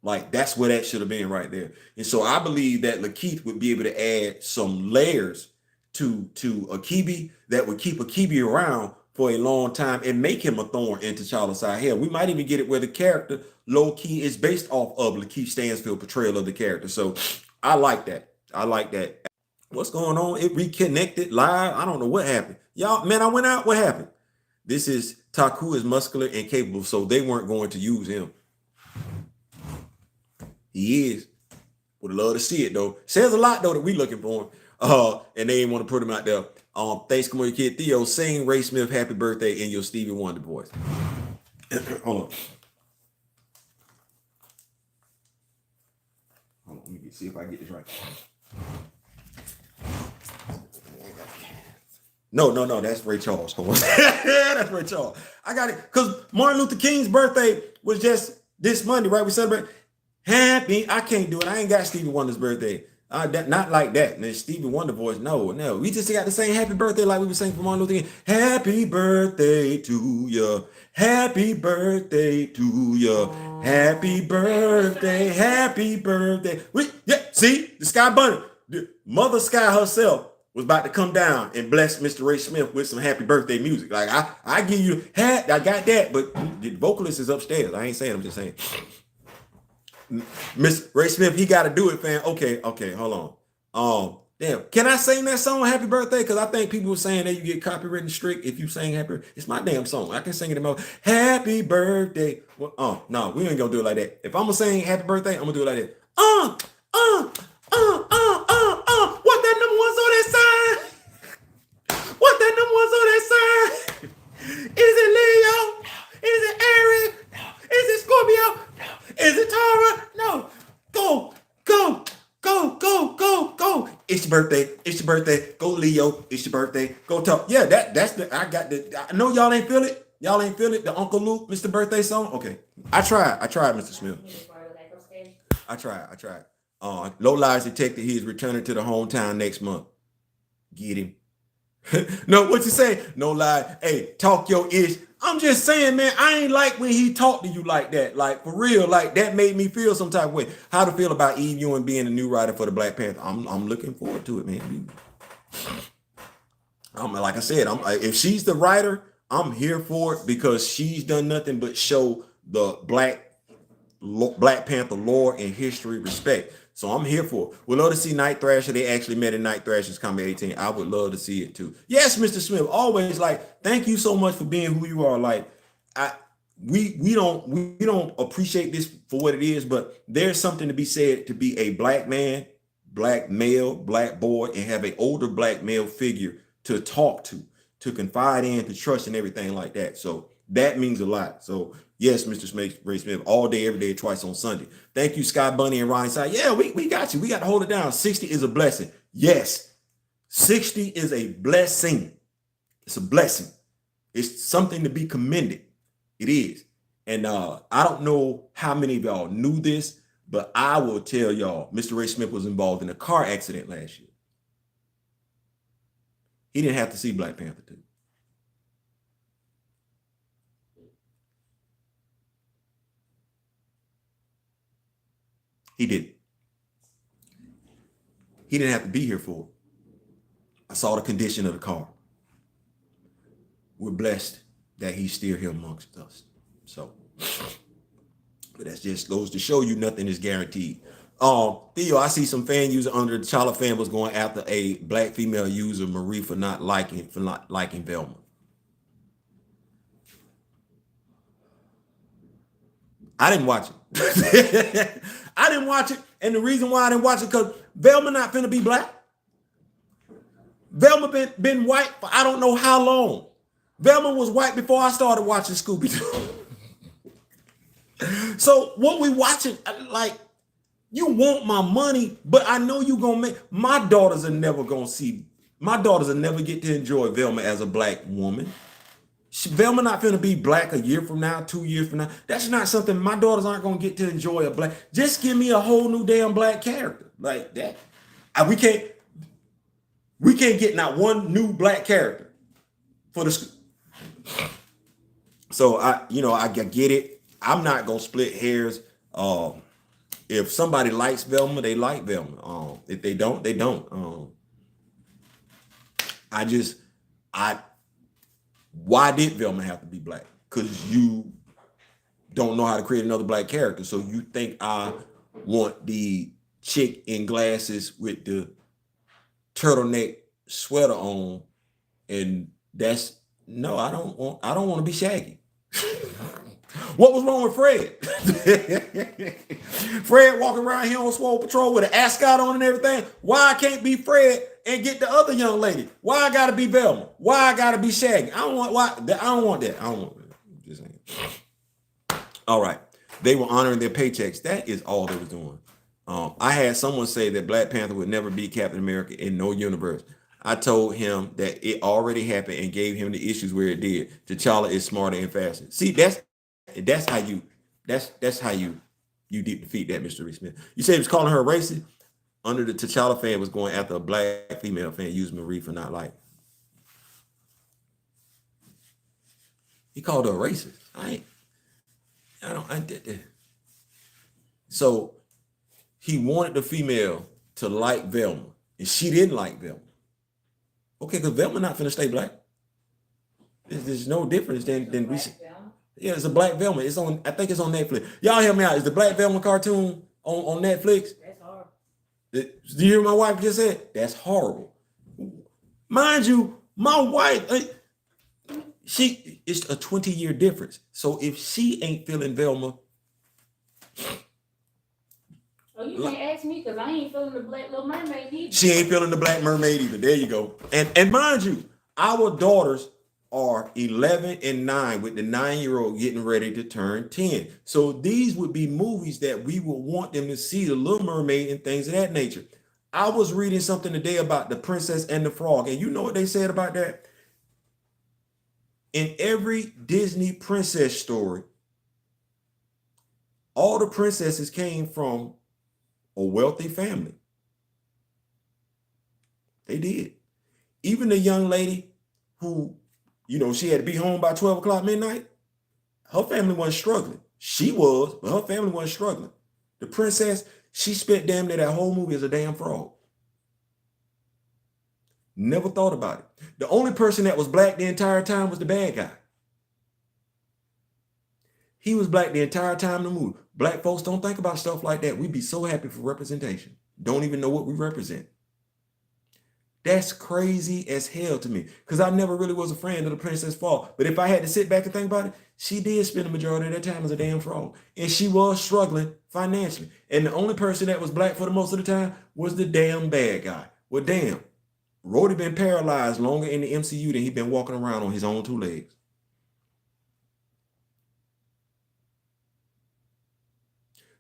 Like that's where that should have been right there. And so I believe that Lakeith would be able to add some layers to Akibi that would keep Akibi around for a long time and make him a thorn in T'Challa's side. Hell, we might even get it where the character low key is based off of Lakeith Stansfield portrayal of the character. So I like that. I like that. What's going on? It reconnected live. I don't know what happened. Y'all, man, I went out. What happened? This is Taku is muscular and capable, so they weren't going to use him. He is. Would love to see it though. Says a lot though that we looking for him. And they didn't want to put him out there. Thanks, come on, your kid Theo. Sing Ray Smith happy birthday in your Stevie Wonder voice. Hold on. Hold on, let me see if I get this right. No, that's Ray Charles. That's Ray Charles. I got it. Because Martin Luther King's birthday was just this Monday, right? We celebrate happy. I can't do it. I ain't got Stevie Wonder's birthday. Not like that. And Stevie Wonder voice. No. We just got the same happy birthday like we were saying for Martin Luther King. Happy birthday to you. Happy birthday to you. Happy birthday. Happy birthday. See, the Sky Bunny, the Mother Sky herself was about to come down and bless Mr. Ray Smith with some happy birthday music. Like I give you hat, I got that, but the vocalist is upstairs. I ain't saying, I'm just saying. Miss Ray Smith, he got to do it, fam. Okay, hold on. Damn, can I sing that song Happy Birthday? Because I think people were saying that you get copyrighted strict if you sing happy. It's my damn song. I can sing it in my Happy Birthday. Well, no, we ain't gonna do it like that. If I'm gonna sing Happy Birthday, I'm gonna do it like that. What that number one's on that sign? What that number one's on that sign? Is it Leo? Is it Aries? Is it Scorpio? Is it Tara? No. Go. It's your birthday. It's your birthday. Go Leo. It's your birthday. Go talk. Yeah, that's the I got the I know y'all ain't feel it. Y'all ain't feel it. The Uncle Luke, Mr. Birthday song. Okay. I tried, Mr. Smith. I tried. Low Lies detected he is returning to the hometown next month. Get him. No, what you say? No lie. Hey, talk your ish. I'm just saying, man, I ain't like when he talked to you like that. Like, for real, like, that made me feel some type of way. How to feel about Eve Ewing being the new writer for the Black Panther. I'm looking forward to it, man. Like I said, if she's the writer, I'm here for it because she's done nothing but show the Black Panther lore and history respect. So I'm here for it. We'd love to see Night Thrasher. They actually met in Night Thrasher's Combat 18. I would love to see it too. Yes, Mr. Smith. Always like, thank you so much for being who you are. Like, we don't appreciate this for what it is, but there's something to be said to be a black man, black male, black boy, and have an older black male figure to talk to confide in, to trust, and everything like that. So that means a lot. So yes, Mr. Ray Smith, all day, every day, twice on Sunday. Thank you, Sky Bunny and Ronnie Side. Yeah, we got you. We got to hold it down. 60 is a blessing. Yes, 60 is a blessing. It's a blessing. It's something to be commended. It is. And I don't know how many of y'all knew this, but I will tell y'all, Mr. Ray Smith was involved in a car accident last year. He didn't have to see Black Panther 2. He didn't. He didn't have to be here for it. I saw the condition of the car. We're blessed that he's still here amongst us. So, but that's just goes to show you nothing is guaranteed. Theo, I see some fan user under the T'Challa fan was going after a black female user, Marie, for not liking Velma. I didn't watch it. I didn't watch it. And the reason why I didn't watch it, because Velma not finna be black. Velma been white for I don't know how long. Velma was white before I started watching Scooby-Doo. So what we watching, like, you want my money, but I know you gonna make my daughters are never gonna see. My daughters will never get to enjoy Velma as a black woman. Velma not gonna be black a year from now, 2 years from now. That's not something my daughters aren't gonna get to enjoy a black. Just give me a whole new damn black character like that. We can't get not one new black character for the. So I get it. I'm not gonna split hairs. If somebody likes Velma, they like Velma. If they don't, they don't. Why did Velma have to be black? Because you don't know how to create another black character. So you think I want the chick in glasses with the turtleneck sweater on, and that's no, I don't want to be Shaggy. What was wrong with Fred? Fred walking around here on Swole Patrol with an ascot on and everything. Why I can't be Fred and get the other young lady? Why I gotta be Velma? Why I gotta be Shaggy? I don't want that. I don't want that. Just saying. All right. They were honoring their paychecks. That is all they was doing. I had someone say that Black Panther would never be Captain America in no universe. I told him that it already happened and gave him the issues where it did. T'Challa is smarter and faster. See, that's how you defeat that, Mr. Reed Smith. You say he was calling her a racist? Under the T'Challa fan was going after a black female fan, using Marie for not like. He called her a racist. I did that. So he wanted the female to like Velma, and she didn't like Velma. Okay, because Velma not finna stay black. There's no difference than we. Yeah, it's a Black Velma. It's on. I think it's on Netflix. Y'all help me out. Is the Black Velma cartoon on Netflix? That's horrible. Did you hear my wife just said? That's horrible. Mind you, my wife, it's a 20-year difference. So if she ain't feeling Velma. Oh, you can't ask me because I ain't feeling the Black Little Mermaid either. She ain't feeling the Black Mermaid either. There you go. And mind you, our daughters are 11 and 9, with the 9-year-old getting ready to turn 10. So these would be movies that we would want them to see, the Little Mermaid and things of that nature. I was reading something today about the Princess and the Frog, and you know what they said about that? In every Disney princess story, all the princesses came from a wealthy family. They did. Even the young lady who, she had to be home by 12 o'clock midnight, her family wasn't struggling. She was, but her family wasn't struggling. The princess, she spent damn near that whole movie as a damn frog. Never thought about it. The only person that was black the entire time was the bad guy. He was black the entire time in the movie. Black folks don't think about stuff like that. We'd be so happy for representation. Don't even know what we represent. That's crazy as hell to me, because I never really was a fan of the Princess Frog. But if I had to sit back and think about it, she did spend the majority of that time as a damn frog. And she was struggling financially. And the only person that was black for the most of the time was the damn bad guy. Well, damn. Rhodey been paralyzed longer in the MCU than he been walking around on his own two legs.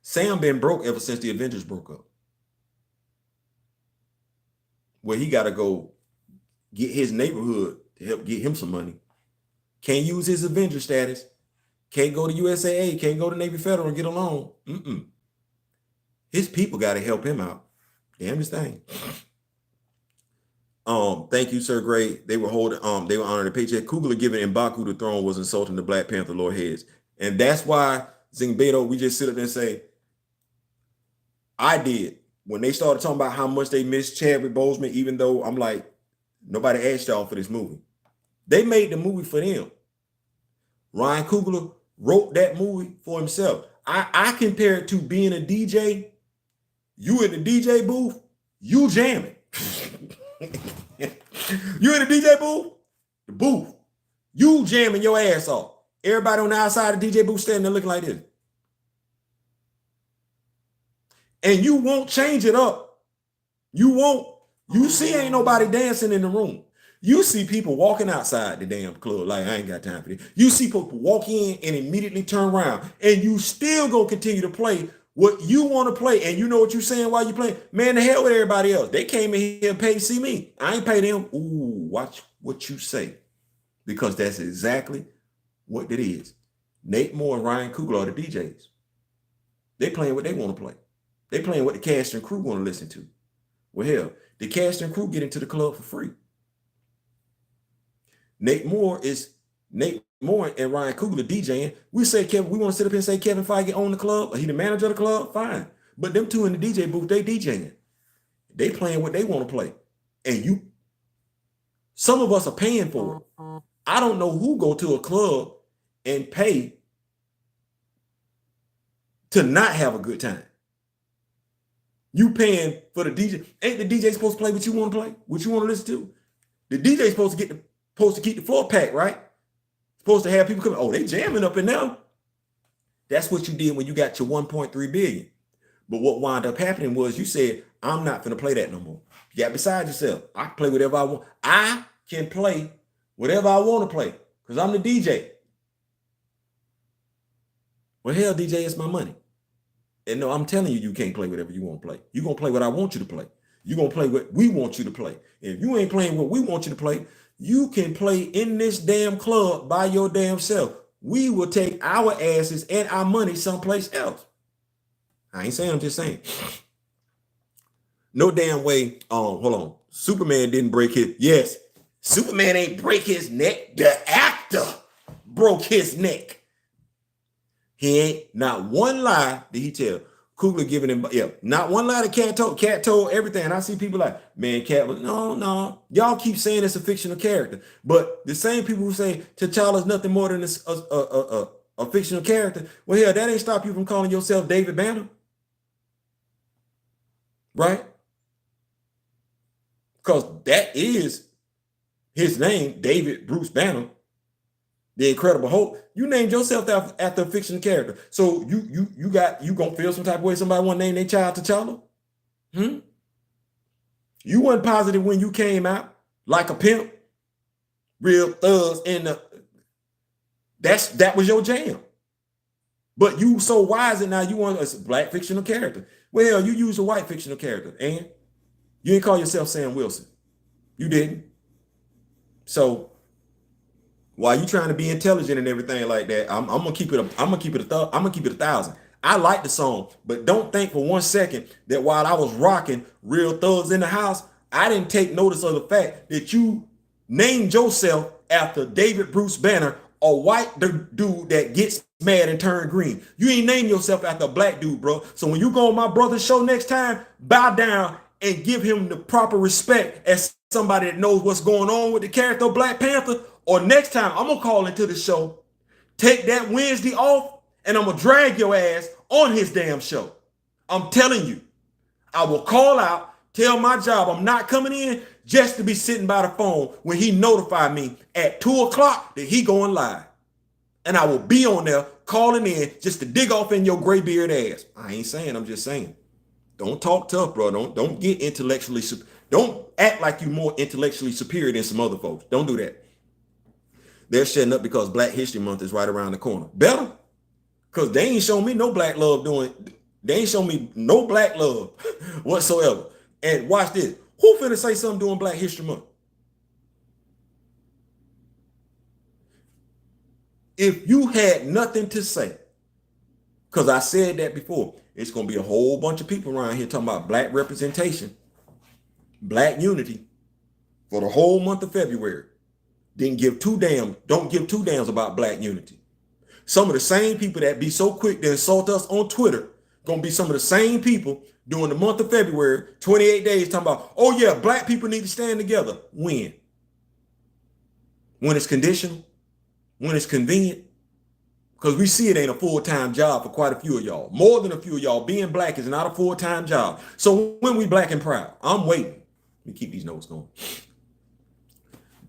Sam been broke ever since the Avengers broke up. Where he got to go get his neighborhood to help get him some money. Can't use his Avenger status. Can't go to USAA. Can't go to Navy Federal and get a loan. His people got to help him out. Damnest thing. Thank you, Sir Gray. They were honoring the paycheck. Kugler giving M'Baku the throne was insulting the Black Panther lord heads. And that's why, Zingbeto, we just sit up there and say, I did. When they started talking about how much they missed Chadwick Boseman, even though I'm like, nobody asked y'all for this movie. They made the movie for them. Ryan Coogler wrote that movie for himself. I compare it to being a DJ. You in the DJ booth, you jamming. You in the DJ booth, the booth, you jamming your ass off. Everybody on the outside of the DJ booth standing there looking like this. And you won't change it up. You You see ain't nobody dancing in the room. You see people walking outside the damn club like, I ain't got time for this. You see people walk in and immediately turn around, and you still gonna continue to play what you want to play. And you know what you're saying while you playing? Man, the hell with everybody else. They came in here and paid to see me. I ain't pay them. Ooh, watch what you say. Because that's exactly what it is. Nate Moore and Ryan Coogler are the DJs. They playing what they want to play. They playing what the cast and crew want to listen to. Well, hell, the cast and crew get into the club for free. Nate Moore and Ryan Coogler DJing. We say Kevin, we want to sit up here and say Kevin Feige own the club, or he the manager of the club, fine. But them two in the DJ booth, they DJing. They playing what they want to play. And some of us are paying for it. I don't know who go to a club and pay to not have a good time. You paying for the DJ. Ain't the DJ supposed to play what you want to play? What you want to listen to? The DJ supposed to keep the floor packed, right? Supposed to have people come. Oh, they jamming up in there. That's what you did when you got your 1.3 billion. But what wound up happening was you said, I'm not going to play that no more. You got beside yourself. I can play whatever I want. I can play whatever I want to play because I'm the DJ. Well, hell, DJ, it's my money. And no, I'm telling you, you can't play whatever you want to play. You're going to play what I want you to play. You're going to play what we want you to play. And if you ain't playing what we want you to play, you can play in this damn club by your damn self. We will take our asses and our money someplace else. I ain't saying, I'm just saying. No damn way. Hold on. Superman didn't break his. Yes, Superman ain't break his neck. The actor broke his neck. He ain't not one lie did he tell. Coogler giving him, not one lie that Cat told. Cat told everything. And I see people like, man, Cat was, no. Y'all keep saying it's a fictional character. But the same people who say T'Challa's nothing more than a fictional character, well, hell, that ain't stop you from calling yourself David Banner. Right? Because that is his name, David Bruce Banner, the Incredible Hulk. You named yourself after a fictional character. So you gonna feel some type of way somebody want to name their child T'Challa? You wasn't positive when you came out like a pimp, real thugs in the. That was your jam. But you so wise and now you want a black fictional character. Well, you use a white fictional character, and you didn't call yourself Sam Wilson. You didn't. So while you trying to be intelligent and everything like that, I'm gonna keep it. I'm gonna keep it 1,000. I like the song, but don't think for 1 second that while I was rocking Real Thugs in the House, I didn't take notice of the fact that you named yourself after David Bruce Banner, a white dude that gets mad and turn green. You ain't named yourself after a black dude, bro. So when you go on my brother's show next time, bow down and give him the proper respect as somebody that knows what's going on with the character of Black Panther. Or next time I'm gonna call into the show, take that Wednesday off, and I'm gonna drag your ass on his damn show. I'm telling you, I will call out, tell my job I'm not coming in just to be sitting by the phone when he notified me at 2:00 that he going live. And I will be on there calling in just to dig off in your gray beard ass. I ain't saying, I'm just saying. Don't talk tough, bro. Don't get intellectually, don't act like you more intellectually superior than some other folks. Don't do that. They're shutting up because Black History Month is right around the corner. Better, because they ain't shown me no black love they ain't shown me no black love whatsoever. And watch this. Who finna say something during Black History Month? If you had nothing to say, because I said that before, it's going to be a whole bunch of people around here talking about black representation, black unity for the whole month of February. Don't give two damns about black unity. Some of the same people that be so quick to insult us on Twitter going to be some of the same people during the month of February, 28 days, talking about, oh yeah, black people need to stand together. When? When it's conditional? When it's convenient? Because we see it ain't a full-time job for quite a few of y'all. More than a few of y'all. Being black is not a full-time job. So when we black and proud, I'm waiting. Let me keep these notes going.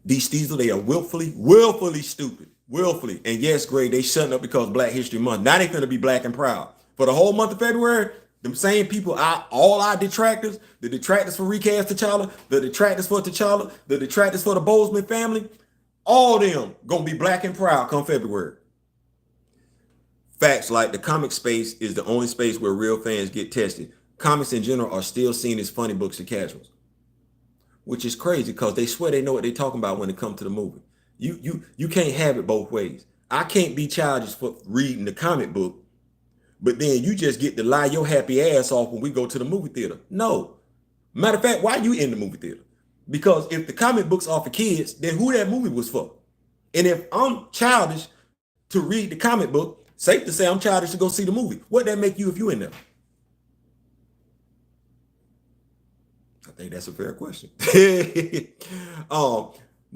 These Steezel, they are willfully stupid. Willfully. And yes, Greg, they shutting up because Black History Month. Now they finna be black and proud. For the whole month of February, Them same people, all our detractors, the detractors for recast T'Challa, the detractors for T'Challa, the detractors for the Bozeman family, all them gonna be black and proud come February. Facts like the comic space is the only space where real fans get tested. Comics in general are still seen as funny books to casuals, which is crazy because they swear they know what they're talking about when it comes to the movie. You can't have it both ways. I can't be childish for reading the comic book, but then you just get to lie your happy ass off when we go to the movie theater. No. Matter of fact, why you in the movie theater? Because if the comic books are for kids, then who that movie was for? And if I'm childish to read the comic book, safe to say I'm childish to go see the movie. What that make you if you in there? I think that's a fair question.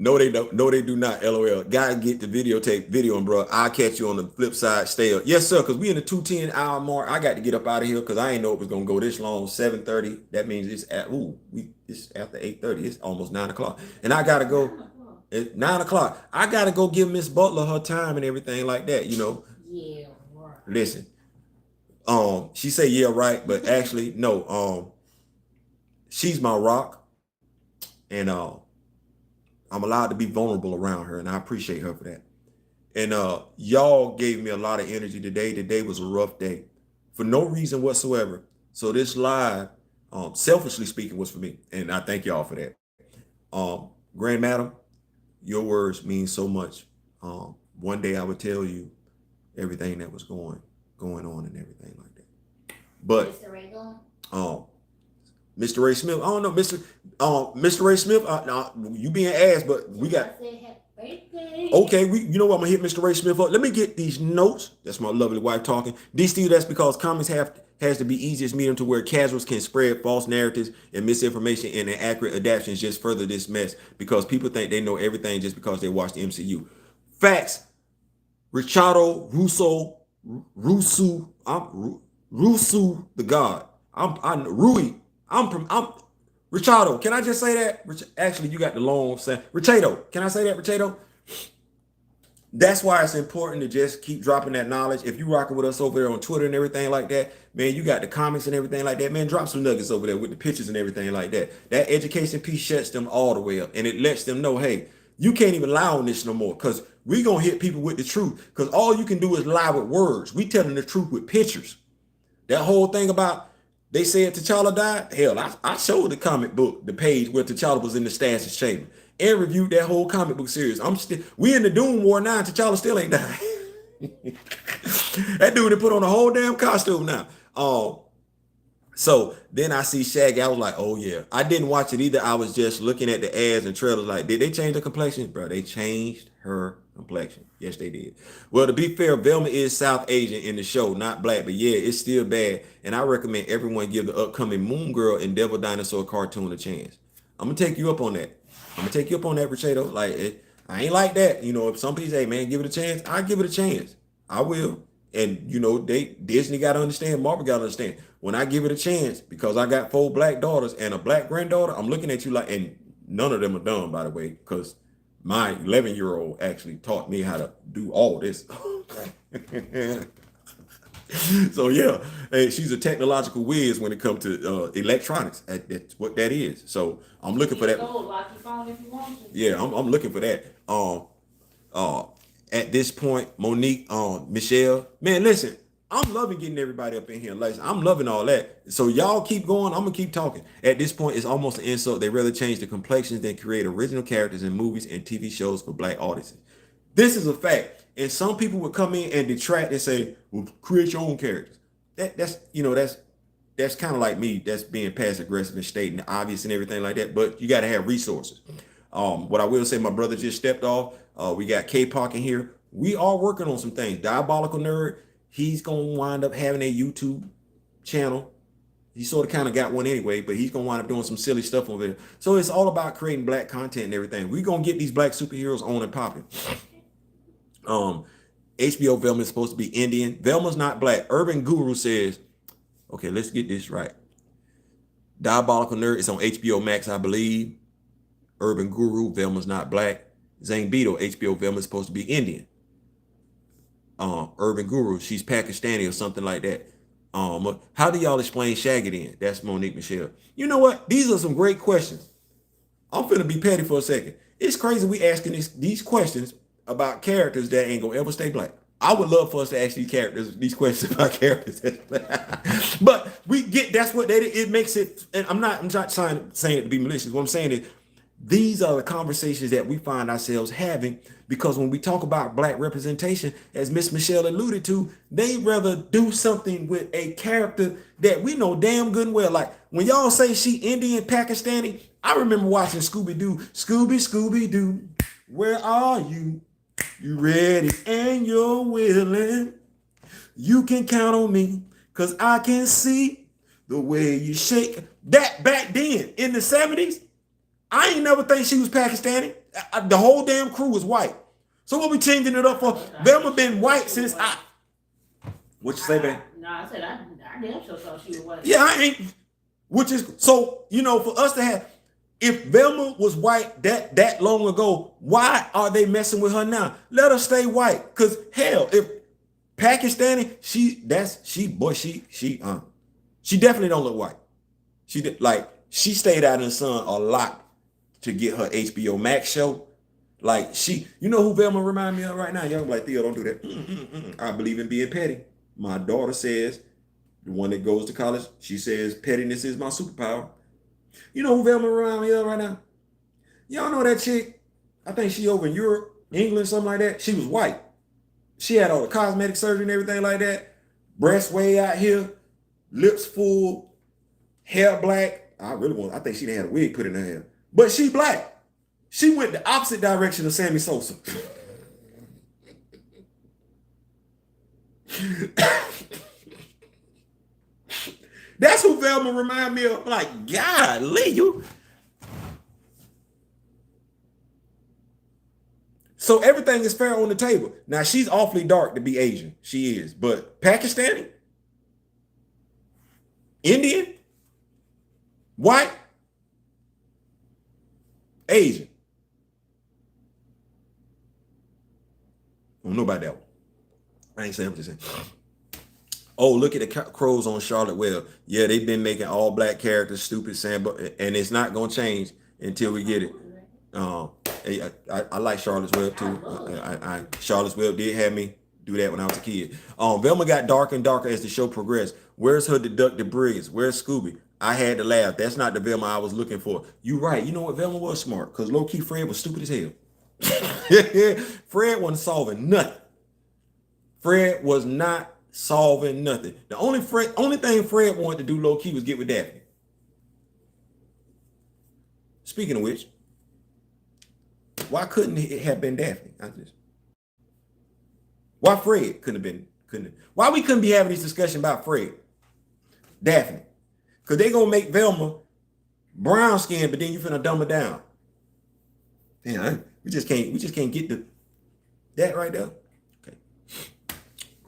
No, they don't. No, they do not. LOL. Gotta get the video, bro. I'll catch you on the flip side. Stay up. Yes, sir. Because we in the 2:10 hour mark. I got to get up out of here because I ain't know it was gonna go this long. 7:30. That means it's it's after 8:30. It's almost 9 o'clock. And I gotta go at 9 o'clock. I gotta go give Miss Butler her time and everything like that, you know. Yeah, right. Listen. She say yeah, right, but actually, no, she's my rock. And I'm allowed to be vulnerable around her, and I appreciate her for that. And y'all gave me a lot of energy today. Today was a rough day for no reason whatsoever. So this live, selfishly speaking, was for me, and I thank y'all for that. Grand Madam, your words mean so much. One day I would tell you everything that was going on and everything like that. But Mr. Ray going? Mr. Ray Smith, I don't know, Mr. Ray Smith, you being asked, but we got. Okay, you know what? I'm gonna hit Mr. Ray Smith up. Let me get these notes. That's my lovely wife talking. Steve, that's because comics has to be easiest medium to where casuals can spread false narratives and misinformation, and inaccurate adaptations just further this mess because people think they know everything just because they watch the MCU. Facts. Richardo Russo, the God. I'm Rui. I'm Richardo. Can I just say that? Actually, you got the long saying. Richardo. Can I say that, Richardo? That's why it's important to just keep dropping that knowledge. If you rocking with us over there on Twitter and everything like that, man, you got the comments and everything like that, man, drop some nuggets over there with the pictures and everything like that. That education piece shuts them all the way up, and it lets them know, hey, you can't even lie on this no more because we going to hit people with the truth because all you can do is lie with words. We telling the truth with pictures. That whole thing about they said T'Challa died. Hell, I showed the comic book, the page where T'Challa was in the stasis chamber, and reviewed that whole comic book series. We in the Doom War now. T'Challa still ain't died. That dude had put on a whole damn costume now. So then I see Shaggy. I was like, oh yeah. I didn't watch it either. I was just looking at the ads and trailers like, did they change the complexion? Bro, they changed her complexion. Yes, they did. Well, to be fair, Velma is South Asian in the show, not black. But yeah, it's still bad. And I recommend everyone give the upcoming Moon Girl and Devil Dinosaur cartoon a chance. I'm going to take you up on that. Richado. Like, I ain't like that. You know, if some people say, man, give it a chance, I give it a chance. I will. And, you know, Disney got to understand, Marvel got to understand. When I give it a chance, because I got 4 black daughters and a black granddaughter, I'm looking at you like, and none of them are dumb, by the way, because my 11-year-old actually taught me how to do all this. So, yeah, hey, she's a technological whiz when it comes to electronics. That's what that is. So I'm looking for that. Lock your phone if you want to. Yeah, I'm looking for that. At this point, Monique, Michelle, man, listen, I'm loving getting everybody up in here. Listen, I'm loving all that. So y'all keep going. I'm gonna keep talking. At this point, it's almost an insult. They rather change the complexions than create original characters in movies and TV shows for black audiences. This is a fact. And some people would come in and detract and say, well, create your own characters. That's kind of like me. That's being passive aggressive and stating the obvious and everything like that. But you got to have resources. What I will say, my brother just stepped off. We got K-Park in here. We are working on some things. Diabolical Nerd, he's going to wind up having a YouTube channel. He sort of kind of got one anyway, but he's going to wind up doing some silly stuff over there. So it's all about creating black content and everything. We're going to get these black superheroes on and popping. HBO Velma is supposed to be Indian. Velma's not black. Urban Guru says, okay, let's get this right. Diabolical Nerd is on HBO Max, I believe. Urban Guru, Velma's not black. Zane Beto, HBO Velma is supposed to be Indian. Urban Guru, she's Pakistani or something like that. How do y'all explain Shaggy then? That's Monique Michelle. You know what? These are some great questions. I'm finna be petty for a second. It's crazy we asking these questions about characters that ain't gonna ever stay black. I would love for us to ask these questions about characters. But we get that's what that it makes it. And I'm not saying it to be malicious. What I'm saying is these are the conversations that we find ourselves having because when we talk about black representation, as Miss Michelle alluded to, they rather do something with a character that we know damn good and well. Like when y'all say she Indian, Pakistani, I remember watching Scooby-Doo. Scooby-Doo, where are you? You ready and you're willing. You can count on me because I can see the way you shake. That back then in the 70s, I ain't never think she was Pakistani. The whole damn crew was white. So what we changing it up for? Velma been white since I. What you say, man? No, I said I damn sure thought she was white. Yeah, I ain't. Which is so for us to have. If Velma was white that long ago, why are they messing with her now? Let her stay white. Cause hell, if Pakistani, she definitely don't look white. She stayed out in the sun a lot to get her HBO Max show. Like you know who Velma remind me of right now? Y'all like, Theo, don't do that. I believe in being petty. My daughter says, the one that goes to college, she says pettiness is my superpower. You know who Velma remind me of right now? Y'all know that chick? I think she over in Europe, England, something like that. She was white. She had all the cosmetic surgery and everything like that. Breast way out here, lips full, hair black. I think she didn't have a wig put in her hair. But she black. She went the opposite direction of Sammy Sosa. That's who Velma remind me of. Like, golly, you. So everything is fair on the table. Now, she's awfully dark to be Asian. She is. But Pakistani? Indian? White? Asian? I don't know about that one. I ain't saying, I'm just saying. Oh, look at the crows on Charlotte Web. Yeah, they've been making all black characters stupid, Sam, and it's not gonna change until we get it. I like Charlotte's Web too. Charlotte's Web did have me do that when I was a kid. Velma got darker and darker as the show progressed. Where's her deductive brilliance? Where's Scooby? I had to laugh. That's not the Velma I was looking for. You right. You know what? Velma was smart because low-key Fred was stupid as hell. Fred wasn't solving nothing. Fred was not solving nothing. The only thing Fred wanted to do low-key was get with Daphne. Speaking of which, why couldn't it have been Daphne? Why Fred couldn't? Why we couldn't be having this discussion about Fred? Daphne. Because they gonna make Velma brown skin, but then you finna dumb her down. Damn, we just can't get that right there. Okay.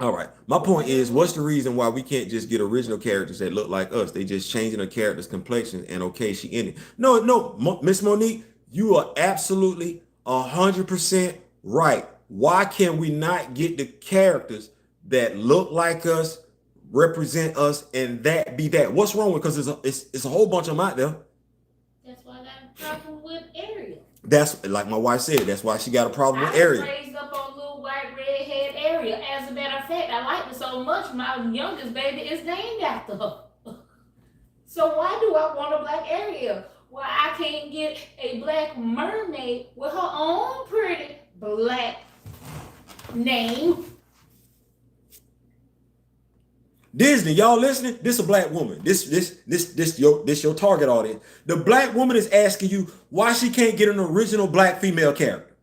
All right. My point is, what's the reason why we can't just get original characters that look like us? They just changing a character's complexion and okay, she in it. No, Miss Monique, you are absolutely 100% right. Why can we not get the characters that look like us, represent us, and that be that? What's wrong with? Because it's a whole bunch of them out there. That's why I got a problem with Ariel. That's like my wife said. That's why she got a problem with Ariel. I was raised up on little white redhead Ariel. As a matter of fact, I like her so much. My youngest baby is named after her. So why do I want a black Ariel? Why I can't get a black mermaid with her own pretty black name? Disney, y'all listening? This a black woman. This your target audience. The black woman is asking you why she can't get an original black female character.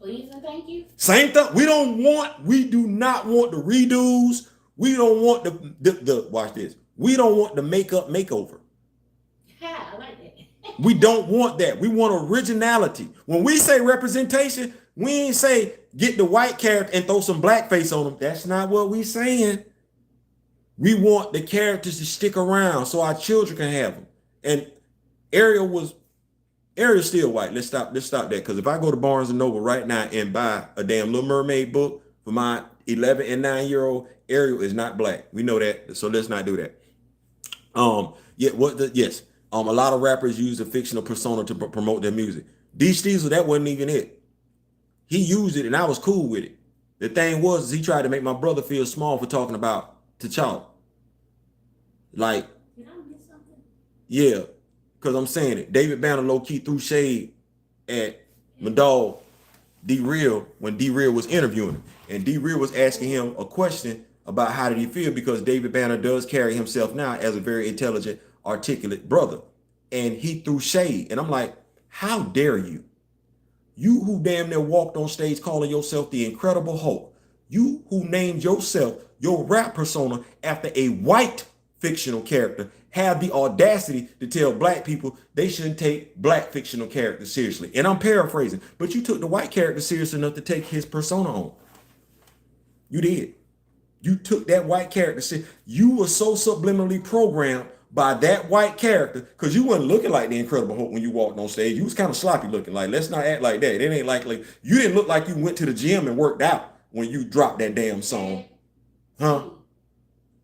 Please and thank you. Same thing. We do not want the redos. We don't want the watch this. We don't want the makeup makeover. Ha, I like that. We don't want that. We want originality. When we say representation, we ain't say get the white character and throw some blackface on them. That's not what we saying. We want the characters to stick around so our children can have them. And Ariel's still white. Let's stop that. Because if I go to Barnes and Noble right now and buy a damn Little Mermaid book for my 11 and 9-year-old, Ariel is not black. We know that, so let's not do that. Yes. A lot of rappers use a fictional persona to promote their music. D. Steezel, that wasn't even it. He used it, and I was cool with it. The thing was, he tried to make my brother feel small for talking about T'Challa. Like, did I miss something? Yeah, because I'm saying it. David Banner low key threw shade at my dog D Real when D Real was interviewing him, and D Real was asking him a question about how did he feel, because David Banner does carry himself now as a very intelligent, articulate brother, and he threw shade, and I'm like, how dare you? You who damn near walked on stage calling yourself the Incredible Hulk. You who named yourself your rap persona after a white fictional character have the audacity to tell black people they shouldn't take black fictional characters seriously. And I'm paraphrasing, but you took the white character serious enough to take his persona on. You did. You took that white character serious. You were so subliminally programmed by that white character, because you wasn't looking like the Incredible Hulk when you walked on stage. You was kind of sloppy looking. Like, let's not act like that. It ain't like you didn't look like you went to the gym and worked out when you dropped that damn song. Huh?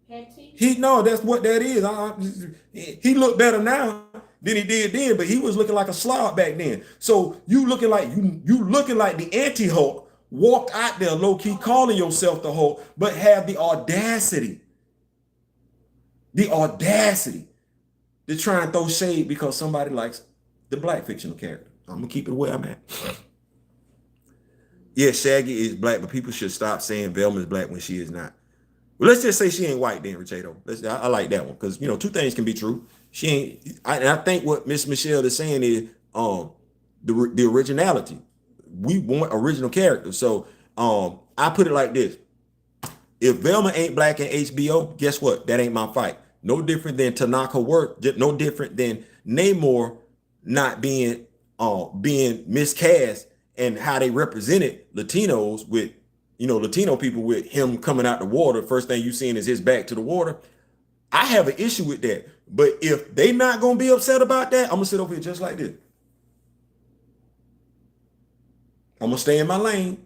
That's what that is. He looked better now than he did then, but he was looking like a slob back then. So you looking like the anti-Hulk, walked out there low-key calling yourself the Hulk, but have the audacity to try and throw shade because somebody likes the black fictional character. I'm gonna keep it where I'm at. Yeah, Shaggy is black, but people should stop saying Velma is black when she is not. Well, let's just say she ain't white then, Richado. I like that one, because two things can be true. She ain't. I think what Miss Michelle is saying is the originality. We want original characters. So I put it like this: if Velma ain't black in HBO, guess what? That ain't my fight. No different than Tanaka work. No different than Namor not being miscast, and how they represented Latinos with Latino people with him coming out the water. First thing you seeing is his back to the water. I have an issue with that. But if they not gonna be upset about that, I'm gonna sit over here just like this. I'm gonna stay in my lane.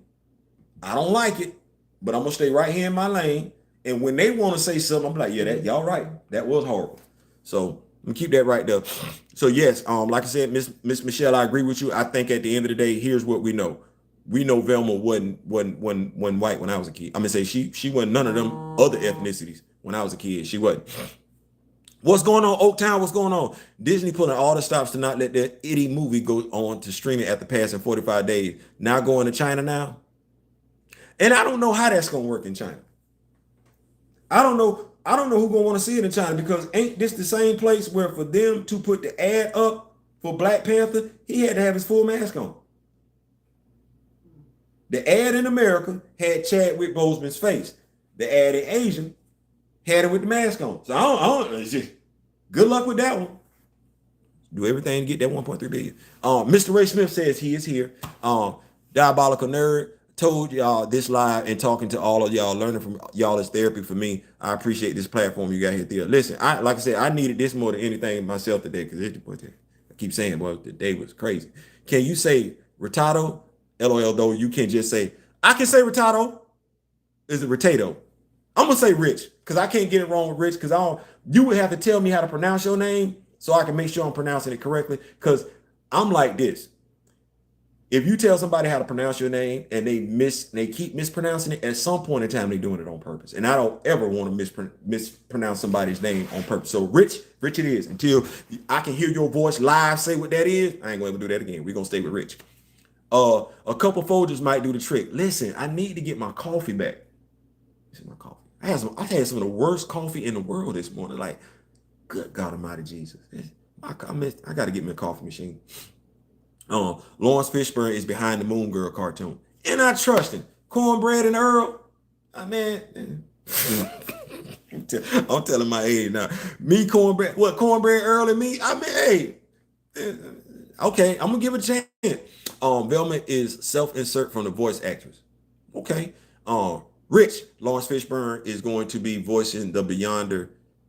I don't like it, but I'm gonna stay right here in my lane. And when they want to say something, I'm like, yeah, y'all right. That was horrible. So I'm gonna keep that right there. So yes, like I said, Miss Michelle, I agree with you. I think at the end of the day, here's what we know. We know Velma wasn't white when I was a kid. I'm gonna say she wasn't none of them other ethnicities when I was a kid. She wasn't. What's going on, Oaktown? What's going on? Disney pulling all the stops to not let that itty movie go on to streaming after passing 45 days. Now going to China now. And I don't know how that's gonna work in China. I don't know who's gonna want to see it in China, because ain't this the same place where for them to put the ad up for Black Panther, he had to have his full mask on. The ad in America had Chadwick Boseman's face. The ad in Asia had it with the mask on. So I don't good luck with that one. Do everything to get that 1.3 billion. Mr. Ray Smith says he is here. Diabolical Nerd told y'all this live and talking to all of y'all, learning from y'all is therapy for me. I appreciate this platform you got here, Theo. Listen, like I said, I needed this more than anything myself today, because I keep saying, boy, the day was crazy. Can you say Retado? LOL, though, you can just say, I can say Retado. Is it Retado? I'm gonna say Rich, because I can't get it wrong with Rich, because you would have to tell me how to pronounce your name so I can make sure I'm pronouncing it correctly. Because I'm like this. If you tell somebody how to pronounce your name and they keep mispronouncing it, at some point in time they're doing it on purpose. And I don't ever want to mispronounce somebody's name on purpose. So Rich it is. Until I can hear your voice live say what that is, I ain't gonna ever do that again. We're gonna stay with Rich. A couple Folgers might do the trick. Listen, I need to get my coffee back. This is my coffee. I had some of the worst coffee in the world this morning. Like, good God Almighty Jesus. I got to get me a coffee machine. Lawrence Fishburne is behind the Moon Girl cartoon, and I trust him. Cornbread and Earl. Man, I'm telling my age now. Me, Cornbread. What, Cornbread Earl and me? Hey. Okay, I'm gonna give it a chance. Velma is self-insert from the voice actress. Okay. Rich, Lawrence Fishburne is going to be voicing the Beyonder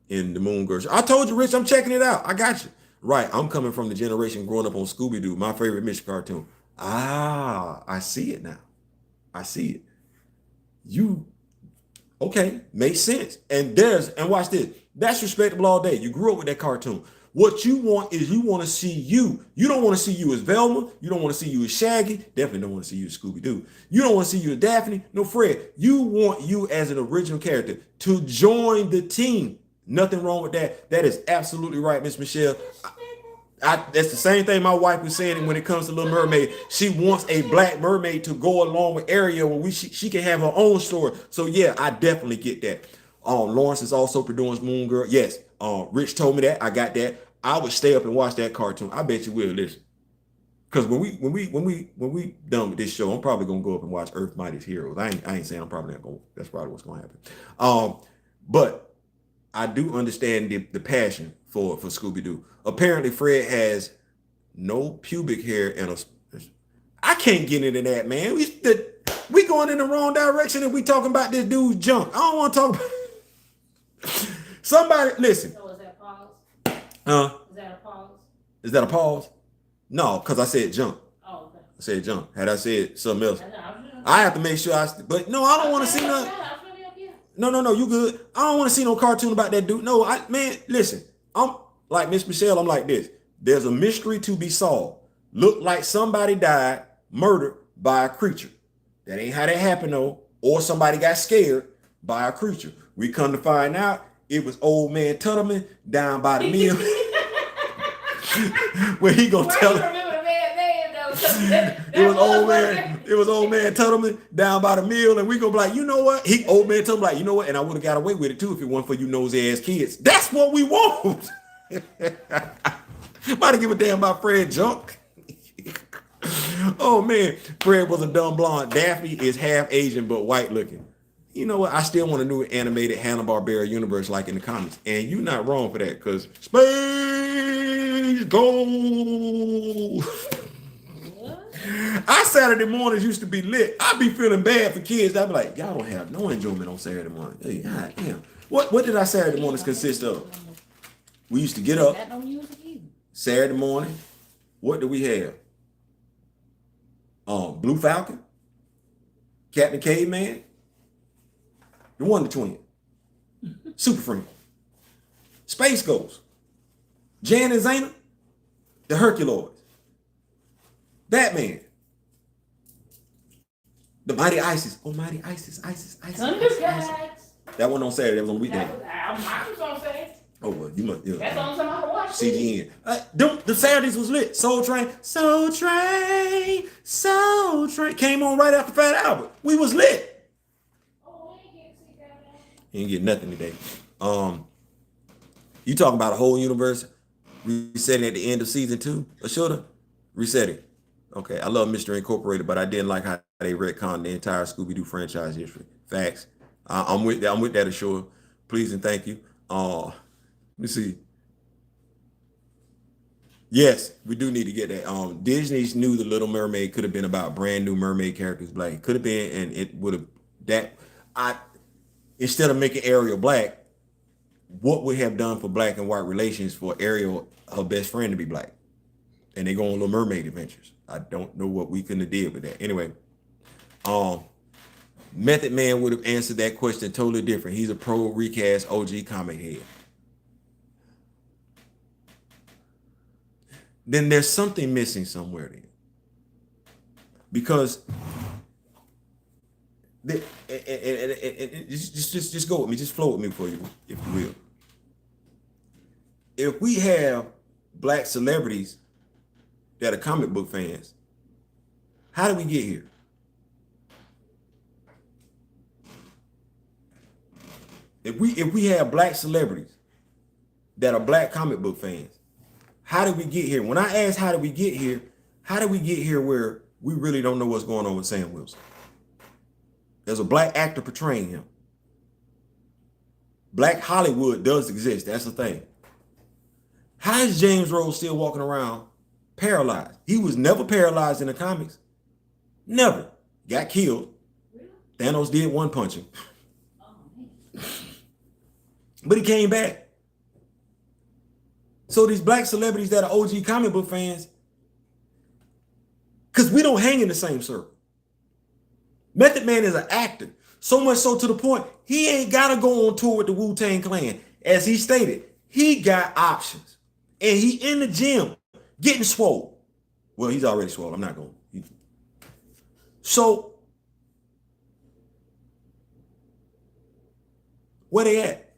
in the Moon Girl. I told you, Rich, I'm checking it out. I got you. Right, I'm coming from the generation growing up on Scooby-Doo, my favorite Mitch cartoon. I see it now. I see it. Okay, makes sense. And watch this. That's respectable all day. You grew up with that cartoon. What you want is you want to see you. You don't want to see you as Velma. You don't want to see you as Shaggy. Definitely don't want to see you as Scooby Doo. You don't want to see you as Daphne. No, Fred. You want you as an original character to join the team. Nothing wrong with that. That is absolutely right, Miss Michelle. That's the same thing my wife was saying when it comes to Little Mermaid. She wants a black mermaid to go along with Ariel when she can have her own story. So yeah, I definitely get that. Lawrence is also producing Moon Girl. Yes. Rich told me that. I got that. I would stay up and watch that cartoon. I bet you will. Listen, because when we done with this show, I'm probably gonna go up and watch Earth Mightiest Heroes. I ain't saying I'm probably not going. That's probably what's gonna happen. But I do understand the passion for Scooby Doo. Apparently, Fred has no pubic hair and a. I can't get into that, man. We going in the wrong direction and we talking about this dude's junk. I don't want to talk about. Somebody listen. So is that pause? Is that a pause? Is that a pause? No, because I said junk. Oh, okay. I said junk. Had I said something else, I have to make sure but no, I don't want to see nothing. No, you good. I don't want to see no cartoon about that dude. No, man, listen. I'm like Miss Michelle, I'm like this. There's a mystery to be solved. Look like somebody died, murdered by a creature. That ain't how that happened though. Or somebody got scared by a creature. We come to find out it was old man Tuttleman down by the mill. Where he gonna tell her. It was old man Tuttleman down by the mill, and we gonna be like, you know what? Old man Tuttleman like, you know what? And I would have got away with it too if it wasn't for you nosy ass kids. That's what we want. Might give a damn about Fred junk. Oh man, Fred was a dumb blonde. Daphne is half Asian but white looking. You know what? I still want a new animated Hanna-Barbera universe like in the comics, and you're not wrong for that because space gold. Our Saturday mornings used to be lit. I'd be feeling bad for kids. I'd be like, y'all don't have no enjoyment on Saturday morning. Hey, God damn. What did our Saturday mornings consist of? We used to get up Saturday morning. What do we have? Blue Falcon, Captain Caveman, the Wonder Twin, Super Friend, Space Ghost, Jan and Zayna, the Herculoids, Batman, the Mighty Isis. Oh, Mighty Isis. That one on Saturday. That was on weekday. Mine was on Saturday. Oh, well, you must. Yeah. That's the only time I watch CGN. The Saturdays was lit. Soul Train came on right after Fat Albert. We was lit. Oh, I can't see that. You ain't get nothing today. You talking about a whole universe resetting at the end of season 2? Or shoulda reset it? Okay, I love Mr. Incorporated, but I didn't like how they retconned the entire Scooby-Doo franchise history. Facts. I'm with that, Ashore. Please and thank you. Let me see. Yes, we do need to get that. Disney knew the Little Mermaid could have been about brand new mermaid characters black. It could have been, and it would have instead of making Ariel black, what would have done for black and white relations for Ariel, her best friend, to be black? And they go on Little Mermaid adventures. I don't know what we couldn't have did with that. Anyway, Method Man would have answered that question totally different. He's a pro recast OG comic head. Then there's something missing somewhere then. Because just go with me, just flow with me for you, if you will. If we have black celebrities that are comic book fans, how did we get here? If we have black celebrities that are black comic book fans, how did we get here? When I ask how did we get here where we really don't know what's going on with Sam Wilson? There's a black actor portraying him. Black Hollywood does exist. That's the thing. How is James Rose still walking around paralyzed? He was never paralyzed in the comics. Never. Got killed. Thanos did one punch him. But he came back. So these black celebrities that are OG comic book fans, because we don't hang in the same circle. Method Man is an actor. So much so to the point, he ain't got to go on tour with the Wu-Tang Clan. As he stated, he got options. And he in the gym getting swole. Well, he's already swole. I'm not going. So, where they at?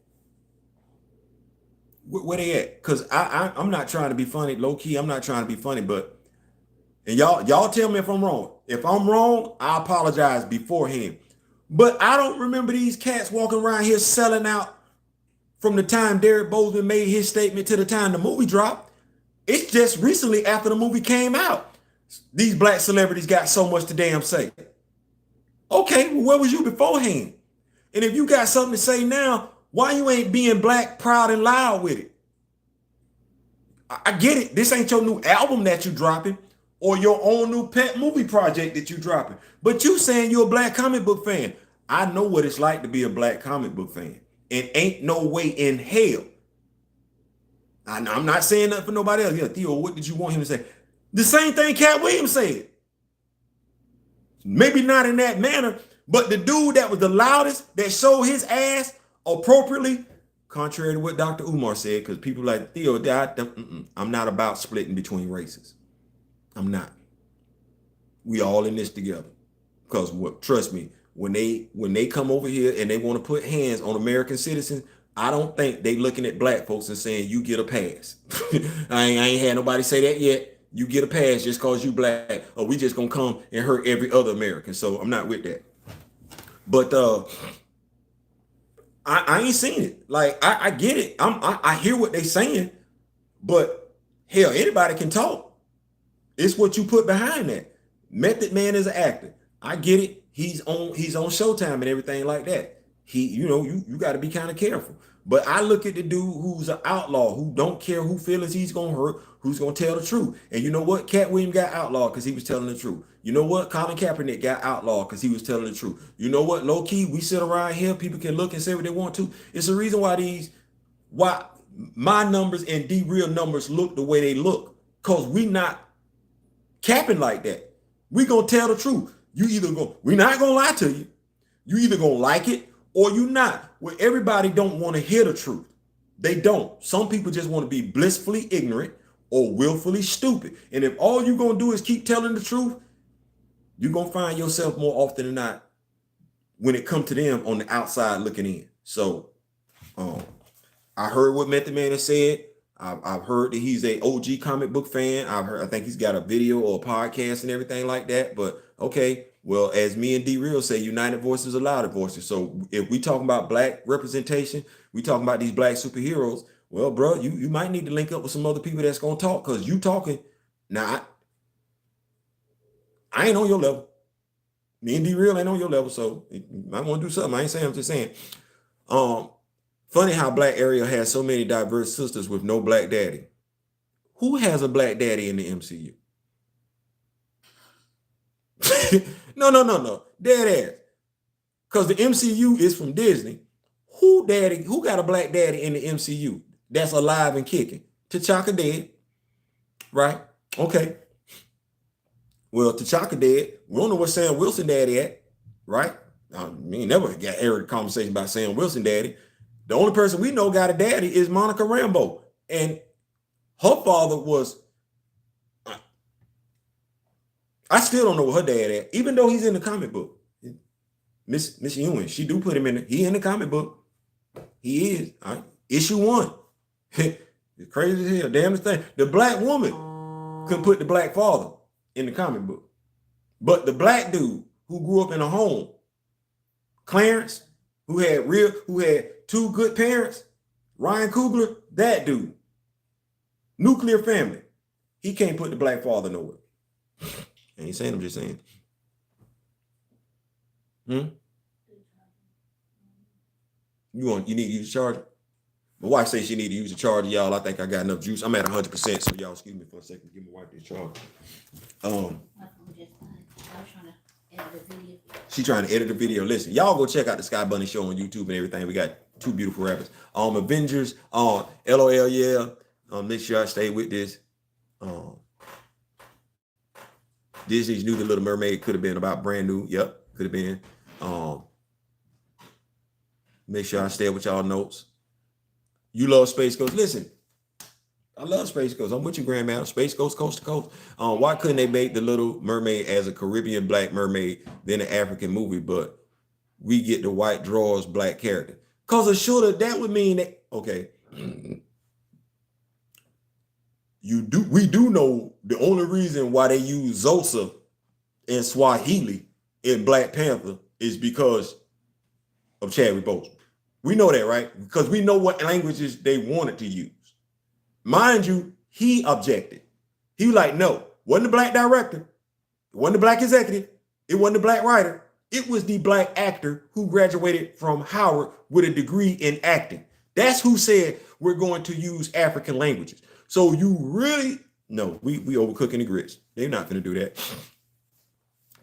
Where they at? Because I'm not trying to be funny, low key. I'm not trying to be funny, but and y'all tell me if I'm wrong. If I'm wrong, I apologize beforehand. But I don't remember these cats walking around here selling out from the time Derek Bozeman made his statement to the time the movie dropped. It's just recently after the movie came out. These black celebrities got so much to damn say. Okay, well, where was you beforehand? And if you got something to say now, why you ain't being black, proud, and loud with it? I get it. This ain't your new album that you dropping or your own new pet movie project that you dropping. But you saying you're a black comic book fan. I know what it's like to be a black comic book fan. And ain't no way in hell. I'm not saying nothing for nobody else. Yeah, Theo, what did you want him to say? The same thing Cat Williams said. Maybe not in that manner, but the dude that was the loudest, that showed his ass appropriately, contrary to what Dr. Umar said, because people like Theo, I'm not about splitting between races. I'm not. We all in this together. Because trust me, when they come over here and they want to put hands on American citizens, I don't think they looking at black folks and saying you get a pass. I ain't had nobody say that yet. You get a pass just cause you black, or we just gonna come and hurt every other American. So I'm not with that. But I ain't seen it. Like I get it. I hear what they saying, but hell, anybody can talk. It's what you put behind that. Method Man is an actor. I get it. He's on Showtime and everything like that. You got to be kind of careful. But I look at the dude who's an outlaw, who don't care who feelings he's gonna hurt, who's gonna tell the truth. And you know what? Cat Williams got outlawed because he was telling the truth. You know what? Colin Kaepernick got outlawed because he was telling the truth. You know what? Low key, we sit around here, people can look and say what they want to. It's the reason why my numbers and D real numbers look the way they look. Cause we not capping like that. We gonna tell the truth. We're not gonna lie to you. You either gonna like it or you not. Well, everybody don't want to hear the truth. They don't. Some people just want to be blissfully ignorant or willfully stupid. And if all you're gonna do is keep telling the truth, you're gonna find yourself more often than not when it comes to them on the outside looking in. So I heard what Method Man has said. I've heard that he's a OG comic book fan. I think he's got a video or a podcast and everything like that. But okay, well, as me and D Real say, united voices are louder voices. So if we talking about black representation, we talking about these black superheroes. Well, bro, you might need to link up with some other people that's gonna talk, because you talking. Now, I ain't on your level. Me and D Real ain't on your level, so you might want to do something. I ain't saying. I'm just saying. Funny how Black Ariel has so many diverse sisters with no black daddy. Who has a black daddy in the MCU? No. Dead ass. Because the MCU is from Disney. Who got a black daddy in the MCU that's alive and kicking? T'Chaka dead. Right? Okay. Well, T'Chaka dead. We don't know what Sam Wilson daddy at. Right? Me never got aired a conversation about Sam Wilson daddy. The only person we know got a daddy is Monica Rambeau. And her father was, I still don't know what her dad at, even though he's in the comic book. Miss Ewan, she do put him he in the comic book. He is. Issue 1. It's crazy as hell. Damnest thing. The black woman could put the black father in the comic book. But the black dude who grew up in a home, Clarence, who had 2 good parents, Ryan Coogler, that dude, nuclear family, he can't put the black father nowhere. I ain't saying, I'm just saying. You need to use the charger? My wife says she need to use the charger, y'all. I think I got enough juice. I'm at 100%, so y'all excuse me for a second. Give my wife this charger. She trying to edit the video. Listen, y'all go check out the Sky Bunny Show on YouTube and everything. We got 2 beautiful rappers. Avengers, LOL, yeah. Make sure I stay with this. Disney's New The Little Mermaid could have been about brand new. Yep, could have been. Make sure I stay with y'all notes. You love Space Ghost. Listen, I love Space Ghost. I'm with you, Grandma. Space Ghost, coast to coast. Why couldn't they make the Little Mermaid as a Caribbean black mermaid than an African movie, but we get the white drawers black character? Because a shorter, that would mean that, okay, we do know the only reason why they use Zosa in Swahili in Black Panther is because of Chadwick Boseman. We know that, right? Because we know what languages they wanted to use. Mind you, he objected. He was like, no, wasn't the black director, it wasn't the black executive, it wasn't the black writer, it was the black actor who graduated from Howard with a degree in acting. That's who said we're going to use African languages. So you really, no, we overcooking the grits. They're not going to do that.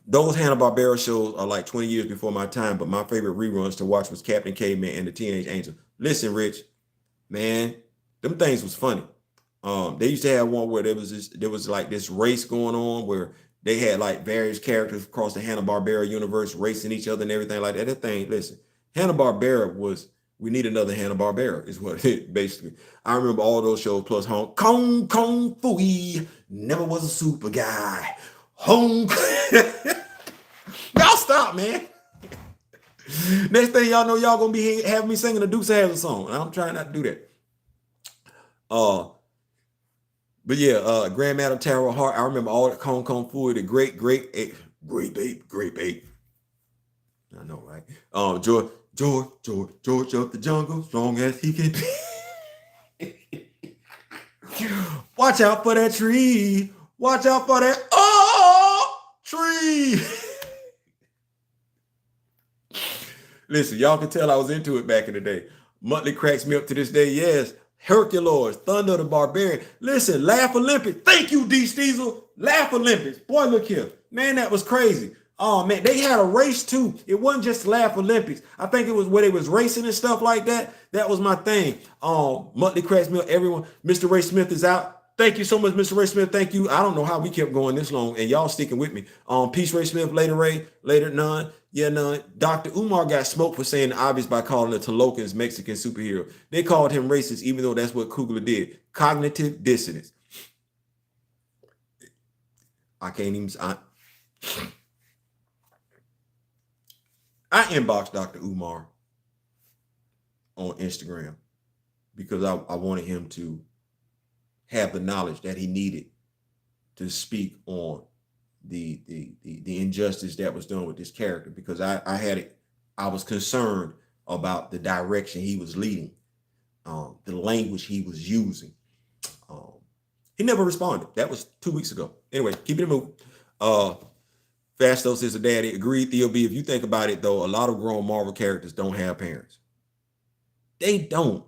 Those Hanna-Barbera shows are like 20 years before my time, but my favorite reruns to watch was Captain Caveman and the Teenage Angel. Listen, Rich, man, them things was funny. They used to have one where there was like this race going on where they had like various characters across the Hanna-Barbera universe racing each other and everything like that. That thing, listen, Hanna-Barbera was, we need another Hanna-Barbera is what it basically. I remember all those shows plus Hong Kong Kong Fooey, never was a super guy. Hong Y'all stop, man. Next thing y'all know, y'all gonna be having me singing a Dukes of Hazzard song. And I'm trying not to do that. But yeah, Grand Madam Tara Hart. I remember all that Kong Kong Fooey, the great ape. I know, right? George of the jungle, strong as he can be. Watch out for that tree. Watch out for that tree. Listen, y'all can tell I was into it back in the day. Muttley cracks me up to this day. Yes. Hercules, Thunder the Barbarian. Listen, Laugh Olympics. Thank you, D. Steezel. Laugh Olympics. Boy, look here. Man, that was crazy. Oh, man, they had a race too. It wasn't just Laugh Olympics. I think it was where they was racing and stuff like that. That was my thing. Muttley cracks me up. Everyone. Mr. Ray Smith is out. Thank you so much, Mr. Ray Smith. Thank you. I don't know how we kept going this long, and y'all sticking with me. Peace, Ray Smith. Later, Ray. Later, none. Yeah, none. Dr. Umar got smoked for saying the obvious by calling the Tolokans Mexican superhero. They called him racist, even though that's what Kugler did. Cognitive dissonance. I can't even. I inboxed Dr. Umar on Instagram because I wanted him to have the knowledge that he needed to speak on the injustice that was done with this character, because I was concerned about the direction he was leading, the language he was using. He never responded. That was 2 weeks ago. Anyway, keep it moving. Fastos is a daddy. Agreed, Theo B. If you think about it, though, a lot of grown Marvel characters don't have parents. They don't.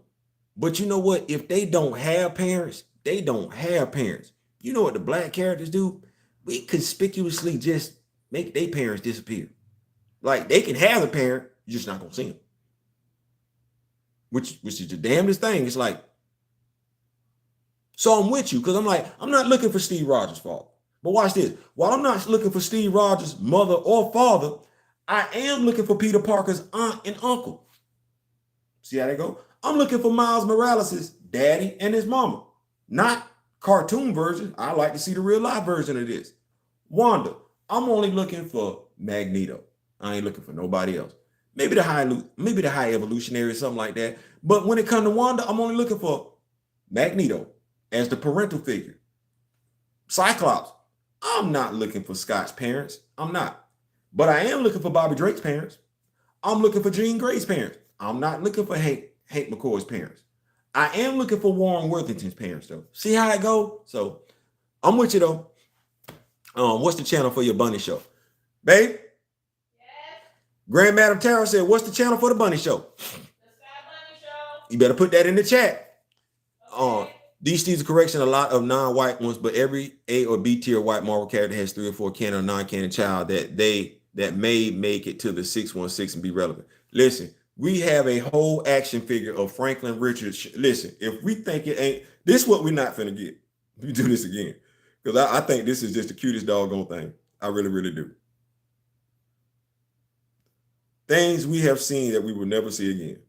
But you know what? If they don't have parents, they don't have parents. You know what the black characters do? We conspicuously just make their parents disappear. Like, they can have a parent, you're just not gonna see them. Which is the damnedest thing. It's like, so I'm with you, because I'm like, I'm not looking for Steve Rogers' fault. But watch this. While I'm not looking for Steve Rogers' mother or father, I am looking for Peter Parker's aunt and uncle. See how they go? I'm looking for Miles Morales' daddy and his mama. Not cartoon version. I like to see the real life version of this. Wanda, I'm only looking for Magneto. I ain't looking for nobody else. Maybe the high evolutionary or something like that. But when it comes to Wanda, I'm only looking for Magneto as the parental figure. Cyclops, I'm not looking for Scott's parents. I'm not. But I am looking for Bobby Drake's parents. I'm looking for Jean Grey's parents. I'm not looking for Hank McCoy's parents. I am looking for Warren Worthington's parents, though. See how it go? So I'm with you, though. What's the channel for your bunny show? Babe? Yes. Grand Madam Tara said, what's the channel for the bunny show? The Sky Bunny Show. You better put that in the chat. Okay. These Steve's a correction, a lot of non-white ones, but every A or B tier white Marvel character has 3 or 4 canon or non-canon child that may make it to the 616 and be relevant. Listen, we have a whole action figure of Franklin Richards. Listen, if we think it ain't, this is what we're not finna get. We do this again. Because I think this is just the cutest doggone thing. I really, really do. Things we have seen that we will never see again.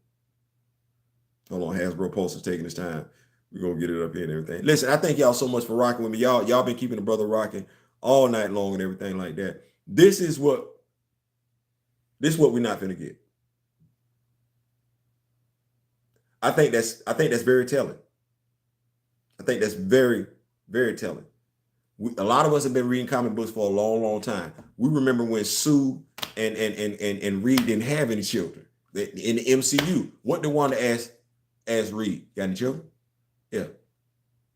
Hold on, Hasbro Pulse is taking his time. We're gonna get it up here and everything. Listen, I thank y'all so much for rocking with me. Y'all been keeping the brother rocking all night long and everything like that. This is what we're not gonna get. I think that's very telling. I think that's very, very telling. A lot of us have been reading comic books for a long, long time. We remember when Sue and Reed didn't have any children in the MCU. What did Wanda ask Reed? Got any children? Yeah.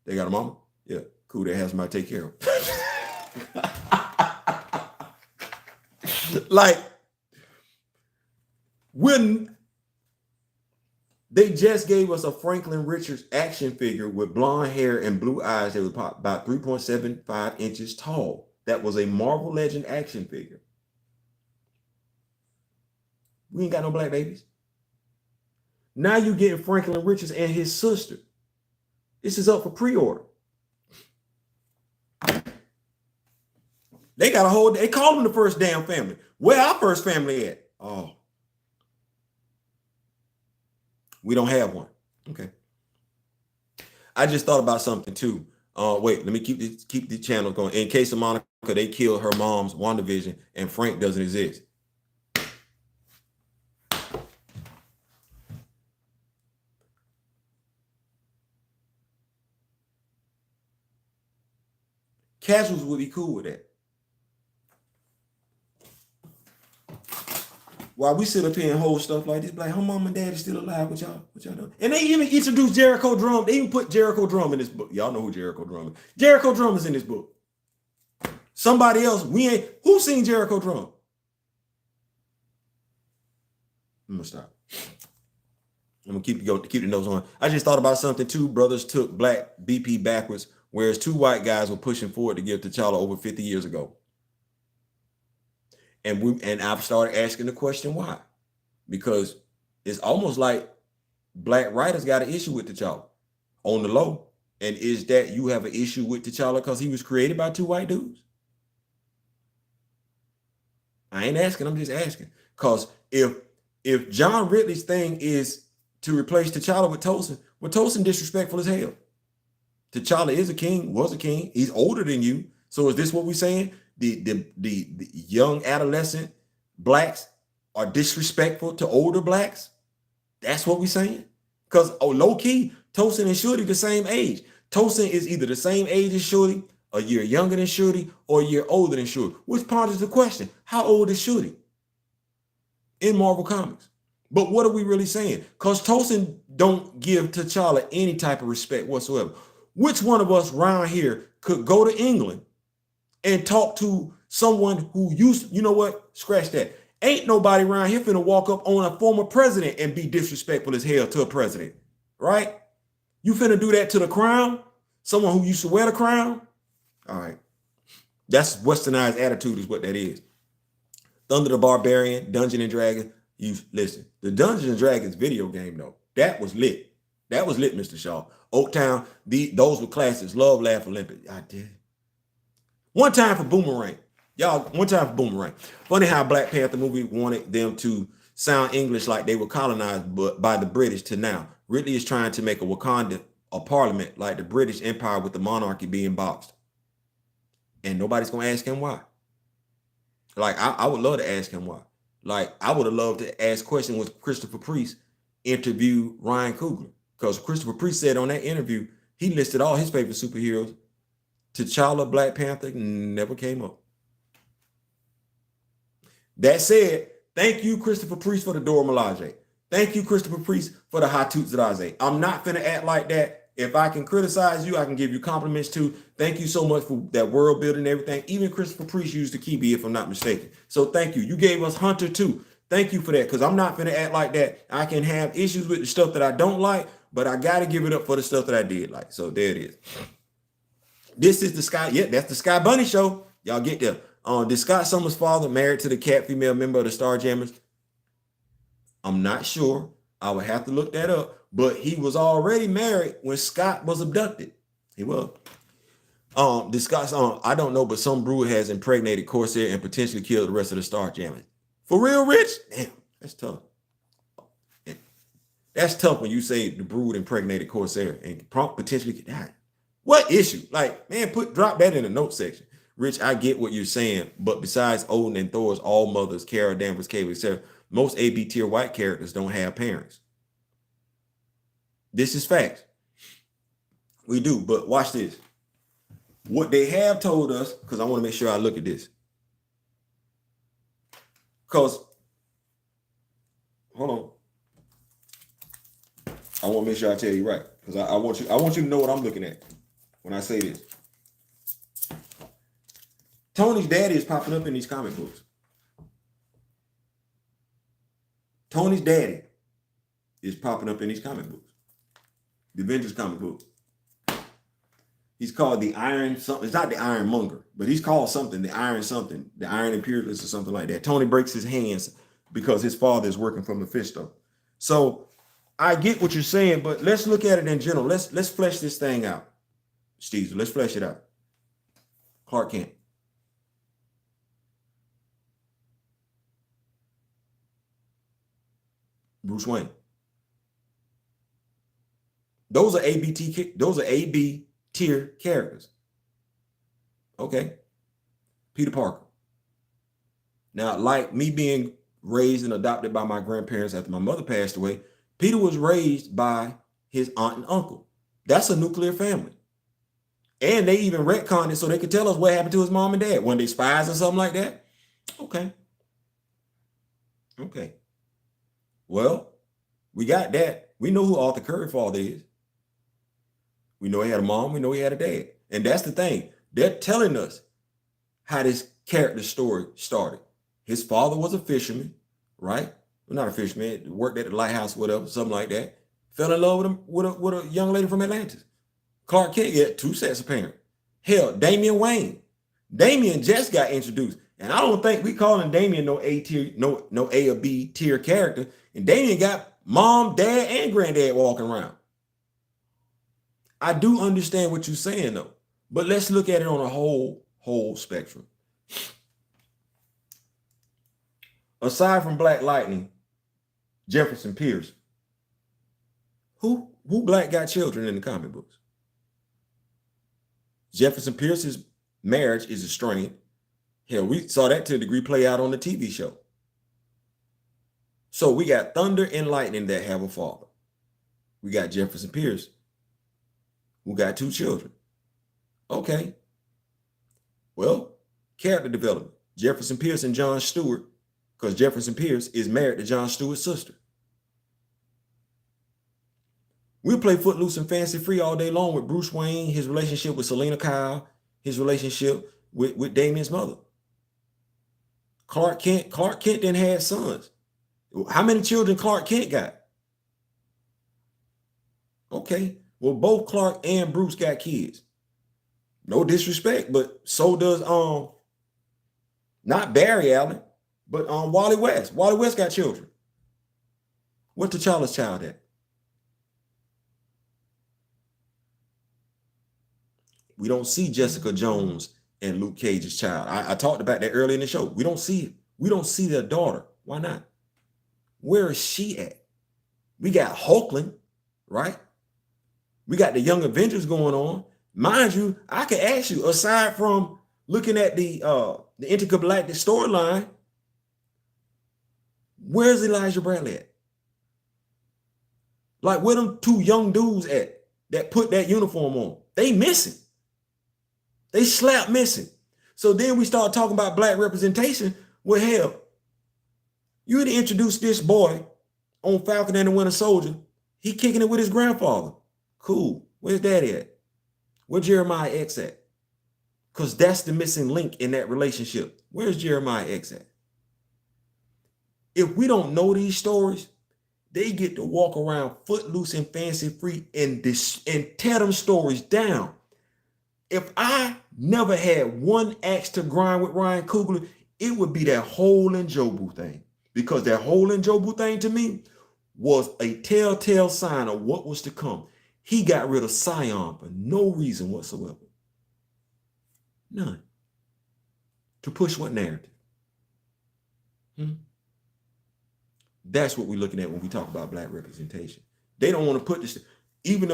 They got a mama? Yeah. Cool. They have somebody take care of them. Like, when they just gave us a Franklin Richards action figure with blonde hair and blue eyes that was about 3.75 inches tall. That was a Marvel Legend action figure. We ain't got no black babies. Now you're getting Franklin Richards and his sister. This is up for pre-order. They got a whole, they call them the first damn family. Where our first family at? Oh. We don't have one. Okay. I just thought about something too. Wait, let me keep the channel going. In case of Monica, they killed her mom's WandaVision and Frank doesn't exist. Casuals would be cool with that. While we sit up here and hold stuff like this, like, her mom and dad is still alive. What y'all doing? And they even introduced Jericho Drum. They even put Jericho Drum in this book. Y'all know who Jericho Drum is. Jericho Drum is in this book. Somebody else, who seen Jericho Drum? I'm gonna stop. I'm gonna keep the notes on. I just thought about something. Two brothers took black BP backwards, whereas two white guys were pushing forward to give T'Challa over 50 years ago. And I've started asking the question why, because it's almost like black writers got an issue with T'Challa on the low. And is that you have an issue with T'Challa because he was created by two white dudes? I ain't asking, I'm just asking. Because if John Ridley's thing is to replace T'Challa with Tosin, well, Tosin disrespectful as hell. T'Challa is a king, was a king. He's older than you. So is this what we're saying? The young adolescent blacks are disrespectful to older blacks? That's what we're saying? Because low key, Tosin and Shorty the same age. Tosin is either the same age as Shorty, a year younger than Shorty, or a year older than Shorty. Which poses the question, how old is Shorty in Marvel Comics? But what are we really saying? Because Tosin don't give T'Challa any type of respect whatsoever. Which one of us around here could go to England and talk to someone who you know what? Scratch that. Ain't nobody around here finna walk up on a former president and be disrespectful as hell to a president, right? You finna do that to the crown? Someone who used to wear the crown? All right. That's westernized attitude is what that is. Thunder the Barbarian, Dungeon and Dragon. You listen, the Dungeons and Dragons video game though, that was lit. That was lit, Mr. Shaw. Oaktown, those were classics. Love, Laugh, Olympic. I did. One time for Boomerang. Y'all, one time for Boomerang. Funny how Black Panther movie wanted them to sound English like they were colonized by the British to now. Ridley is trying to make a Wakanda a parliament like the British Empire with the monarchy being boxed. And nobody's going to ask him why. Like, I would love to ask him why. Like, I would have loved to ask questions when Christopher Priest interviewed Ryan Coogler. Because Christopher Priest said on that interview, he listed all his favorite superheroes. T'Challa, Black Panther never came up. That said, thank you, Christopher Priest, for the Dora Milaje. Thank you, Christopher Priest, for the Hatut Zadaze. I'm not finna act like that. If I can criticize you, I can give you compliments too. Thank you so much for that world building and everything. Even Christopher Priest used the Kibi, if I'm not mistaken. So thank you. You gave us Hunter too. Thank you for that, because I'm not finna act like that. I can have issues with the stuff that I don't like, but I got to give it up for the stuff that I did like. So there it is. This is the Sky. Yeah, that's the Sky Bunny show. Y'all get there. Did Scott Summers' father married to the cat female member of the Starjammers? I'm not sure. I would have to look that up. But he was already married when Scott was abducted. He was. Did Scott, I don't know, but some brood has impregnated Corsair and potentially killed the rest of the Starjammers. For real, Rich? Damn, that's tough. That's tough when you say the brood impregnated Corsair and prompt potentially could die. What issue? Like, man, drop that in the note section. Rich, I get what you're saying, but besides Odin and Thor's all mothers, Kara, Danvers, Cable, etc., most AB tier white characters don't have parents. This is facts. We do, but watch this. What they have told us, because I want to make sure I look at this. Because, hold on. I want to make sure I tell you right. Because I want you to know what I'm looking at when I say this. Tony's daddy is popping up in these comic books. Tony's daddy is popping up in these comic books. The Avengers comic book. He's called the Iron something. It's not the Iron Monger, but he's called something, the Iron something, the Iron Imperialist or something like that. Tony breaks his hands because his father is working for Mephisto. So I get what you're saying, but let's look at it in general. Let's flesh this thing out. Steve, let's flesh it out. Clark Kent. Bruce Wayne. Those are AB tier characters. Okay. Peter Parker. Now, like me being raised and adopted by my grandparents after my mother passed away, Peter was raised by his aunt and uncle. That's a nuclear family. And they even retconned it so they could tell us what happened to his mom and dad. When they spies or something like that? Okay. Okay. Well, we got that. We know who Arthur Curry's father is. We know he had a mom. We know he had a dad. And that's the thing. They're telling us how this character story started. His father was a fisherman, right? Well, not a fisherman. Worked at the lighthouse, whatever, something like that. Fell in love with a young lady from Atlantis. Clark Kent had 2 sets of parents. Hell, Damian Wayne. Damian just got introduced. And I don't think we calling Damian no A tier, no A or B tier character. And Damian got mom, dad, and granddad walking around. I do understand what you're saying though, but let's look at it on a whole spectrum. Aside from Black Lightning, Jefferson Pierce, who black got children in the comic books? Jefferson Pierce's marriage is estranged. Hell, we saw that to a degree play out on the TV show. So we got Thunder and Lightning that have a father. We got Jefferson Pierce, who got 2 children. Okay. Well, character development. Jefferson Pierce and John Stewart, because Jefferson Pierce is married to John Stewart's sister. We play Footloose and Fancy Free all day long with Bruce Wayne, his relationship with Selena Kyle, his relationship with Damian's mother. Clark Kent then had sons. How many children Clark Kent got? Okay. Well, both Clark and Bruce got kids. No disrespect, but so does not Barry Allen, but Wally West. Wally West got children. What's T'Challa's child at? We don't see Jessica Jones and Luke Cage's child. I talked about that earlier in the show. We don't see it. We don't see their daughter. Why not? Where is she at? We got Hulkling, right? We got the Young Avengers going on. Mind you, I could ask you, aside from looking at the intergalactic storyline, where's Elijah Bradley at? Like, where them 2 young dudes at that put that uniform on? They missing. They slap missing. So then we start talking about black representation. Well, hell, you had to introduce this boy on Falcon and the Winter Soldier. He kicking it with his grandfather. Cool. Where's daddy at? Where Jeremiah X at? Because that's the missing link in that relationship. Where's Jeremiah X at? If we don't know these stories, they get to walk around footloose and fancy free and tear them stories down. If I never had one axe to grind with Ryan Coogler, it would be that Hole and Jobu thing. Because that Hole and Jobu thing to me was a telltale sign of what was to come. He got rid of Scion for no reason whatsoever. None. To push what narrative? That's what we're looking at when we talk about black representation. They don't want to put this. Even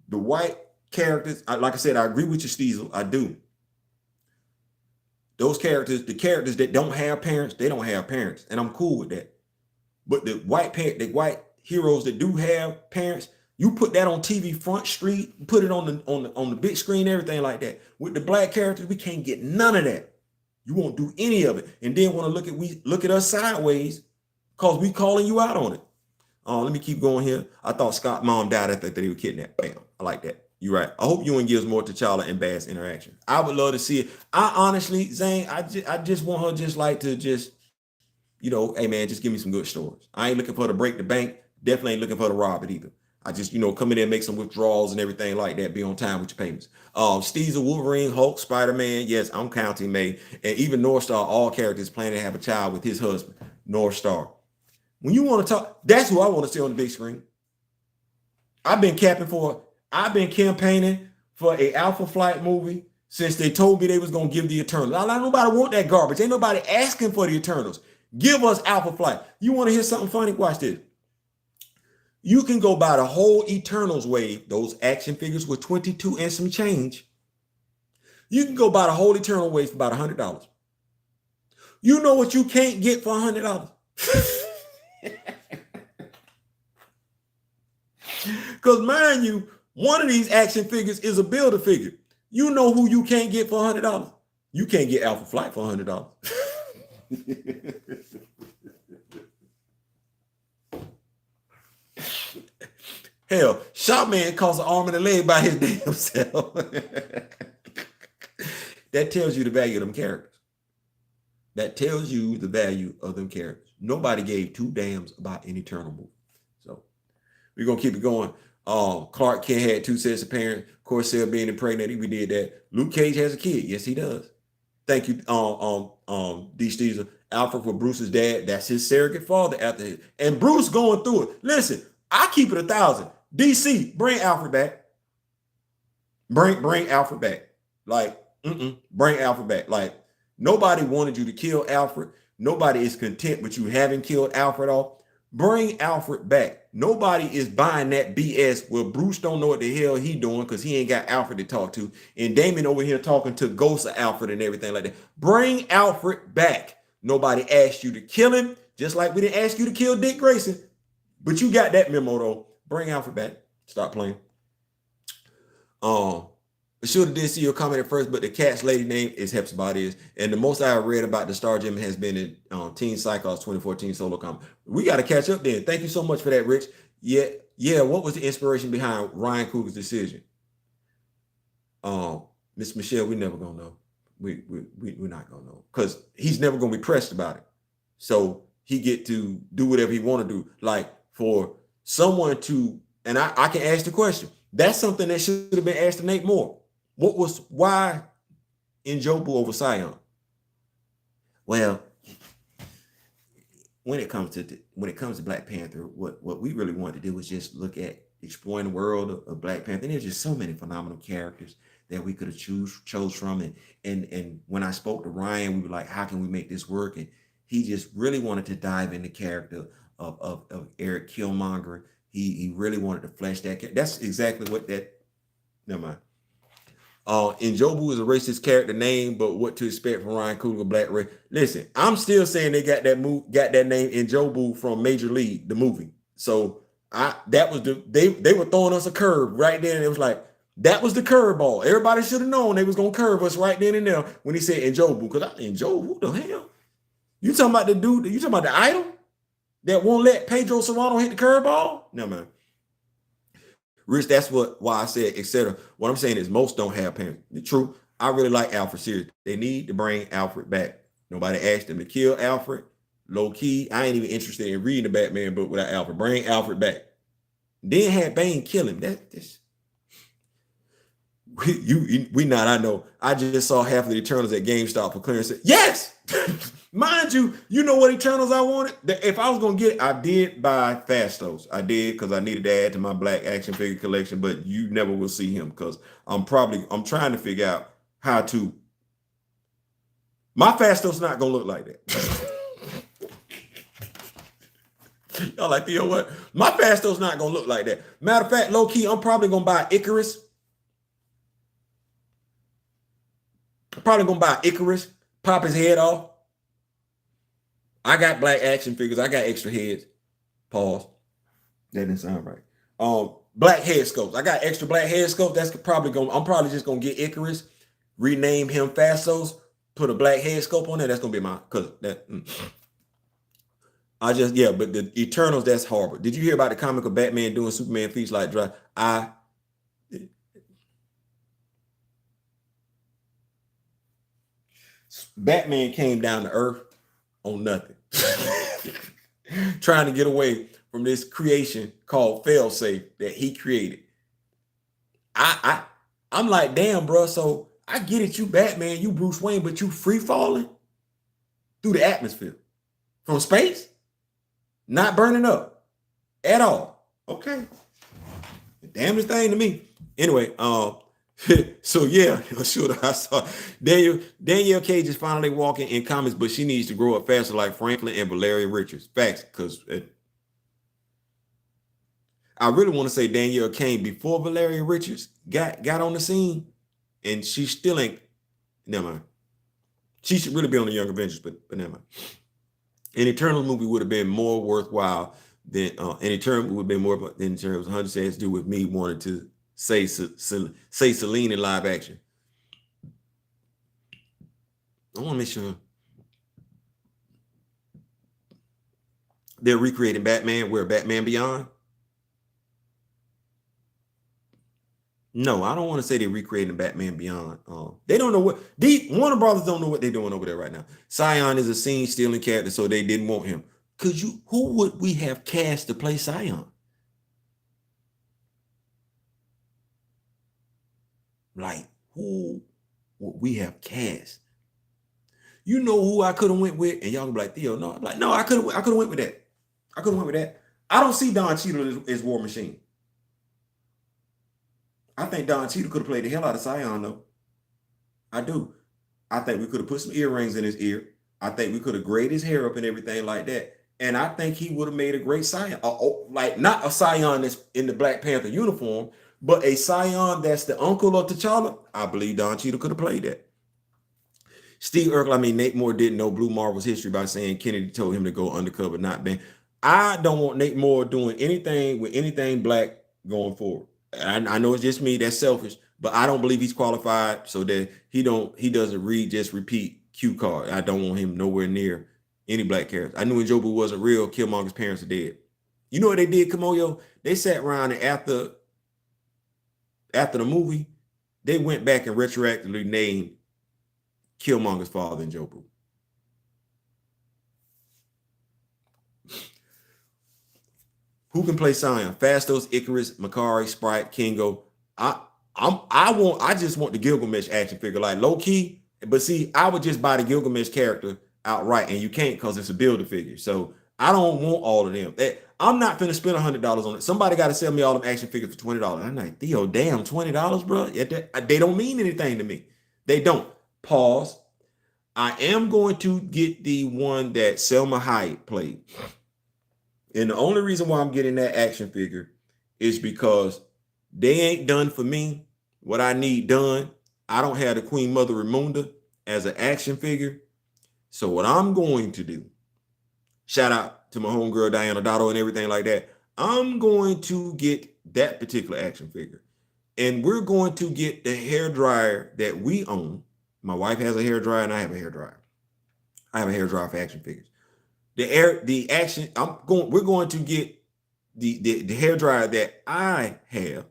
the white characters, like I said, I agree with you, Steezel. I do. Those characters, the characters that don't have parents, they don't have parents, and I'm cool with that. But the white heroes that do have parents, you put that on TV front street, put it on the big screen, everything like that. With the black characters, we can't get none of that. You won't do any of it, and then want to look at us sideways because we calling you out on it. Let me keep going here. I thought Scott's mom died after they were kidnapped. Bam, I like that. You're right. I hope Ewan gives more T'Challa and Bass interaction. I would love to see it. I honestly, Zane, I just want her hey man, just give me some good stories. I ain't looking for her to break the bank. Definitely ain't looking for her to rob it either. I just, come in there and make some withdrawals and everything like that. Be on time with your payments. Steve's a Wolverine, Hulk, Spider-Man. Yes, I'm counting May. And even North Star, all characters planning to have a child with his husband, North Star. When you want to talk, that's who I want to see on the big screen. I've been campaigning for a Alpha Flight movie since they told me they was going to give the Eternals. I nobody want that garbage. Ain't nobody asking for the Eternals. Give us Alpha Flight. You want to hear something funny? Watch this. You can go buy the whole Eternals wave. Those action figures were 22 and some change. You can go buy the whole Eternal wave for about $100. You know what you can't get for $100? Because mind you, one of these action figures is a builder figure. You know who you can't get for $100? You can't get Alpha Flight for $100. Hell, Shopman costs an arm and a leg by his damn self. That tells you the value of them characters. That tells you the value of them characters. Nobody gave two damns about an Eternal movie. So we're going to keep it going. Clark Kent had two sets of parents. Corsair being impregnated, we did that. Luke Cage has a kid. Yes, he does. Thank you, D. Steezer. Alfred for Bruce's dad. That's his surrogate father after his. And Bruce going through it. Listen, I keep it 1,000. DC, bring Alfred back. Bring Alfred back. Like, bring Alfred back. Like, nobody wanted you to kill Alfred. Nobody is content with you having killed Alfred off. Bring Alfred back. Nobody is buying that BS where Bruce don't know what the hell he doing because he ain't got Alfred to talk to. And Damon over here talking to ghosts of Alfred and everything like that. Bring Alfred back. Nobody asked you to kill him, just like we didn't ask you to kill Dick Grayson. But you got that memo though. Bring Alfred back. Stop playing. I should have did see your comment at first, but the cat's lady name is Hepzibah. And the most I read about the Star Gem has been in Teen Cyclops 2014 solo comic. We got to catch up then. Thank you so much for that, Rich. Yeah. What was the inspiration behind Ryan Coogler's decision? Miss Michelle, we never gonna know. We're not gonna know because he's never gonna be pressed about it. So he get to do whatever he want to do. Like for someone to, and I can ask the question. That's something that should have been asked to Nate Moore. Why Njobu over Sion? Well, when it comes to Black Panther, what we really wanted to do was just look at exploring the world of Black Panther. And there's just so many phenomenal characters that we could have chose from. And when I spoke to Ryan, we were like, how can we make this work? And he just really wanted to dive in the character of Eric Killmonger. He really wanted to flesh that character. That's exactly what that. Never mind. Njobu is a racist character name, but what to expect from Ryan Coogler, Black Ray? Listen, I'm still saying they got that name Njobu from Major League, the movie. So they were throwing us a curve right there, and it was like that was the curveball. Everybody should have known they was gonna curve us right then and there when he said Njobu. Because Njobu, who the hell? You talking about the dude? You talking about the idol that won't let Pedro Serrano hit the curveball? No man. Rich, that's why I said, etc. What I'm saying is most don't have parents. The truth, I really like Alfred series. They need to bring Alfred back. Nobody asked them to kill Alfred. Low key, I ain't even interested in reading the Batman book without Alfred. Bring Alfred back. Then had Bane kill him. We not. I know. I just saw half of the Eternals at GameStop for clearance. Yes. Mind you, you know what Eternals I wanted? If I was gonna get it, I did buy Fastos. I did because I needed to add to my black action figure collection, but you never will see him because I'm trying to figure out how to. My Fastos not gonna look like that. Y'all like, you know what? My Fasto's not gonna look like that. Matter of fact, low key, I'm probably gonna buy Icarus. I'm probably gonna buy Icarus, pop his head off. I got black action figures. I got extra heads. Pause. That didn't sound right. Black head sculpts. I got extra black head sculpts. That's probably gonna. I'm probably just gonna get Icarus, rename him Fastos, put a black head sculpt on there. That's gonna be my because that. I just but the Eternals, that's horrible. Did you hear about the comic of Batman doing Superman feats like dry? Batman came down to earth on nothing. Trying to get away from this creation called failsafe that he created. I'm like, damn, bro. So I get it, you Batman, you Bruce Wayne, but you free falling through the atmosphere from space, not burning up at all. Okay, the damnedest thing to me. Anyway, so yeah, sure. I saw Danielle Cage is finally walking in comics, but she needs to grow up faster, like Franklin and Valeria Richards. Facts, because I really want to say Danielle came before Valeria Richards got on the scene, and she still ain't. Never mind. She should really be on the Young Avengers, but never mind. An Eternals movie would have been more worthwhile than an Eternals would have been more than terms 100 has to do with me wanting to say Celine in live action. I want to make sure they're recreating Batman. Where Batman Beyond? No, I don't want to say they're recreating Batman Beyond. They don't know what Warner Brothers don't know what they're doing over there right now. Scion is a scene stealing character, so they didn't want him. Who would we have cast to play Scion? Like, who would we have cast? You know who I could have went with, and y'all gonna be like, Theo, no. I'm like, no, I could have went with that. I don't see Don Cheadle as War Machine. I think Don Cheadle could have played the hell out of Scion, though. I do. I think we could have put some earrings in his ear. I think we could have grayed his hair up and everything like that. And I think he would have made a great Scion. Like, not a Scion that's in the Black Panther uniform, but a Scion that's the uncle of T'Challa. I believe Don Cheadle could have played that. Steve Urkel, Nate Moore didn't know Blue Marvel's history by saying Kennedy told him to go undercover, not ban. I don't want Nate Moore doing anything with anything black going forward. I know it's just me, that's selfish, but I don't believe he's qualified, so that he doesn't repeat cue card. I don't want him nowhere near any black characters. I knew when Jobu wasn't real, Killmonger's parents are dead. You know what they did, Kamoyo? They sat around and after the movie, they went back and retroactively named Killmonger's father and Jobu. Who can play Scion? Fastos, Icarus, Makari, Sprite, Kingo. I just want the Gilgamesh action figure, like low key. But see, I would just buy the Gilgamesh character outright, and you can't because it's a builder figure. So I don't want all of them. I'm not finna spend $100 on it. Somebody got to sell me all them action figures for $20. I'm like, Theo, damn, $20, bro. They don't mean anything to me. They don't. Pause. I am going to get the one that Selma Hayek played. And the only reason why I'm getting that action figure is because they ain't done for me what I need done. I don't have the Queen Mother Ramunda as an action figure. So what I'm going to do, shout out to my homegirl Diana Dotto and everything like that, I'm going to get that particular action figure. And we're going to get the hair dryer that we own. My wife has a hair dryer and I have a hair dryer. I have a hair dryer for action figures. We're going to get the hair dryer that I have,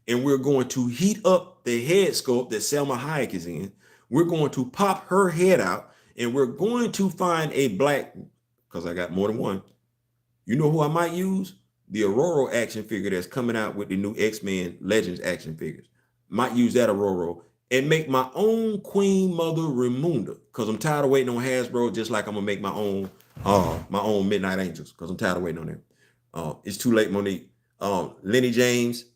and we're going to heat up the head sculpt that Selma Hayek is in. We're going to pop her head out, and we're going to find a black, because I got more than one. You know who I might use? The Aurora action figure that's coming out with the new X-Men Legends action figures. Might use that Aurora and make my own Queen Mother Ramunda, because I'm tired of waiting on Hasbro, just like I'm gonna make my own Midnight Angels, because I'm tired of waiting on them. It's too late, Monique. Lenny James,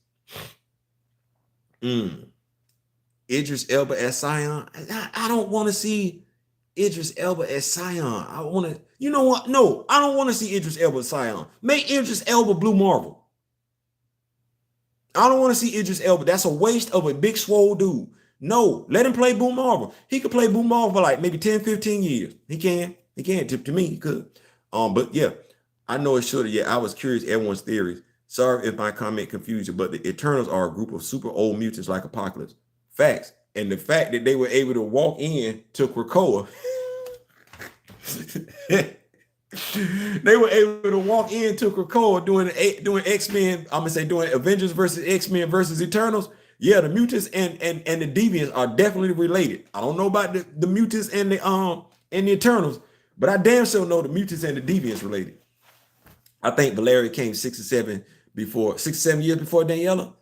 Idris Elba as Scion. I don't want to see Idris Elba as Scion. I want to, you know what? No, I don't want to see Idris Elba as Scion. Make Idris Elba Blue Marvel. I don't want to see Idris Elba. That's a waste of a big swole dude. No, let him play Blue Marvel. He could play Blue Marvel for like maybe 10, 15 years. He can. To me, he could. But yeah, I know it should have. Yeah, I was curious everyone's theories. Sorry if my comment confused you, but the Eternals are a group of super old mutants like Apocalypse. Facts. And the fact that they were able to walk in to Krakoa, they were able to walk into Krakoa doing X-Men. I'm gonna say doing Avengers versus X-Men versus Eternals. Yeah, the mutants and the deviants are definitely related. I don't know about the mutants and the Eternals, but I damn sure know the mutants and the deviants related. I think Valeria came 6 or 7 years before Daniela.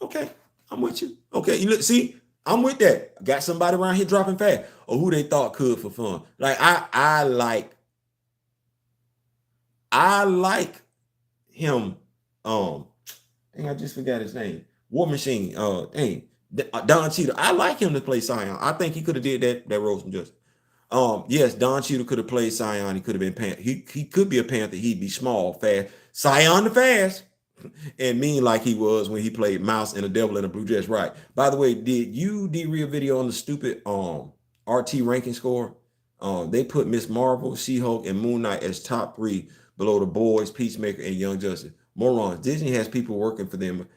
Okay, I'm with you. Okay, you look, see, I'm with that. Got somebody around here dropping fast, or who they thought could for fun. Like I like him. I just forgot his name. War Machine. Don Cheadle. I like him to play Scion. I think he could have did that role some justice. Yes, Don Cheadle could have played Scion. He could have been Panther. He could be a Panther. He'd be small, fast. Scion the fast. And mean like he was when he played Mouse and a Devil in a Blue Dress. Right. By the way, did you derail video on the stupid RT ranking score? They put Miss Marvel, She-Hulk, and Moon Knight as top 3 below The Boys, Peacemaker, and Young Justice. Morons. Disney has people working for them.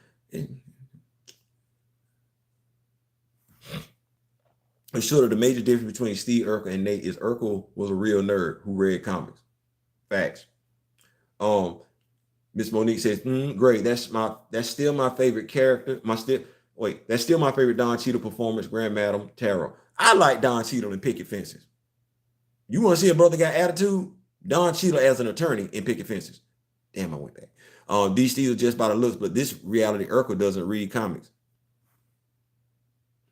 It's sure that the major difference between Steve Urkel and Nate is Urkel was a real nerd who read comics. Facts. Miss Monique says, great. That's still my favorite character. That's still my favorite Don Cheadle performance, Grand Madam Tarot. I like Don Cheadle in Picket Fences. You want to see a brother got attitude? Don Cheadle as an attorney in Picket Fences. Damn, I went back. These Steels just by the looks, but this reality Urkel doesn't read comics.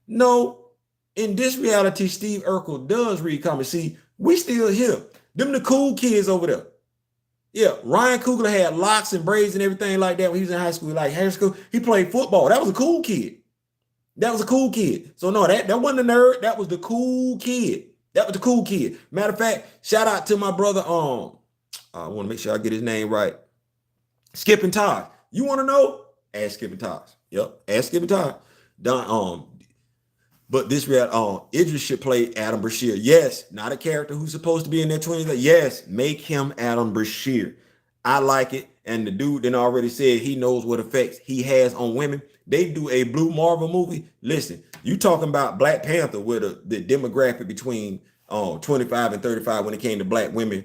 No, in this reality, Steve Urkel does read comics. See, we still here. Them the cool kids over there. Yeah, Ryan Coogler had locks and braids and everything like that when he was in high school. Like high school, he played football. That was a cool kid. So no, that wasn't a nerd. That was the cool kid. Matter of fact, shout out to my brother. I want to make sure I get his name right. Skip and Todd. You want to know? Ask Skip and Todd. Yep, ask Skip and Todd. But this Idris should play Adam Brashear. Yes, not a character who's supposed to be in their 20s. Yes, make him Adam Brashear. I like it. And the dude then already said he knows what effects he has on women. They do a Blue Marvel movie. Listen, you talking about Black Panther with the demographic between 25 and 35 when it came to black women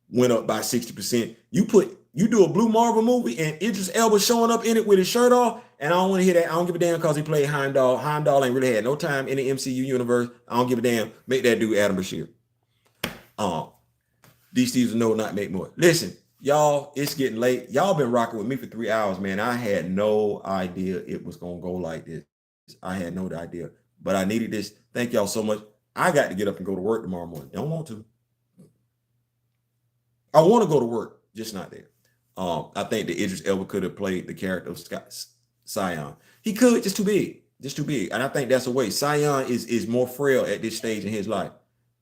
went up by 60%. You do a Blue Marvel movie and Idris Elba showing up in it with his shirt off, and I don't want to hear that. I don't give a damn because he played Heimdall. Heimdall ain't really had no time in the MCU universe. I don't give a damn. Make that dude Adam Brashear. These Steves know not make more. Listen, y'all, it's getting late. Y'all been rocking with me for 3 hours, man. I had no idea it was going to go like this. I had no idea, but I needed this. Thank y'all so much. I got to get up and go to work tomorrow morning. Don't want to. I want to go to work, just not there. I think that Idris Elba could have played the character of Scion. He could, just too big. And I think that's a way. Scion is more frail at this stage in his life.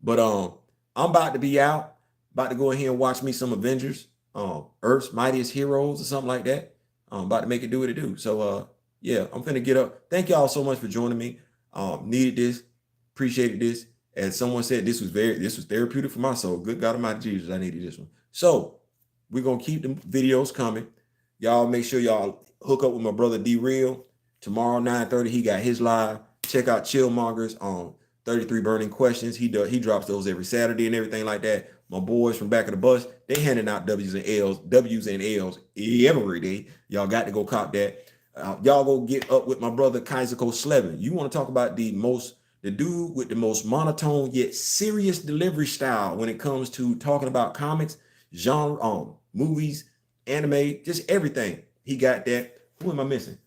But I'm about to be out, about to go ahead and watch me some Avengers, Earth's Mightiest Heroes or something like that. I'm about to make it do what it do. So yeah, I'm finna get up. Thank y'all so much for joining me. Needed this, appreciated this. As someone said, this was therapeutic for my soul. Good God Almighty Jesus, I needed this one. So we're gonna keep the videos coming. Y'all make sure y'all hook up with my brother D Real. Tomorrow, 9:30, he got his live. Check out Chillmongers on 33 Burning Questions. He drops those every Saturday and everything like that. My boys from Back of the Bus, they handing out W's and L's every day. Y'all got to go cop that. Y'all go get up with my brother Kaisako Slevin. You want to talk about the dude with the most monotone yet serious delivery style when it comes to talking about comics, genre, movies, anime, just everything. He got that. Who am I missing?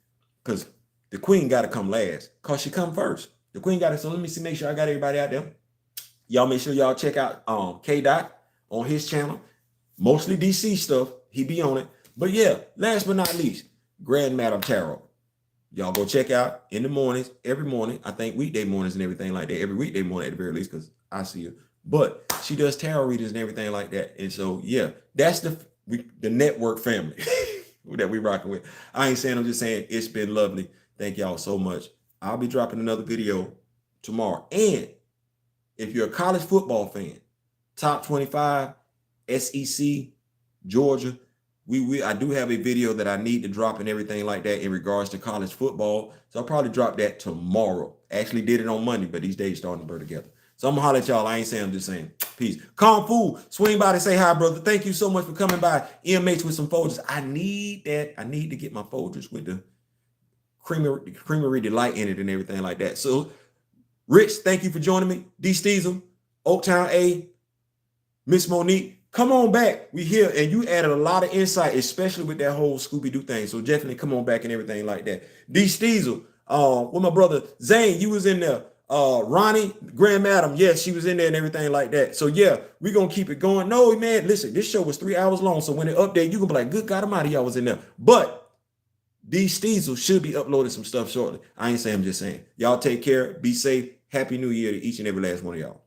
Because the queen got to come last because she come first. The queen got to. So let me see, make sure I got everybody out there. Y'all make sure y'all check out K-Dot on his channel. Mostly DC stuff. He be on it. But yeah, last but not least, Grand Madam Tarot. Y'all go check out in the mornings, every morning. I think weekday mornings and everything like that. Every weekday morning at the very least, because I see her. but she does tarot readings and everything like that. And so, yeah, that's the network family that we rocking with. I ain't saying, I'm just saying it's been lovely. Thank y'all so much. I'll be dropping another video tomorrow. And if you're a college football fan, top 25, SEC, Georgia, I do have a video that I need to drop and everything like that in regards to college football. So I'll probably drop that tomorrow. Actually did it on Monday, but these days starting to blur together. So I'm gonna holler at y'all. I ain't saying, I'm just saying. Peace. Kung Fu, swing by to say hi, brother. Thank you so much for coming by. MH with some Folgers. I need that. I need to get my Folgers with the creamery delight in it and everything like that. So Rich, thank you for joining me. D Steezel, Oaktown A, Miss Monique. Come on back. We here, and you added a lot of insight, especially with that whole Scooby-Doo thing. So definitely come on back and everything like that. D Steezel, with my brother Zane, you was in there. Ronnie, Grand Madam, yes, she was in there and everything like that. So yeah, we're gonna keep it going. No, man, listen, this show was 3 hours long. So when it update, you gonna be like, good God Almighty, y'all was in there. But D Steezel should be uploading some stuff shortly. I ain't saying, I'm just saying. Y'all take care, be safe. Happy New Year to each and every last one of y'all.